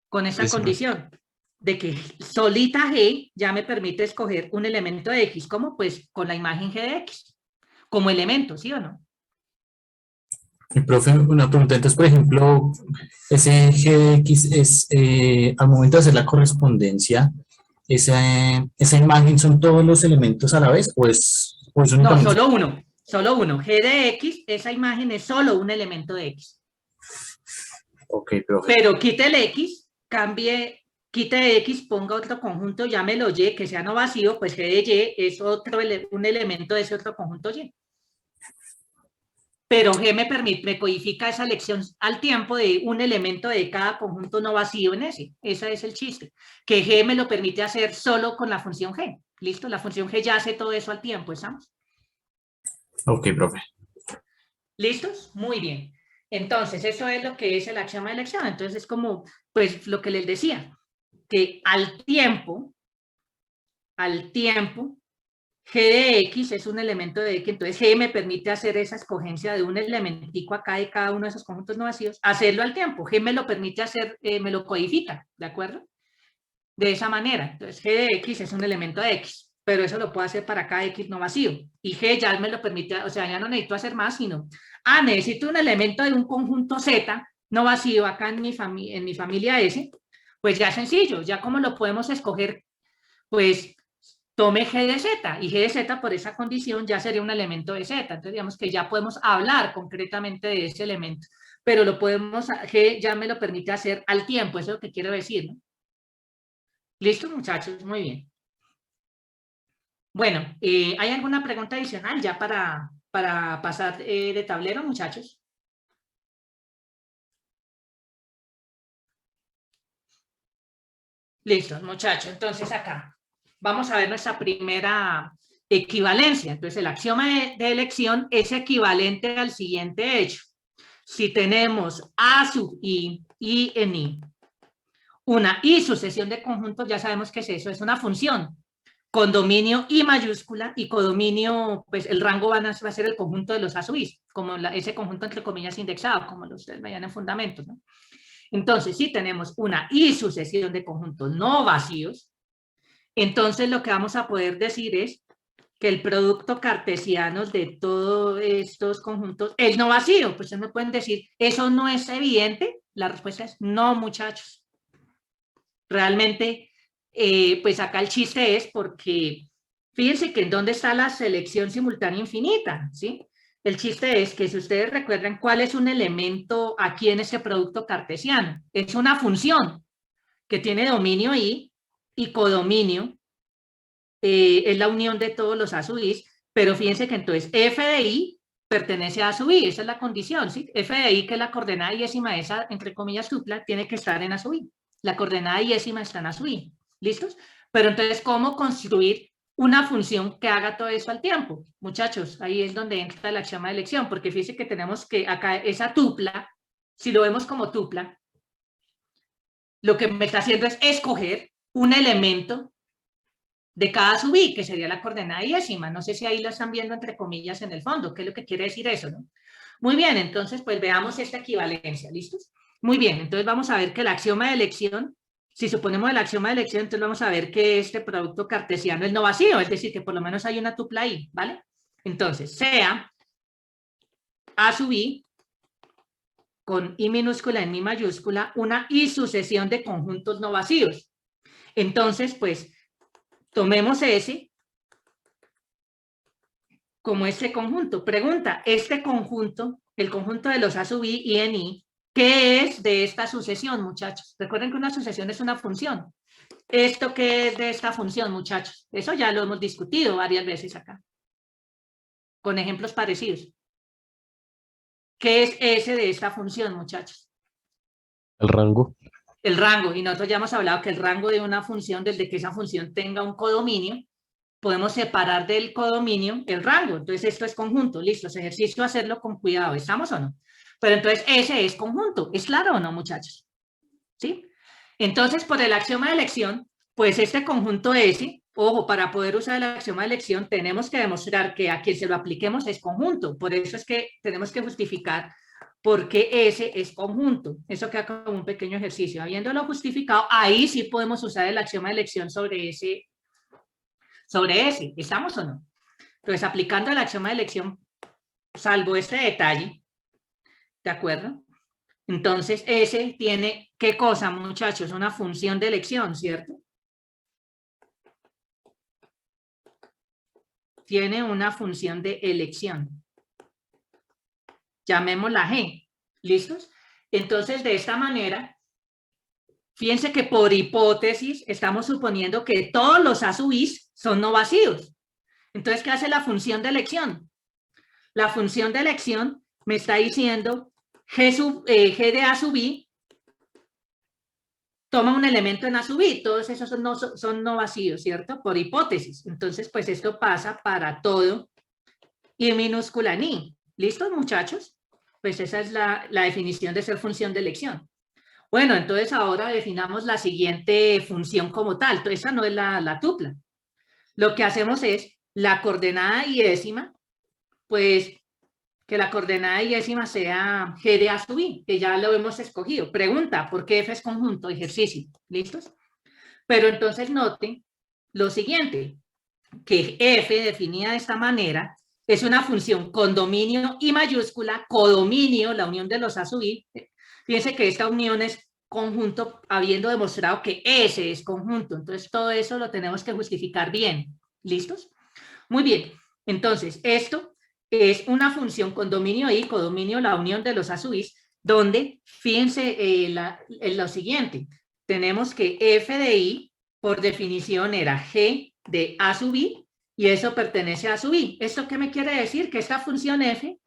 Speaker 1: Con esa
Speaker 6: Sí, profe.
Speaker 1: condición de que solita G ya me permite escoger un elemento de X. ¿Cómo? Pues con la imagen G de X. Como elemento, ¿sí o no?
Speaker 4: Profe, una pregunta. Entonces, por ejemplo, ese GX es, al momento de hacer la correspondencia, esa imagen son todos los elementos a la vez o es
Speaker 1: No,
Speaker 4: únicamente?
Speaker 1: solo uno. Solo uno. G de X, esa imagen es solo un elemento de X.
Speaker 4: Ok, profe.
Speaker 1: Pero quite el X, quite X, ponga otro conjunto, llámelo Y, que sea no vacío, pues G de Y es un elemento de ese otro conjunto Y. Pero G me codifica esa elección al tiempo de un elemento de cada conjunto no vacío en ese. Ese es el chiste. Que G me lo permite hacer solo con la función G. ¿Listo? La función G ya hace todo eso al tiempo, ¿estamos?
Speaker 4: Ok, profe.
Speaker 1: ¿Listos? Muy bien. Entonces, eso es lo que es el axioma de elección. Entonces, es como, pues, lo que les decía, que al tiempo, G de X es un elemento de X, entonces G me permite hacer esa escogencia de un elementico acá de cada uno de esos conjuntos no vacíos, hacerlo al tiempo. G me lo permite hacer, me lo codifica, ¿de acuerdo? De esa manera. Entonces, G de X es un elemento de X, pero eso lo puedo hacer para cada X no vacío. Y G ya me lo permite, o sea, ya no necesito hacer más, sino, necesito un elemento de un conjunto Z no vacío acá en mi familia S, pues ya es sencillo, ya como lo podemos escoger, pues tome G de Z, y G de Z por esa condición ya sería un elemento de Z. Entonces, digamos que ya podemos hablar concretamente de ese elemento, pero G ya me lo permite hacer al tiempo, eso es lo que quiero decir, ¿no? ¿Listo, muchachos? Muy bien. Bueno, ¿hay alguna pregunta adicional ya para pasar de tablero, muchachos? Listo, muchachos. Entonces acá vamos a ver nuestra primera equivalencia. Entonces el axioma de elección es equivalente al siguiente hecho. Si tenemos A sub I en I, una I sucesión de conjuntos, ya sabemos qué es eso, es una función con dominio I mayúscula y codominio, pues el rango va a ser el conjunto de los A sub I, como ese conjunto entre comillas indexado, como ustedes veían en fundamentos, ¿no? Entonces, si tenemos una I sucesión de conjuntos no vacíos, entonces lo que vamos a poder decir es que el producto cartesiano de todos estos conjuntos es no vacío. Pues ustedes me pueden decir, ¿eso no es evidente? La respuesta es no, muchachos. Realmente, pues acá el chiste es porque, fíjense que en dónde está la selección simultánea infinita, ¿sí? El chiste es que si ustedes recuerdan cuál es un elemento aquí en ese producto cartesiano, es una función que tiene dominio I y codominio, es la unión de todos los A sub I, pero fíjense que entonces f de I pertenece a A sub I, esa es la condición, ¿sí? F de I, que es la coordenada diésima esa, entre comillas, tupla, tiene que estar en A sub I. La coordenada diésima está en A sub I, ¿listos? Pero entonces, ¿cómo construir una función que haga todo eso al tiempo? Muchachos, ahí es donde entra el axioma de elección, porque fíjense que tenemos que acá esa tupla, si lo vemos como tupla, lo que me está haciendo es escoger un elemento de cada sub I, que sería la coordenada diésima. No sé si ahí lo están viendo entre comillas en el fondo. ¿Qué es lo que quiere decir eso, no? Muy bien, entonces pues veamos esta equivalencia, ¿listos? Muy bien, entonces vamos a ver que el axioma de elección, si suponemos el axioma de elección, entonces vamos a ver que este producto cartesiano es no vacío, es decir, que por lo menos hay una tupla ahí, ¿vale? Entonces, sea A sub I con I minúscula en I mayúscula, una I sucesión de conjuntos no vacíos. Entonces, pues, tomemos ese como este conjunto. Pregunta, este conjunto, el conjunto de los A sub I y en I, ¿qué es de esta sucesión, muchachos? Recuerden que una sucesión es una función. ¿Esto qué es de esta función, muchachos? Eso ya lo hemos discutido varias veces acá, con ejemplos parecidos. ¿Qué es ese de esta función, muchachos?
Speaker 6: El rango.
Speaker 1: El rango, y nosotros ya hemos hablado que el rango de una función, desde que esa función tenga un codominio, podemos separar del codominio el rango. Entonces esto es conjunto, listo, ese ejercicio hacerlo con cuidado, ¿estamos o no? Pero entonces ese es conjunto, ¿es claro o no, muchachos? ¿Sí? Entonces por el axioma de elección, pues este conjunto S, ojo, para poder usar el axioma de elección tenemos que demostrar que a quien se lo apliquemos es conjunto, por eso es que tenemos que justificar por qué S es conjunto. Eso queda como un pequeño ejercicio. Habiéndolo justificado, ahí sí podemos usar el axioma de elección sobre S, ¿estamos o no? Entonces, aplicando el axioma de elección, salvo este detalle, ¿de acuerdo? Entonces, S tiene, ¿qué cosa, muchachos? Una función de elección, ¿cierto? Tiene una función de elección. Llamémosla G, ¿listos? Entonces, de esta manera, fíjense que por hipótesis estamos suponiendo que todos los A sub I son no vacíos. Entonces, ¿qué hace la función de elección? La función de elección me está diciendo G de A sub I toma un elemento en A sub I, todos esos son no vacíos, ¿cierto? Por hipótesis. Entonces, pues esto pasa para todo I minúscula en I. ¿Listos, muchachos? Pues esa es la definición de ser función de elección. Bueno, entonces ahora definamos la siguiente función como tal. Entonces, esa no es la tupla. Lo que hacemos es la coordenada diésima, pues que la coordenada diésima sea G de A sub I, que ya lo hemos escogido. Pregunta, ¿por qué F es conjunto? Ejercicio. ¿Listos? Pero entonces noten lo siguiente, que F definida de esta manera es una función con dominio I mayúscula, codominio, la unión de los A sub I. Fíjense que esta unión es conjunto, habiendo demostrado que S es conjunto. Entonces, todo eso lo tenemos que justificar bien. ¿Listos? Muy bien. Entonces, esto es una función con dominio I, codominio, la unión de los A sub I, donde, fíjense en lo siguiente. Tenemos que F de I, por definición, era G de A sub I, y eso pertenece a A sub I. ¿Esto qué me quiere decir? Que esta función F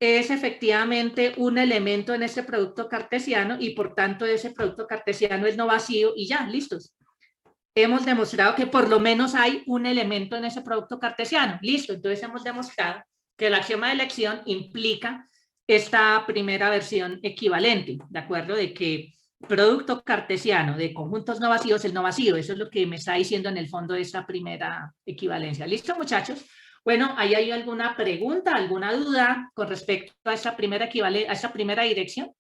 Speaker 1: es efectivamente un elemento en este producto cartesiano y por tanto ese producto cartesiano es no vacío y ya, listos. Hemos demostrado que por lo menos hay un elemento en ese producto cartesiano. Listo, entonces hemos demostrado que el axioma de elección implica esta primera versión equivalente, ¿de acuerdo? De que producto cartesiano de conjuntos no vacíos es no vacío. Eso es lo que me está diciendo en el fondo de esta primera equivalencia. ¿Listo, muchachos? Bueno, ¿ahí hay alguna pregunta, alguna duda con respecto a esta primera equivalencia, a esta primera dirección?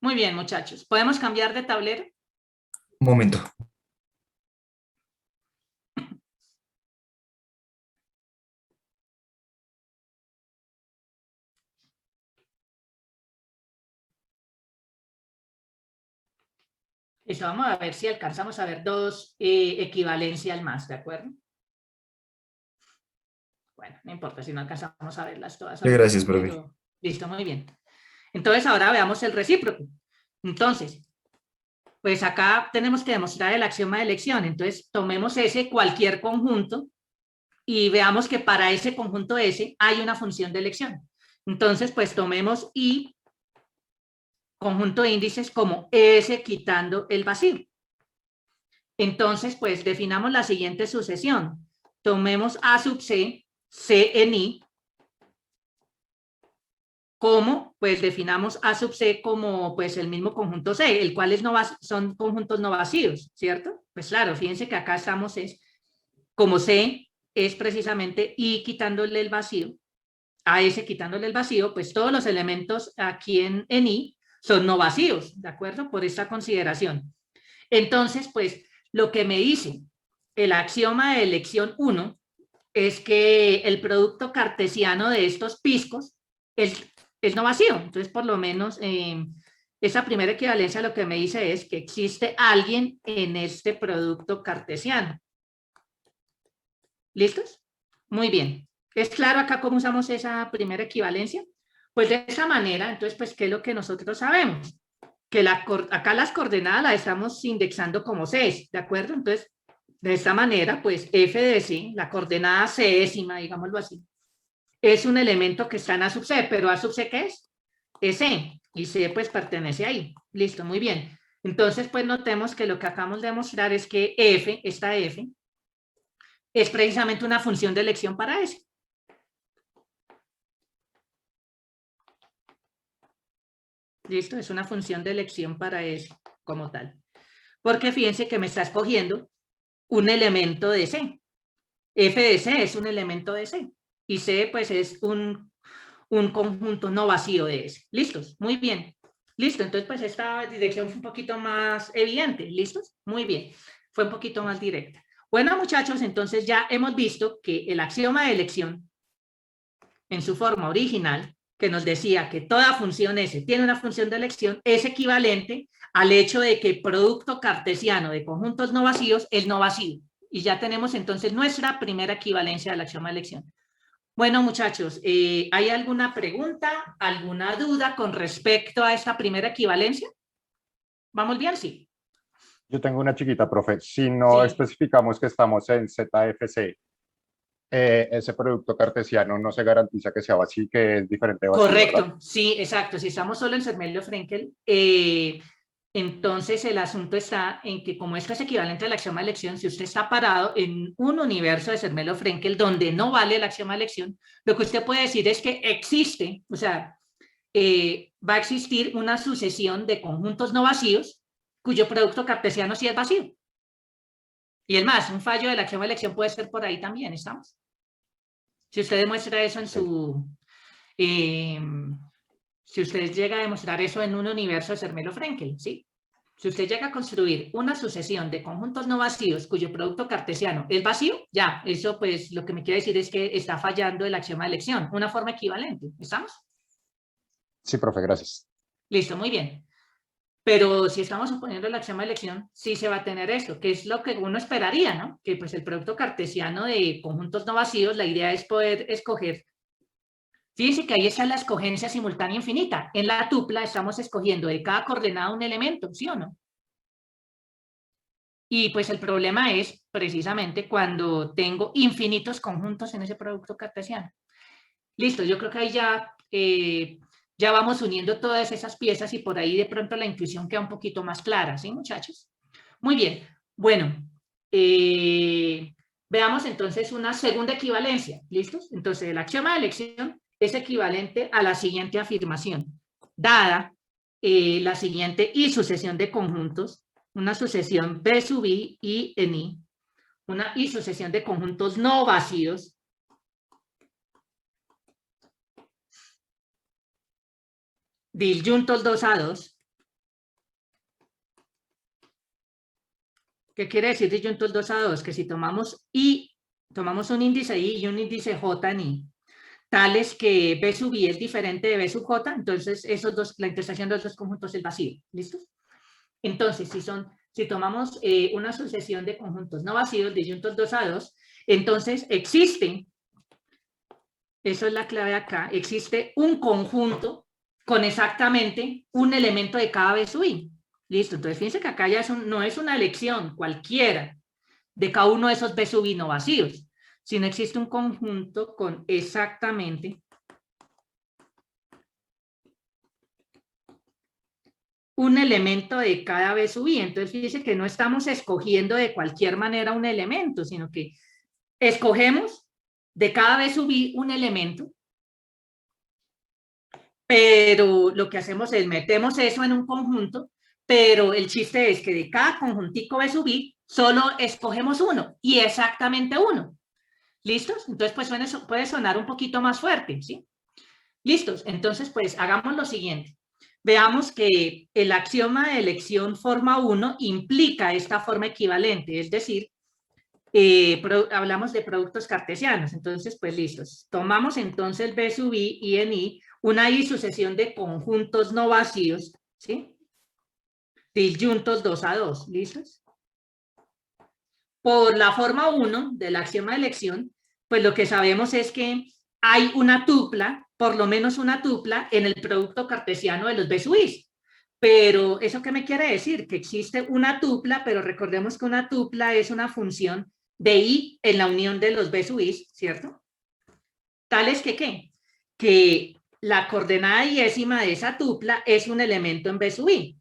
Speaker 1: Muy bien, muchachos. ¿Podemos cambiar de tablero?
Speaker 3: Un momento.
Speaker 1: Eso, vamos a ver si alcanzamos a ver dos equivalencias más, ¿de acuerdo? Bueno, no importa si no alcanzamos a verlas todas.
Speaker 3: Gracias, profe.
Speaker 1: Listo, muy bien. Entonces, ahora veamos el recíproco. Entonces, pues acá tenemos que demostrar el axioma de elección. Entonces, tomemos ese cualquier conjunto y veamos que para ese conjunto S hay una función de elección. Entonces, pues tomemos I, conjunto de índices, como S quitando el vacío. Entonces, pues definamos la siguiente sucesión. Tomemos A sub C, C en I, como, pues definamos A sub C como pues el mismo conjunto C, el cual es son conjuntos no vacíos, ¿cierto? Pues claro, fíjense que acá estamos, como C es precisamente I quitándole el vacío, a S quitándole el vacío, pues todos los elementos aquí en I son no vacíos, ¿de acuerdo? Por esta consideración. Entonces, pues lo que me dice el axioma de elección 1 es que el producto cartesiano de estos piscos es no vacío. Entonces, por lo menos, esa primera equivalencia lo que me dice es que existe alguien en este producto cartesiano. ¿Listos? Muy bien. ¿Es claro acá cómo usamos esa primera equivalencia? Pues de esa manera, entonces, pues, ¿qué es lo que nosotros sabemos? Que acá las coordenadas las estamos indexando como C, ¿de acuerdo? Entonces, de esta manera, pues, f de C, la coordenada C-ésima, digámoslo así, es un elemento que está en A sub C, pero A sub C, ¿qué es? Es C, y C, pues, pertenece ahí. Listo, muy bien. Entonces, pues, notemos que lo que acabamos de demostrar es que f, esta f, es precisamente una función de elección para S. Listo, es una función de elección para S como tal. Porque fíjense que me está escogiendo un elemento de C. F de C es un elemento de C. Y C, pues, es un conjunto no vacío de S. ¿Listos? Muy bien. Listo, entonces, pues, esta dirección fue un poquito más evidente. ¿Listos? Muy bien. Fue un poquito más directa. Bueno, muchachos, entonces ya hemos visto que el axioma de elección, en su forma original, que nos decía que toda función S tiene una función de elección, es equivalente al hecho de que producto cartesiano de conjuntos no vacíos es no vacío. Y ya tenemos entonces nuestra primera equivalencia del axioma de elección. Bueno, muchachos, ¿hay alguna pregunta, alguna duda con respecto a esta primera equivalencia? ¿Vamos bien? Sí.
Speaker 8: Yo tengo una chiquita, profe. Si no especificamos que estamos en ZFC, ese producto cartesiano no se garantiza que sea vacío, que es diferente de vacío.
Speaker 1: Correcto,
Speaker 8: ¿verdad?
Speaker 1: sí, exacto. Si estamos solo en Zermelo-Frenkel, entonces el asunto está en que como esto es equivalente al axioma de elección, si usted está parado en un universo de Zermelo-Frenkel donde no vale el axioma de elección, lo que usted puede decir es que existe, o sea, va a existir una sucesión de conjuntos no vacíos cuyo producto cartesiano sí es vacío. Y es más, un fallo del axioma de elección puede ser por ahí también, ¿estamos? Si usted demuestra eso en su... si usted llega a demostrar eso en un universo de Zermelo-Frenkel, ¿sí? Si usted llega a construir una sucesión de conjuntos no vacíos cuyo producto cartesiano es vacío, ya, eso pues lo que me quiere decir es que está fallando el axioma de elección, una forma equivalente, ¿estamos?
Speaker 8: Sí, profe, gracias.
Speaker 1: Listo, muy bien. Pero si estamos suponiendo el axioma de elección, sí se va a tener eso, que es lo que uno esperaría, ¿no? Que pues el producto cartesiano de conjuntos no vacíos, la idea es poder escoger. Fíjense que ahí está la escogencia simultánea infinita. En la tupla estamos escogiendo de cada coordenada un elemento, ¿sí o no? Y pues el problema es precisamente cuando tengo infinitos conjuntos en ese producto cartesiano. Listo, yo creo que ahí ya, ya vamos uniendo todas esas piezas y por ahí de pronto la intuición queda un poquito más clara, ¿sí, muchachos? Muy bien, bueno, veamos entonces una segunda equivalencia, ¿listos? Entonces el axioma de elección es equivalente a la siguiente afirmación, dada la siguiente y sucesión de conjuntos, una sucesión B sub I y en I, una y sucesión de conjuntos no vacíos, disyuntos 2A2. ¿Qué quiere decir disyuntos 2A2? Que si tomamos I, tomamos un índice I y un índice J en I, tales que B sub I es diferente de B sub J, entonces esos dos, la intersección de los dos conjuntos es vacío. ¿Listo? Entonces, si tomamos una sucesión de conjuntos no vacíos, disyuntos 2A2, entonces existe, eso es la clave acá, existe un conjunto con exactamente un elemento de cada B sub I. Listo, entonces fíjense que acá ya no es una elección cualquiera de cada uno de esos B sub I no vacíos, sino existe un conjunto con exactamente un elemento de cada B sub I. Entonces fíjense que no estamos escogiendo de cualquier manera un elemento, sino que escogemos de cada B sub I un elemento, pero lo que hacemos es metemos eso en un conjunto, pero el chiste es que de cada conjuntico B sub I solo escogemos uno, y exactamente uno. ¿Listos? Entonces, pues puede sonar un poquito más fuerte, ¿sí? ¿Listos? Entonces, pues hagamos lo siguiente. Veamos que el axioma de elección forma 1 implica esta forma equivalente, es decir, hablamos de productos cartesianos. Entonces, pues listos. Tomamos entonces B sub I y en I, una I sucesión de conjuntos no vacíos, ¿sí? Disyuntos 2A2, ¿listos? Por la forma 1 del axioma de elección, pues lo que sabemos es que hay una tupla, por lo menos una tupla, en el producto cartesiano de los B sub I. Pero, ¿eso qué me quiere decir? Que existe una tupla, pero recordemos que una tupla es una función de I en la unión de los B sub I, ¿cierto? Tales que, ¿qué? Que la coordenada diésima de esa tupla es un elemento en B sub I,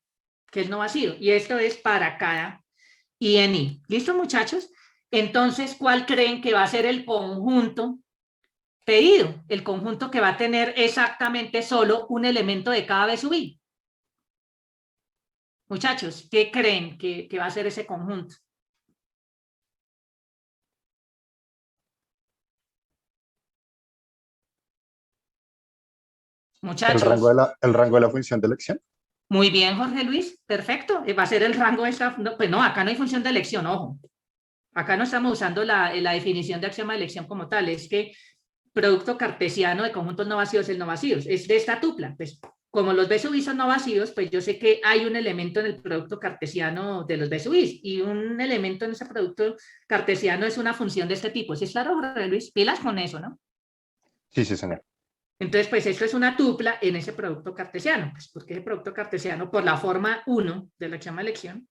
Speaker 1: que es no vacío, y esto es para cada I en I. ¿Listo, muchachos? Entonces, ¿cuál creen que va a ser el conjunto pedido? El conjunto que va a tener exactamente solo un elemento de cada B sub I. Muchachos, ¿qué creen que va a ser ese conjunto? Muchachos.
Speaker 8: ¿El rango de la función de elección?
Speaker 1: Muy bien, Jorge Luis, perfecto. Va a ser el rango de esta... No, pues no, acá no hay función de elección, ojo. Acá no estamos usando la definición de axioma de elección como tal, es que producto cartesiano de conjuntos no vacíos es no vacíos, es de esta tupla. Pues como los B sub I son no vacíos, pues yo sé que hay un elemento en el producto cartesiano de los B sub I, y un elemento en ese producto cartesiano es una función de este tipo. ¿Sí es claro, Jorge Luis? Pilas con eso, ¿no?
Speaker 8: Sí, sí, señor.
Speaker 1: Entonces, pues esto es una tupla en ese producto cartesiano, pues porque ese producto cartesiano, por la forma 1 del axioma de elección,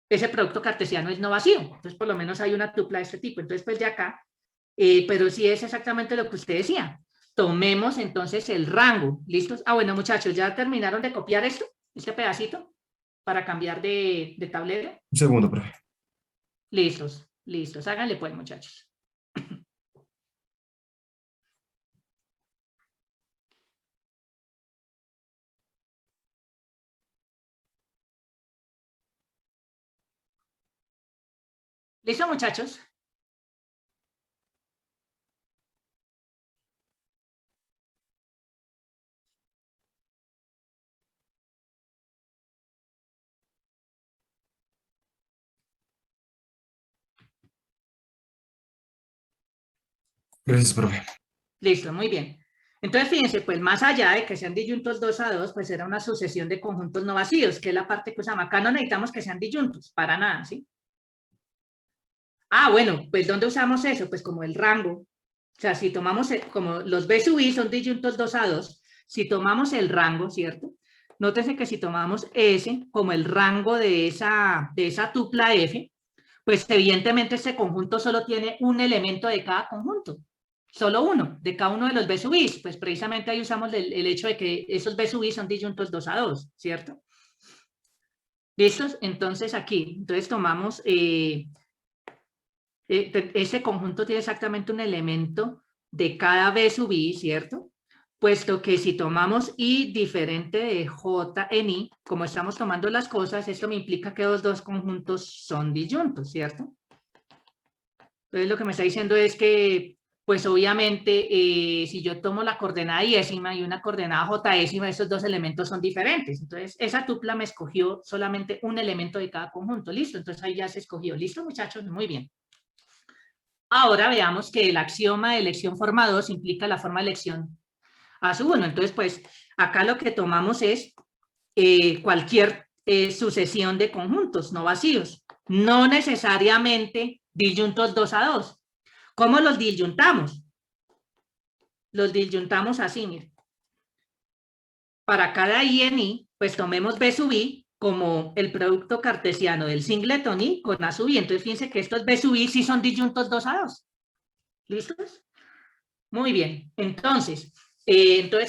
Speaker 1: ese producto cartesiano es no vacío. Entonces, por lo menos hay una tupla de este tipo. Entonces, pues de acá, pero sí es exactamente lo que usted decía. Tomemos entonces el rango. ¿Listos? Ah, bueno, muchachos, ¿ya terminaron de copiar esto? Este pedacito, para cambiar de tablero.
Speaker 3: Un segundo, profe.
Speaker 1: Listos, listos. Háganle pues, muchachos. ¿Listo, muchachos?
Speaker 3: Gracias, profe.
Speaker 1: Listo, muy bien. Entonces, fíjense, pues más allá de que sean disyuntos 2A2, pues era una sucesión de conjuntos no vacíos, que es la parte que usamos. Acá no necesitamos que sean disyuntos, para nada, ¿sí? Ah, bueno, pues ¿dónde usamos eso? Pues como el rango. O sea, si tomamos, como los B sub I son disyuntos 2A2, si tomamos el rango, ¿cierto? Nótese que si tomamos S como el rango de esa tupla F, pues evidentemente este conjunto solo tiene un elemento de cada conjunto, solo uno, de cada uno de los B sub i, pues precisamente ahí usamos el hecho de que esos B sub i son disyuntos 2 a 2, ¿cierto? ¿Listos? Entonces aquí, entonces tomamos, ese conjunto tiene exactamente un elemento de cada B sub i, ¿cierto? Puesto que si tomamos i diferente de j en i, como estamos tomando las cosas, esto me implica que los dos conjuntos son disyuntos, ¿cierto? Entonces lo que me está diciendo es que, pues obviamente, si yo tomo la coordenada iésima y una coordenada jésima, esos dos elementos son diferentes. Entonces esa tupla me escogió solamente un elemento de cada conjunto. ¿Listo? Entonces ahí ya se escogió. ¿Listo, muchachos? Muy bien. Ahora veamos que el axioma de elección forma 2 implica la forma de elección A sub 1. Entonces, pues, acá lo que tomamos es cualquier sucesión de conjuntos no vacíos, no necesariamente disyuntos 2 a 2. ¿Cómo los disyuntamos? Los disyuntamos así, miren. Para cada i en i, pues tomemos B sub i como el producto cartesiano del singleton i con A sub i. Entonces, fíjense que estos B sub i sí son disyuntos 2 a 2. ¿Listos? Muy bien. Entonces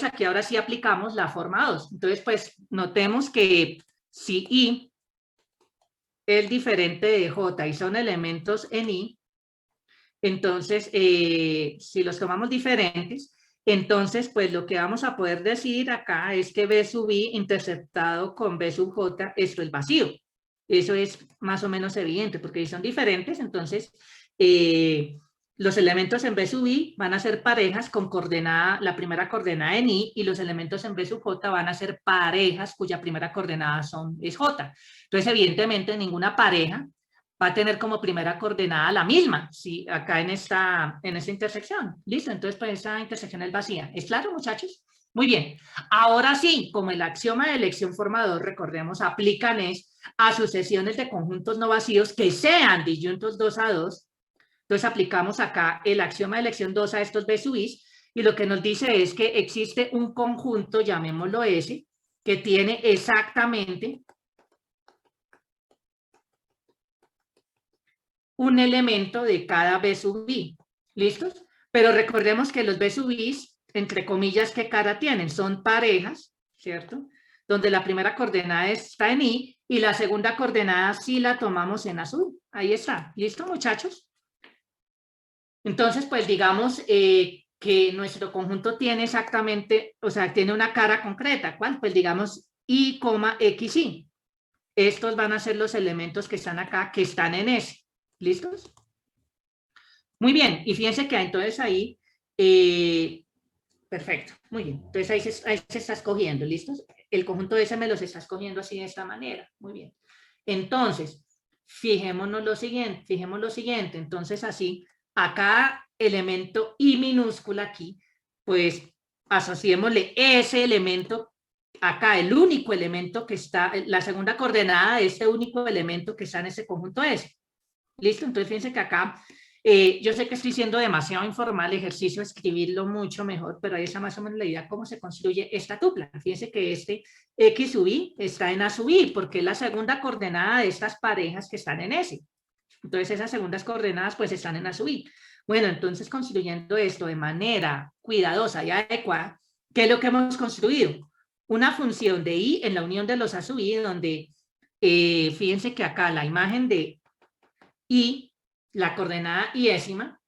Speaker 1: aquí ahora sí aplicamos la forma 2. Entonces, pues, notemos que si i es diferente de j y son elementos en i, entonces, si los tomamos diferentes, entonces, pues, lo que vamos a poder decir acá es que B sub i interceptado con B sub j, esto es vacío. Eso es más o menos evidente, porque si son diferentes, entonces, los elementos en B sub i van a ser parejas con coordenada, la primera coordenada en i, y los elementos en B sub j van a ser parejas cuya primera coordenada es j. Entonces, evidentemente, ninguna pareja va a tener como primera coordenada la misma, ¿sí? Acá en esta intersección. ¿Listo? Entonces, pues esa intersección es vacía. ¿Es claro, muchachos? Muy bien. Ahora sí, como el axioma de elección forma 2, recordemos, aplican a sucesiones de conjuntos no vacíos que sean disyuntos 2 a 2. Entonces aplicamos acá el axioma de elección 2 a estos B sub i, y lo que nos dice es que existe un conjunto, llamémoslo S, que tiene exactamente un elemento de cada B sub i. ¿Listos? Pero recordemos que los B sub i, entre comillas, ¿qué cara tienen? Son parejas, ¿cierto? Donde la primera coordenada está en i y la segunda coordenada sí la tomamos en azul. Ahí está. ¿Listo, muchachos? Entonces, pues digamos que nuestro conjunto tiene exactamente, o sea, tiene una cara concreta. ¿Cuál? Pues digamos i, xi. Estos van a ser los elementos que están acá, que están en S. ¿Listos? Muy bien. Y fíjense que entonces ahí, perfecto, muy bien. Entonces ahí se está escogiendo, ¿listos? El conjunto S me los está escogiendo así de esta manera. Muy bien. Entonces, fijemos lo siguiente. Entonces así, a cada elemento i minúscula aquí, pues asociémosle ese elemento acá, el único elemento que está, la segunda coordenada de este único elemento que está en ese conjunto S. ¿Listo? Entonces fíjense que acá, yo sé que estoy siendo demasiado informal, ejercicio escribirlo mucho mejor, pero ahí está más o menos la idea cómo se construye esta tupla. Fíjense que este x sub i está en a sub i, porque es la segunda coordenada de estas parejas que están en S. Entonces esas segundas coordenadas pues están en a sub i. Bueno, entonces construyendo esto de manera cuidadosa y adecuada, ¿qué es lo que hemos construido? Una función de i en la unión de los a sub i, donde fíjense que acá la imagen de i, la coordenada iésima,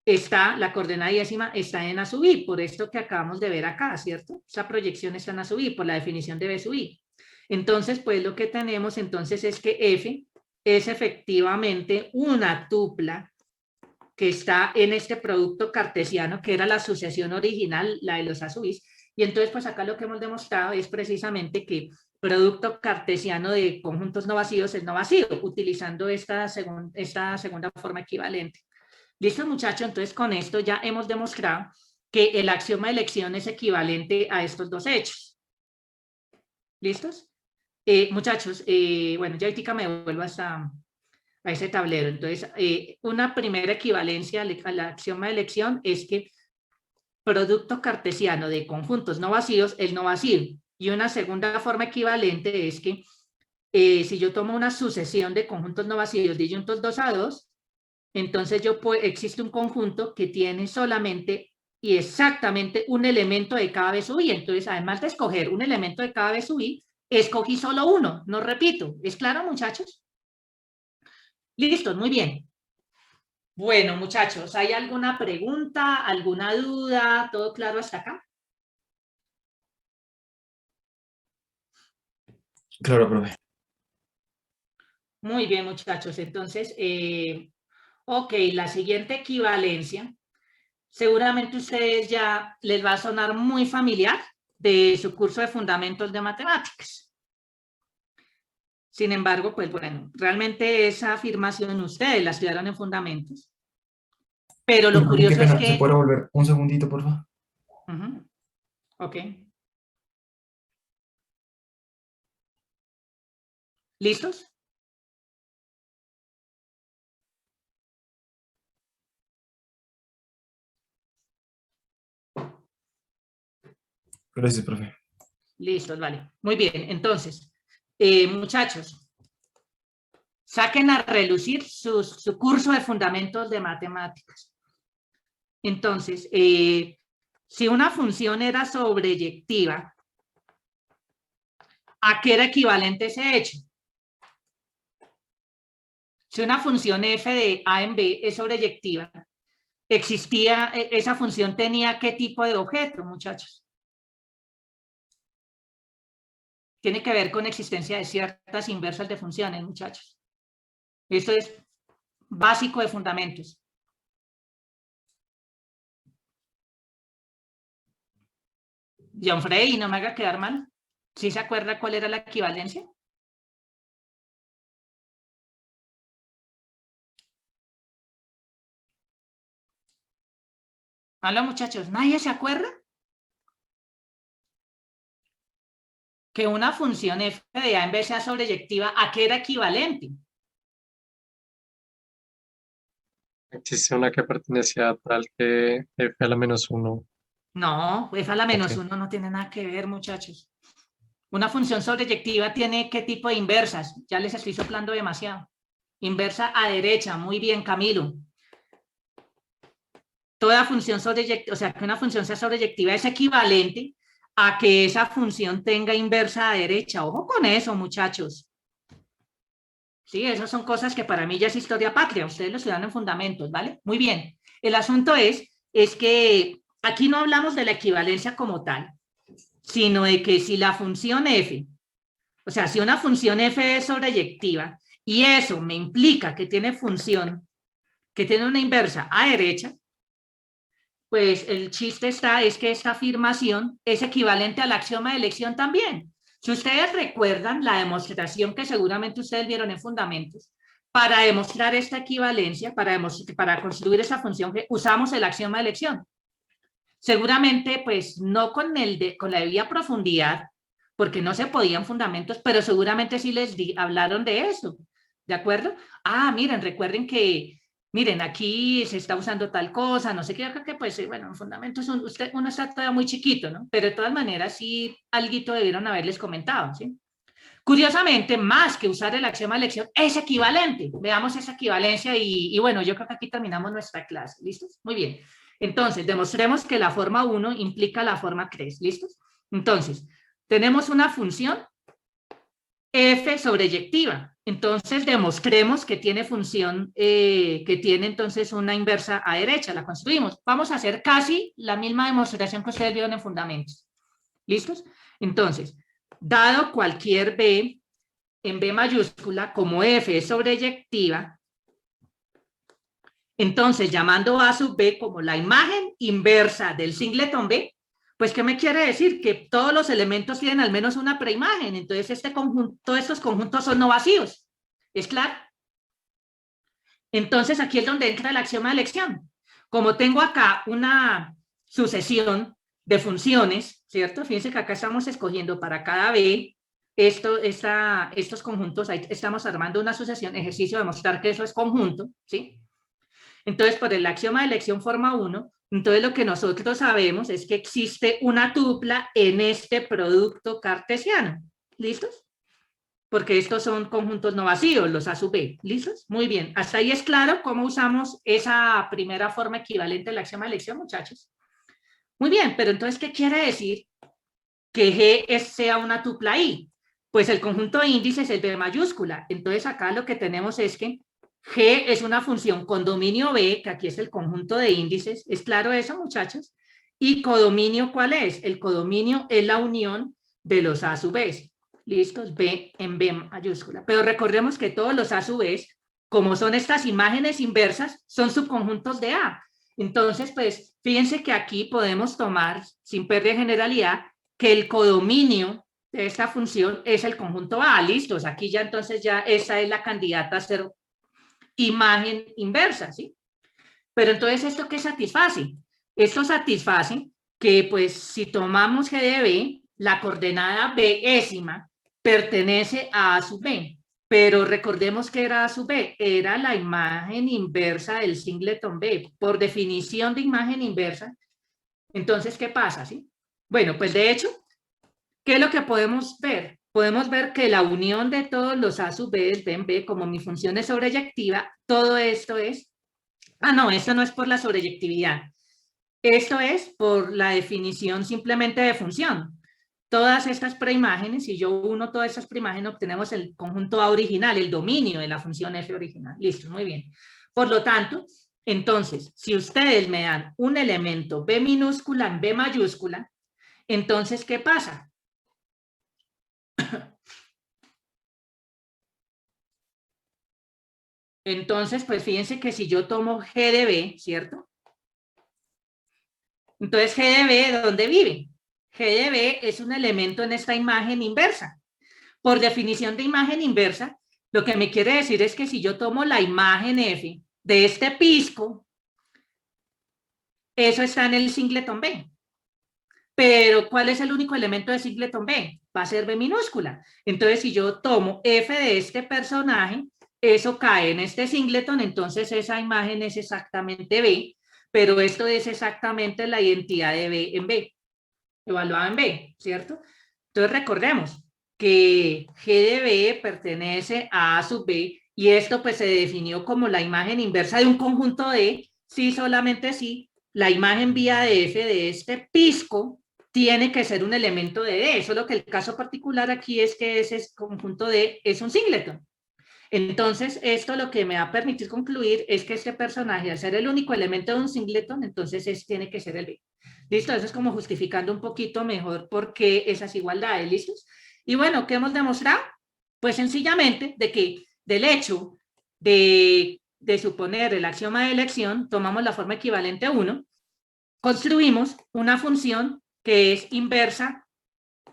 Speaker 1: la coordenada iésima está en a sub i, por esto que acabamos de ver acá, ¿cierto? Esa proyección está en a sub i, por la definición de B sub i. Entonces, pues lo que tenemos entonces es que F es efectivamente una tupla que está en este producto cartesiano, que era la sucesión original, la de los a sub i. Y entonces, pues acá lo que hemos demostrado es precisamente que producto cartesiano de conjuntos no vacíos es no vacío, utilizando esta segunda forma equivalente. ¿Listo, muchachos? Entonces, con esto ya hemos demostrado que el axioma de elección es equivalente a estos dos hechos. ¿Listos? Muchachos, bueno, ya ahorita me vuelvo a ese tablero. Entonces, una primera equivalencia al axioma de elección es que producto cartesiano de conjuntos no vacíos es no vacío. Y una segunda forma equivalente es que si yo tomo una sucesión de conjuntos no vacíos disyuntos 2 a 2, entonces existe un conjunto que tiene solamente y exactamente un elemento de cada B sub I. Entonces, además de escoger un elemento de cada B sub I, escogí solo uno, no repito. ¿Es claro, muchachos? Listo, muy bien. Bueno, muchachos, ¿hay alguna pregunta, alguna duda? ¿Todo claro hasta acá?
Speaker 3: Claro, profe.
Speaker 1: Muy bien, muchachos. Entonces, ok, la siguiente equivalencia, seguramente a ustedes ya les va a sonar muy familiar de su curso de Fundamentos de Matemáticas. Sin embargo, pues bueno, realmente esa afirmación ustedes la estudiaron en Fundamentos. Pero lo curioso es que...
Speaker 3: ¿Se puede volver un segundito, por favor?
Speaker 1: Ok. ¿Listos?
Speaker 3: Gracias, profe.
Speaker 1: Listos, vale. Muy bien, entonces, muchachos, saquen a relucir su curso de Fundamentos de Matemáticas. Entonces, si una función era sobreyectiva, ¿a qué era equivalente ese hecho? Si una función f de a en b es sobreyectiva, esa función tenía ¿qué tipo de objeto, muchachos? Tiene que ver con existencia de ciertas inversas de funciones, muchachos. Eso es básico de fundamentos. John Frey, no me haga quedar mal. ¿Sí se acuerda cuál era la equivalencia? Hola, muchachos, ¿nadie se acuerda? Que una función f de a en b sea sobreyectiva, ¿a qué era equivalente?
Speaker 6: Existe una que pertenece a tal que f a la menos 1.
Speaker 1: No, f a la menos
Speaker 6: Ok.
Speaker 1: 1 no tiene nada que ver, muchachos. Una función sobreyectiva tiene ¿qué tipo de inversas? Ya les estoy soplando demasiado. Inversa a derecha, muy bien, Camilo. Toda función sobreyectiva, o sea, que una función sea sobreyectiva es equivalente a que esa función tenga inversa a derecha. Ojo con eso, muchachos. Sí, esas son cosas que para mí ya es historia patria. Ustedes lo estudian en fundamentos, ¿vale? Muy bien. El asunto es que aquí no hablamos de la equivalencia como tal, sino de que si la función f, o sea, si una función f es sobreyectiva y eso me implica que tiene función, que tiene una inversa a derecha, pues el chiste es que esta afirmación es equivalente al axioma de elección también. Si ustedes recuerdan la demostración que seguramente ustedes vieron en fundamentos, para demostrar esta equivalencia, para construir esa función, que usamos el axioma de elección. Seguramente, pues no con la debida profundidad, porque no se podían fundamentos, pero seguramente sí les hablaron de eso, ¿de acuerdo? Ah, miren, recuerden que, miren, aquí se está usando tal cosa, no sé qué, que pues, bueno, en fundamentos uno está todavía muy chiquito, ¿no? Pero de todas maneras sí, alguito debieron haberles comentado, ¿sí? Curiosamente, más que usar el axioma de elección, es equivalente. Veamos esa equivalencia y bueno, yo creo que aquí terminamos nuestra clase, ¿listos? Muy bien. Entonces, demostremos que la forma 1 implica la forma 3, ¿listos? Entonces, tenemos una función f sobreyectiva. Entonces, demostremos que tiene función, que tiene entonces una inversa a derecha, la construimos. Vamos a hacer casi la misma demostración que ustedes vieron en fundamentos. ¿Listos? Entonces, dado cualquier b en b mayúscula, como f es sobreyectiva, entonces, llamando a sub b como la imagen inversa del singleton b, pues, ¿qué me quiere decir? Que todos los elementos tienen al menos una preimagen. Entonces, todos estos conjuntos son no vacíos. ¿Es claro? Entonces, aquí es donde entra el axioma de elección. Como tengo acá una sucesión de funciones, ¿cierto? Fíjense que acá estamos escogiendo para cada b estos conjuntos, ahí estamos armando una sucesión, ejercicio de mostrar que eso es conjunto, ¿sí? Entonces, por el axioma de elección forma 1, entonces lo que nosotros sabemos es que existe una tupla en este producto cartesiano. ¿Listos? porque estos son conjuntos no vacíos, los A sub B. ¿Listos? Muy bien. Hasta ahí es claro cómo usamos esa primera forma equivalente del axioma de elección, muchachos. Muy bien, pero entonces, ¿qué quiere decir que G sea una tupla I? Pues el conjunto de índices es B mayúscula. Entonces, acá lo que tenemos es que G es una función con dominio B, que aquí es el conjunto de índices. ¿Es claro eso, muchachos? ¿Y codominio cuál es? El codominio es la unión de los A sub B. ¿Listos? B en B mayúscula. Pero recordemos que todos los A sub B, como son estas imágenes inversas, son subconjuntos de A. Entonces, pues, fíjense que aquí podemos tomar, sin pérdida de generalidad, que el codominio de esta función es el conjunto A. ¿Listos? Aquí ya entonces ya esa es la candidata a ser imagen inversa, ¿sí? Pero entonces, ¿esto qué satisface? Esto satisface que, pues, si tomamos G de B, la coordenada Bésima pertenece a A sub B. Pero recordemos que era A sub B, era la imagen inversa del singleton B. Por definición de imagen inversa, entonces, ¿qué pasa? ¿Sí? Bueno, pues de hecho, ¿qué es lo que podemos ver? Podemos ver que la unión de todos los A sub B es B en B, como mi función es sobreyectiva, todo esto es... Ah, no, esto no es por la sobreyectividad. Esto es por la definición simplemente de función. Todas estas preimágenes, si yo uno todas estas preimágenes, obtenemos el conjunto A original, el dominio de la función F original. Listo, muy bien. Por lo tanto, entonces, si ustedes me dan un elemento B minúscula en B mayúscula, entonces, ¿qué pasa? Entonces, pues fíjense que si yo tomo G de B, ¿cierto? Entonces, G de B, ¿dónde vive? G de B es un elemento en esta imagen inversa. Por definición de imagen inversa, lo que me quiere decir es que si yo tomo la imagen F de este pisco, eso está en el singleton B. Pero, ¿cuál es el único elemento de singleton B? Va a ser B minúscula. Entonces, si yo tomo F de este personaje, eso cae en este singleton, entonces esa imagen es exactamente B, pero esto es exactamente la identidad de B en B, evaluada en B, ¿cierto? Entonces, recordemos que G de B pertenece a A sub B, y esto pues se definió como la imagen inversa de un conjunto de, sí, solamente sí, la imagen vía de F de este pisco tiene que ser un elemento de D, solo que el caso particular aquí es que ese conjunto D es un singleton. Entonces, esto lo que me va a permitir concluir es que este personaje, al ser el único elemento de un singleton, entonces tiene que ser el B. ¿Listo? Eso es como justificando un poquito mejor por qué esas igualdades, ¿listos? Y bueno, ¿qué hemos demostrado? Pues sencillamente de que del hecho de suponer el axioma de elección, tomamos la forma equivalente 1, construimos una función que es inversa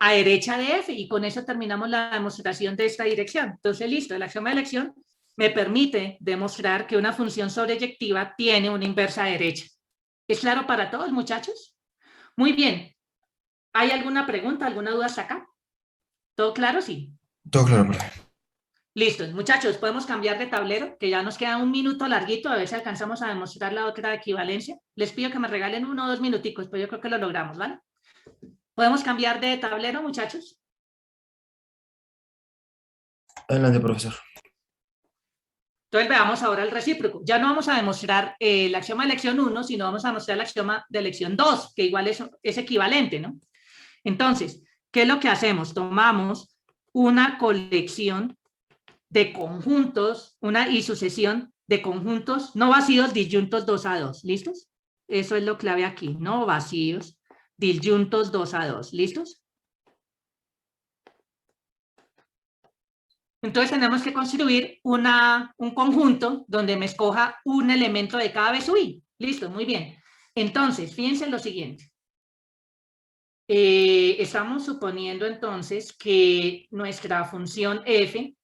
Speaker 1: a derecha de F, y con eso terminamos la demostración de esta dirección. Entonces, listo, el axioma de elección me permite demostrar que una función sobreyectiva tiene una inversa a derecha. ¿Es claro para todos, muchachos? Muy bien. ¿Hay alguna pregunta, alguna duda hasta acá? ¿Todo claro? Sí.
Speaker 3: Todo claro, profe.
Speaker 1: Listo, muchachos, podemos cambiar de tablero, que ya nos queda un minuto larguito, a ver si alcanzamos a demostrar la otra equivalencia. Les pido que me regalen 1 o 2 minuticos, pues yo creo que lo logramos, ¿vale? ¿Podemos cambiar de tablero, muchachos?
Speaker 3: Adelante, profesor.
Speaker 1: Entonces veamos ahora el recíproco. Ya no vamos a demostrar el axioma de elección 1, sino vamos a demostrar el axioma de elección 2, que igual es equivalente, ¿no? Entonces, ¿qué es lo que hacemos? Tomamos una colección de conjuntos, y sucesión de conjuntos no vacíos disyuntos 2 a 2. ¿Listos? Eso es lo clave aquí, no vacíos disyuntos 2 a 2. ¿Listos? Entonces tenemos que construir un conjunto donde me escoja un elemento de cada B sub I. Listo, muy bien. Entonces, fíjense lo siguiente. Estamos suponiendo entonces que nuestra función F,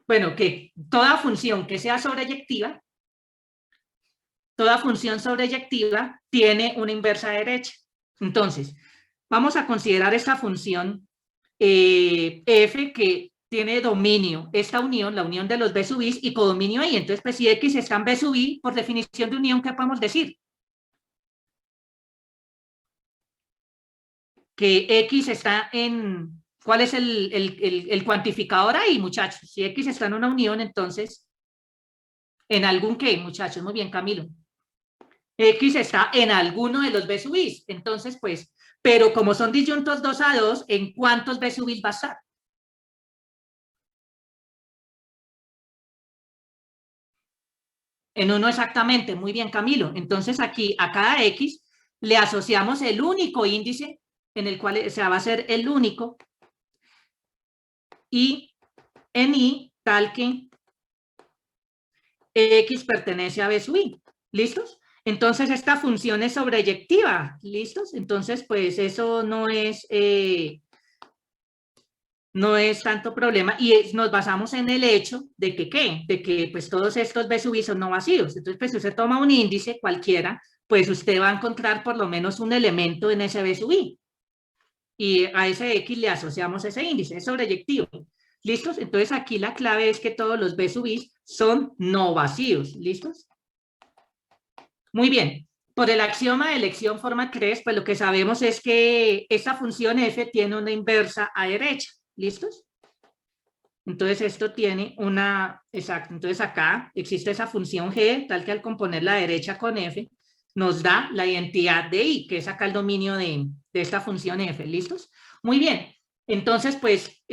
Speaker 1: bueno, que toda función que sea sobreyectiva, tiene una inversa derecha. Entonces, vamos a considerar esta función F que tiene dominio, esta unión, la unión de los B sub I y codominio I. Entonces, pues si X está en B sub I, por definición de unión, ¿qué podemos decir? Que X está en ¿Cuál es el cuantificador ahí, muchachos? Si X está en una unión, entonces, ¿en algún qué, muchachos? Muy bien, Camilo. X está en alguno de los B sub I. Entonces, pues, pero como son disyuntos 2 a 2, ¿en cuántos B sub I va a estar? En uno exactamente. Muy bien, Camilo. Entonces, aquí a cada X le asociamos el único índice en el cual, o sea, va a ser el único, y en I tal que X pertenece a B sub I. ¿Listos? Entonces, esta función es sobreyectiva. ¿Listos? Entonces, pues eso no es tanto problema, y nos basamos en el hecho de que, ¿qué? De que pues todos estos B sub I son no vacíos. Entonces, pues si usted toma un índice cualquiera, pues usted va a encontrar por lo menos un elemento en ese B sub I. Y a ese X le asociamos ese índice, es sobreyectivo. ¿Listos? Entonces aquí la clave es que todos los B sub I son no vacíos. ¿Listos? Muy bien. Por el axioma de elección forma 3, pues lo que sabemos es que esta función f tiene una inversa a derecha. ¿Listos? Entonces esto tiene una, exacto, entonces acá existe esa función g, tal que al componer la derecha con f, nos da la identidad de i, que es acá el dominio de esta función f. ¿Listos? Muy bien. Entonces, pues,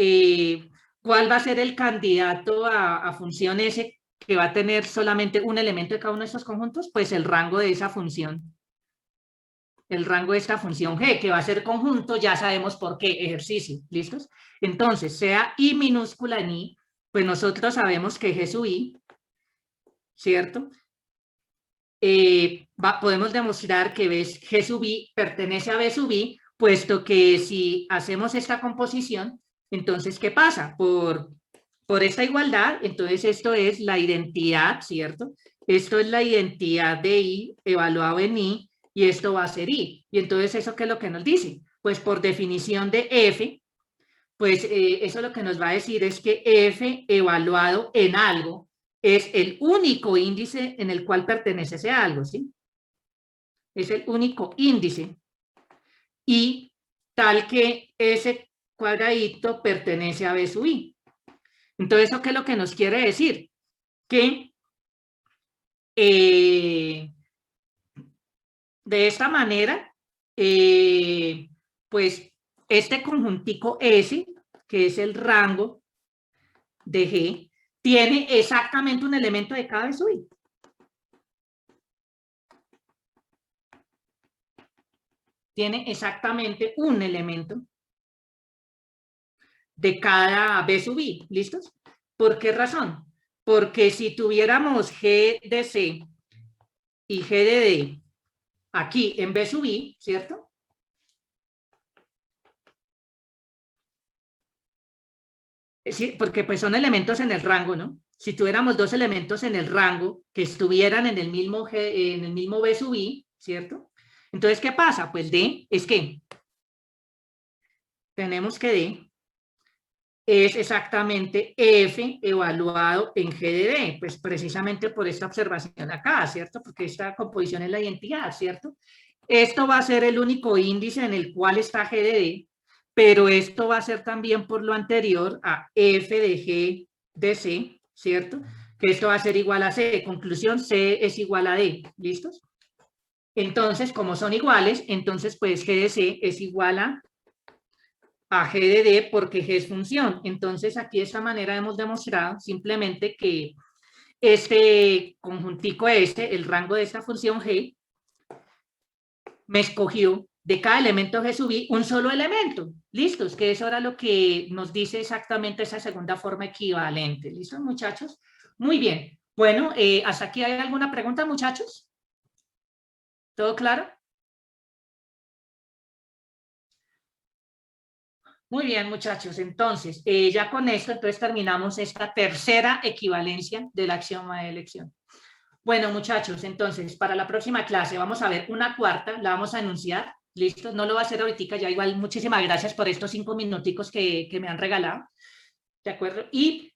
Speaker 1: ¿cuál va a ser el candidato a función s que va a tener solamente un elemento de cada uno de estos conjuntos? Pues el rango de esa función. El rango de esta función g, que va a ser conjunto, ya sabemos por qué, ejercicio. ¿Listos? Entonces, sea i minúscula en i, pues nosotros sabemos que g sub i, ¿cierto? Podemos demostrar que G sub i pertenece a B sub i, puesto que si hacemos esta composición, entonces, ¿qué pasa? Por esta igualdad, entonces esto es la identidad, ¿cierto? Esto es la identidad de i evaluado en i, y esto va a ser i. Y entonces, ¿eso qué es lo que nos dice? Pues por definición de f, pues eso lo que nos va a decir es que f evaluado en algo es el único índice en el cual pertenece ese algo, ¿sí? Es el único índice. Y tal que ese cuadradito pertenece a B sub i. Entonces, ¿eso qué es lo que nos quiere decir? Que de esta manera, pues este conjuntico S, que es el rango de G, tiene exactamente un elemento de cada B sub i. Tiene exactamente un elemento de cada B sub i. ¿Listos? ¿Por qué razón? Porque si tuviéramos G de C y G de D aquí en B sub i, ¿cierto? Sí, porque pues son elementos en el rango, ¿no? Si tuviéramos dos elementos en el rango que estuvieran en el mismo B sub i, ¿cierto? Entonces, ¿qué pasa? Pues D es que tenemos que D es exactamente F evaluado en G de D, pues precisamente por esta observación acá, ¿cierto? Porque esta composición es la identidad, ¿cierto? Esto va a ser el único índice en el cual está G de D, pero esto va a ser también por lo anterior a F de G de C, ¿cierto? Que esto va a ser igual a C. Conclusión, C es igual a D. ¿Listos? Entonces, como son iguales, entonces pues G de C es igual a G de D porque G es función. Entonces, aquí de esta manera hemos demostrado simplemente que este conjuntico el rango de esta función G, me escogió de cada elemento G sub i un solo elemento. ¿Listos? Que eso era lo que nos dice exactamente esa segunda forma equivalente. ¿Listos, muchachos? Muy bien. Bueno, ¿hasta aquí hay alguna pregunta, muchachos? ¿Todo claro? Muy bien, muchachos. Entonces, ya con esto, entonces terminamos esta tercera equivalencia del axioma de elección. Bueno, muchachos, entonces, para la próxima clase vamos a ver una cuarta, la vamos a enunciar. ¿Listo? No lo va a hacer ahorita, ya igual. Muchísimas gracias por estos 5 minuticos que me han regalado. ¿De acuerdo? Y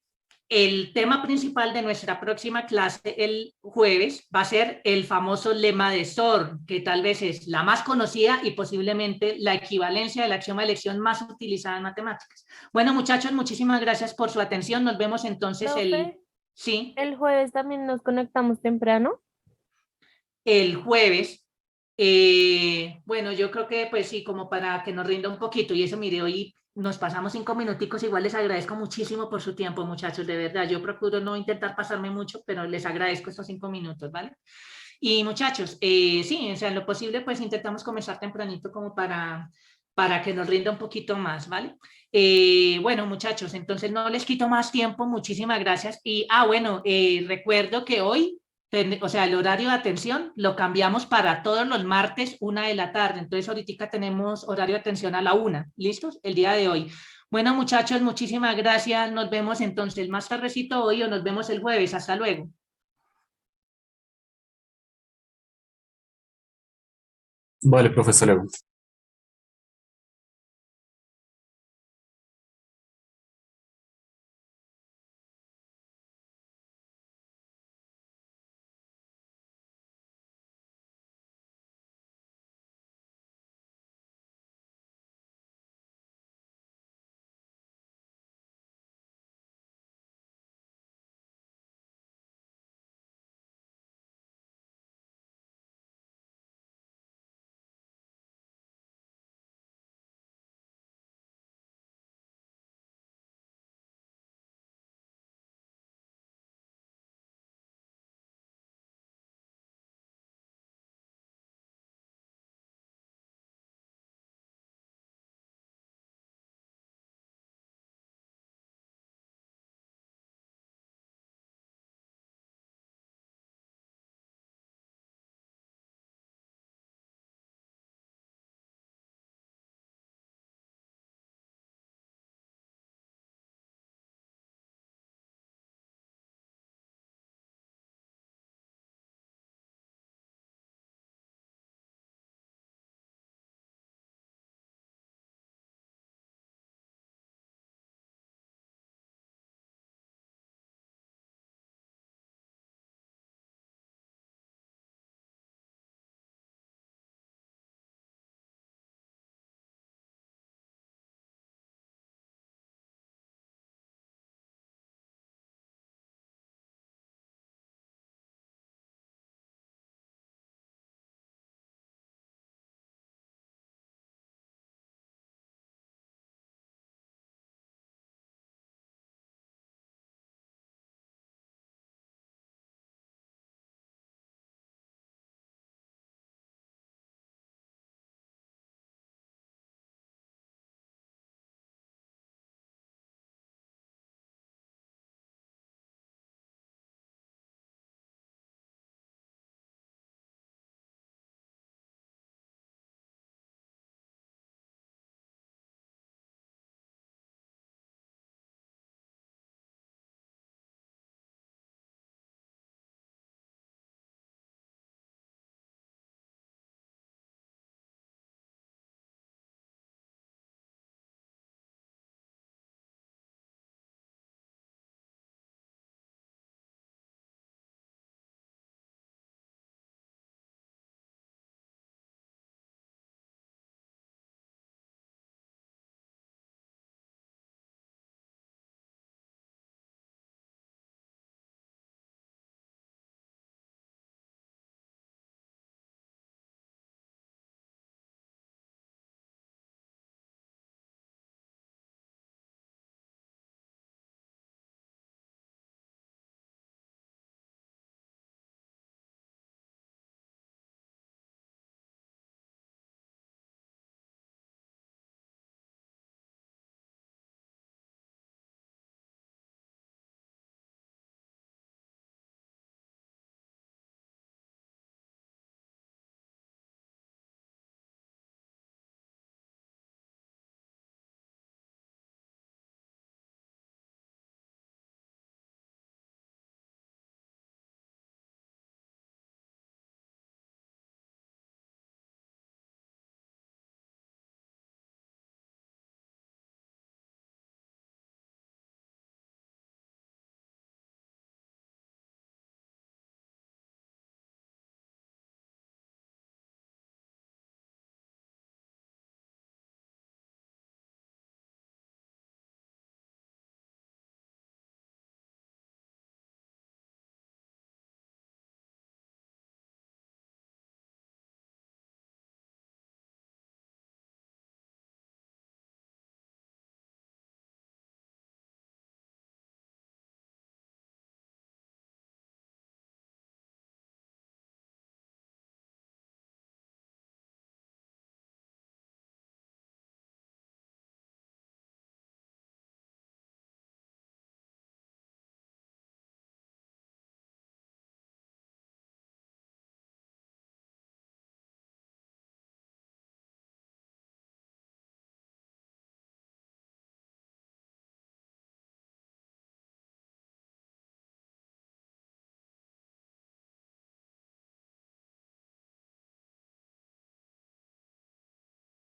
Speaker 1: el tema principal de nuestra próxima clase el jueves va a ser el famoso lema de SOR, que tal vez es la más conocida y posiblemente la equivalencia del axioma de elección más utilizada en matemáticas. Bueno, muchachos, muchísimas gracias por su atención. Nos vemos entonces
Speaker 9: Profe,
Speaker 1: sí,
Speaker 9: el jueves también nos conectamos temprano.
Speaker 1: el jueves. Bueno, yo creo que pues sí, como para que nos rinda un poquito y eso, mire, hoy nos pasamos 5 minuticos, igual les agradezco muchísimo por su tiempo, muchachos, de verdad, yo procuro no intentar pasarme mucho, pero les agradezco estos 5 minutos, ¿vale? Y muchachos, sí, o sea, en lo posible, pues intentamos comenzar tempranito como para que nos rinda un poquito más, ¿vale? Bueno, muchachos, entonces no les quito más tiempo, muchísimas gracias. Y, bueno, recuerdo que hoy, o sea, el horario de atención lo cambiamos para todos los martes, 1 de la tarde. Entonces, ahorita tenemos horario de atención a la 1, ¿listos? El día de hoy. Bueno, muchachos, muchísimas gracias. Nos vemos entonces más tardecito hoy o nos vemos el jueves. Hasta luego.
Speaker 4: Vale, profesor.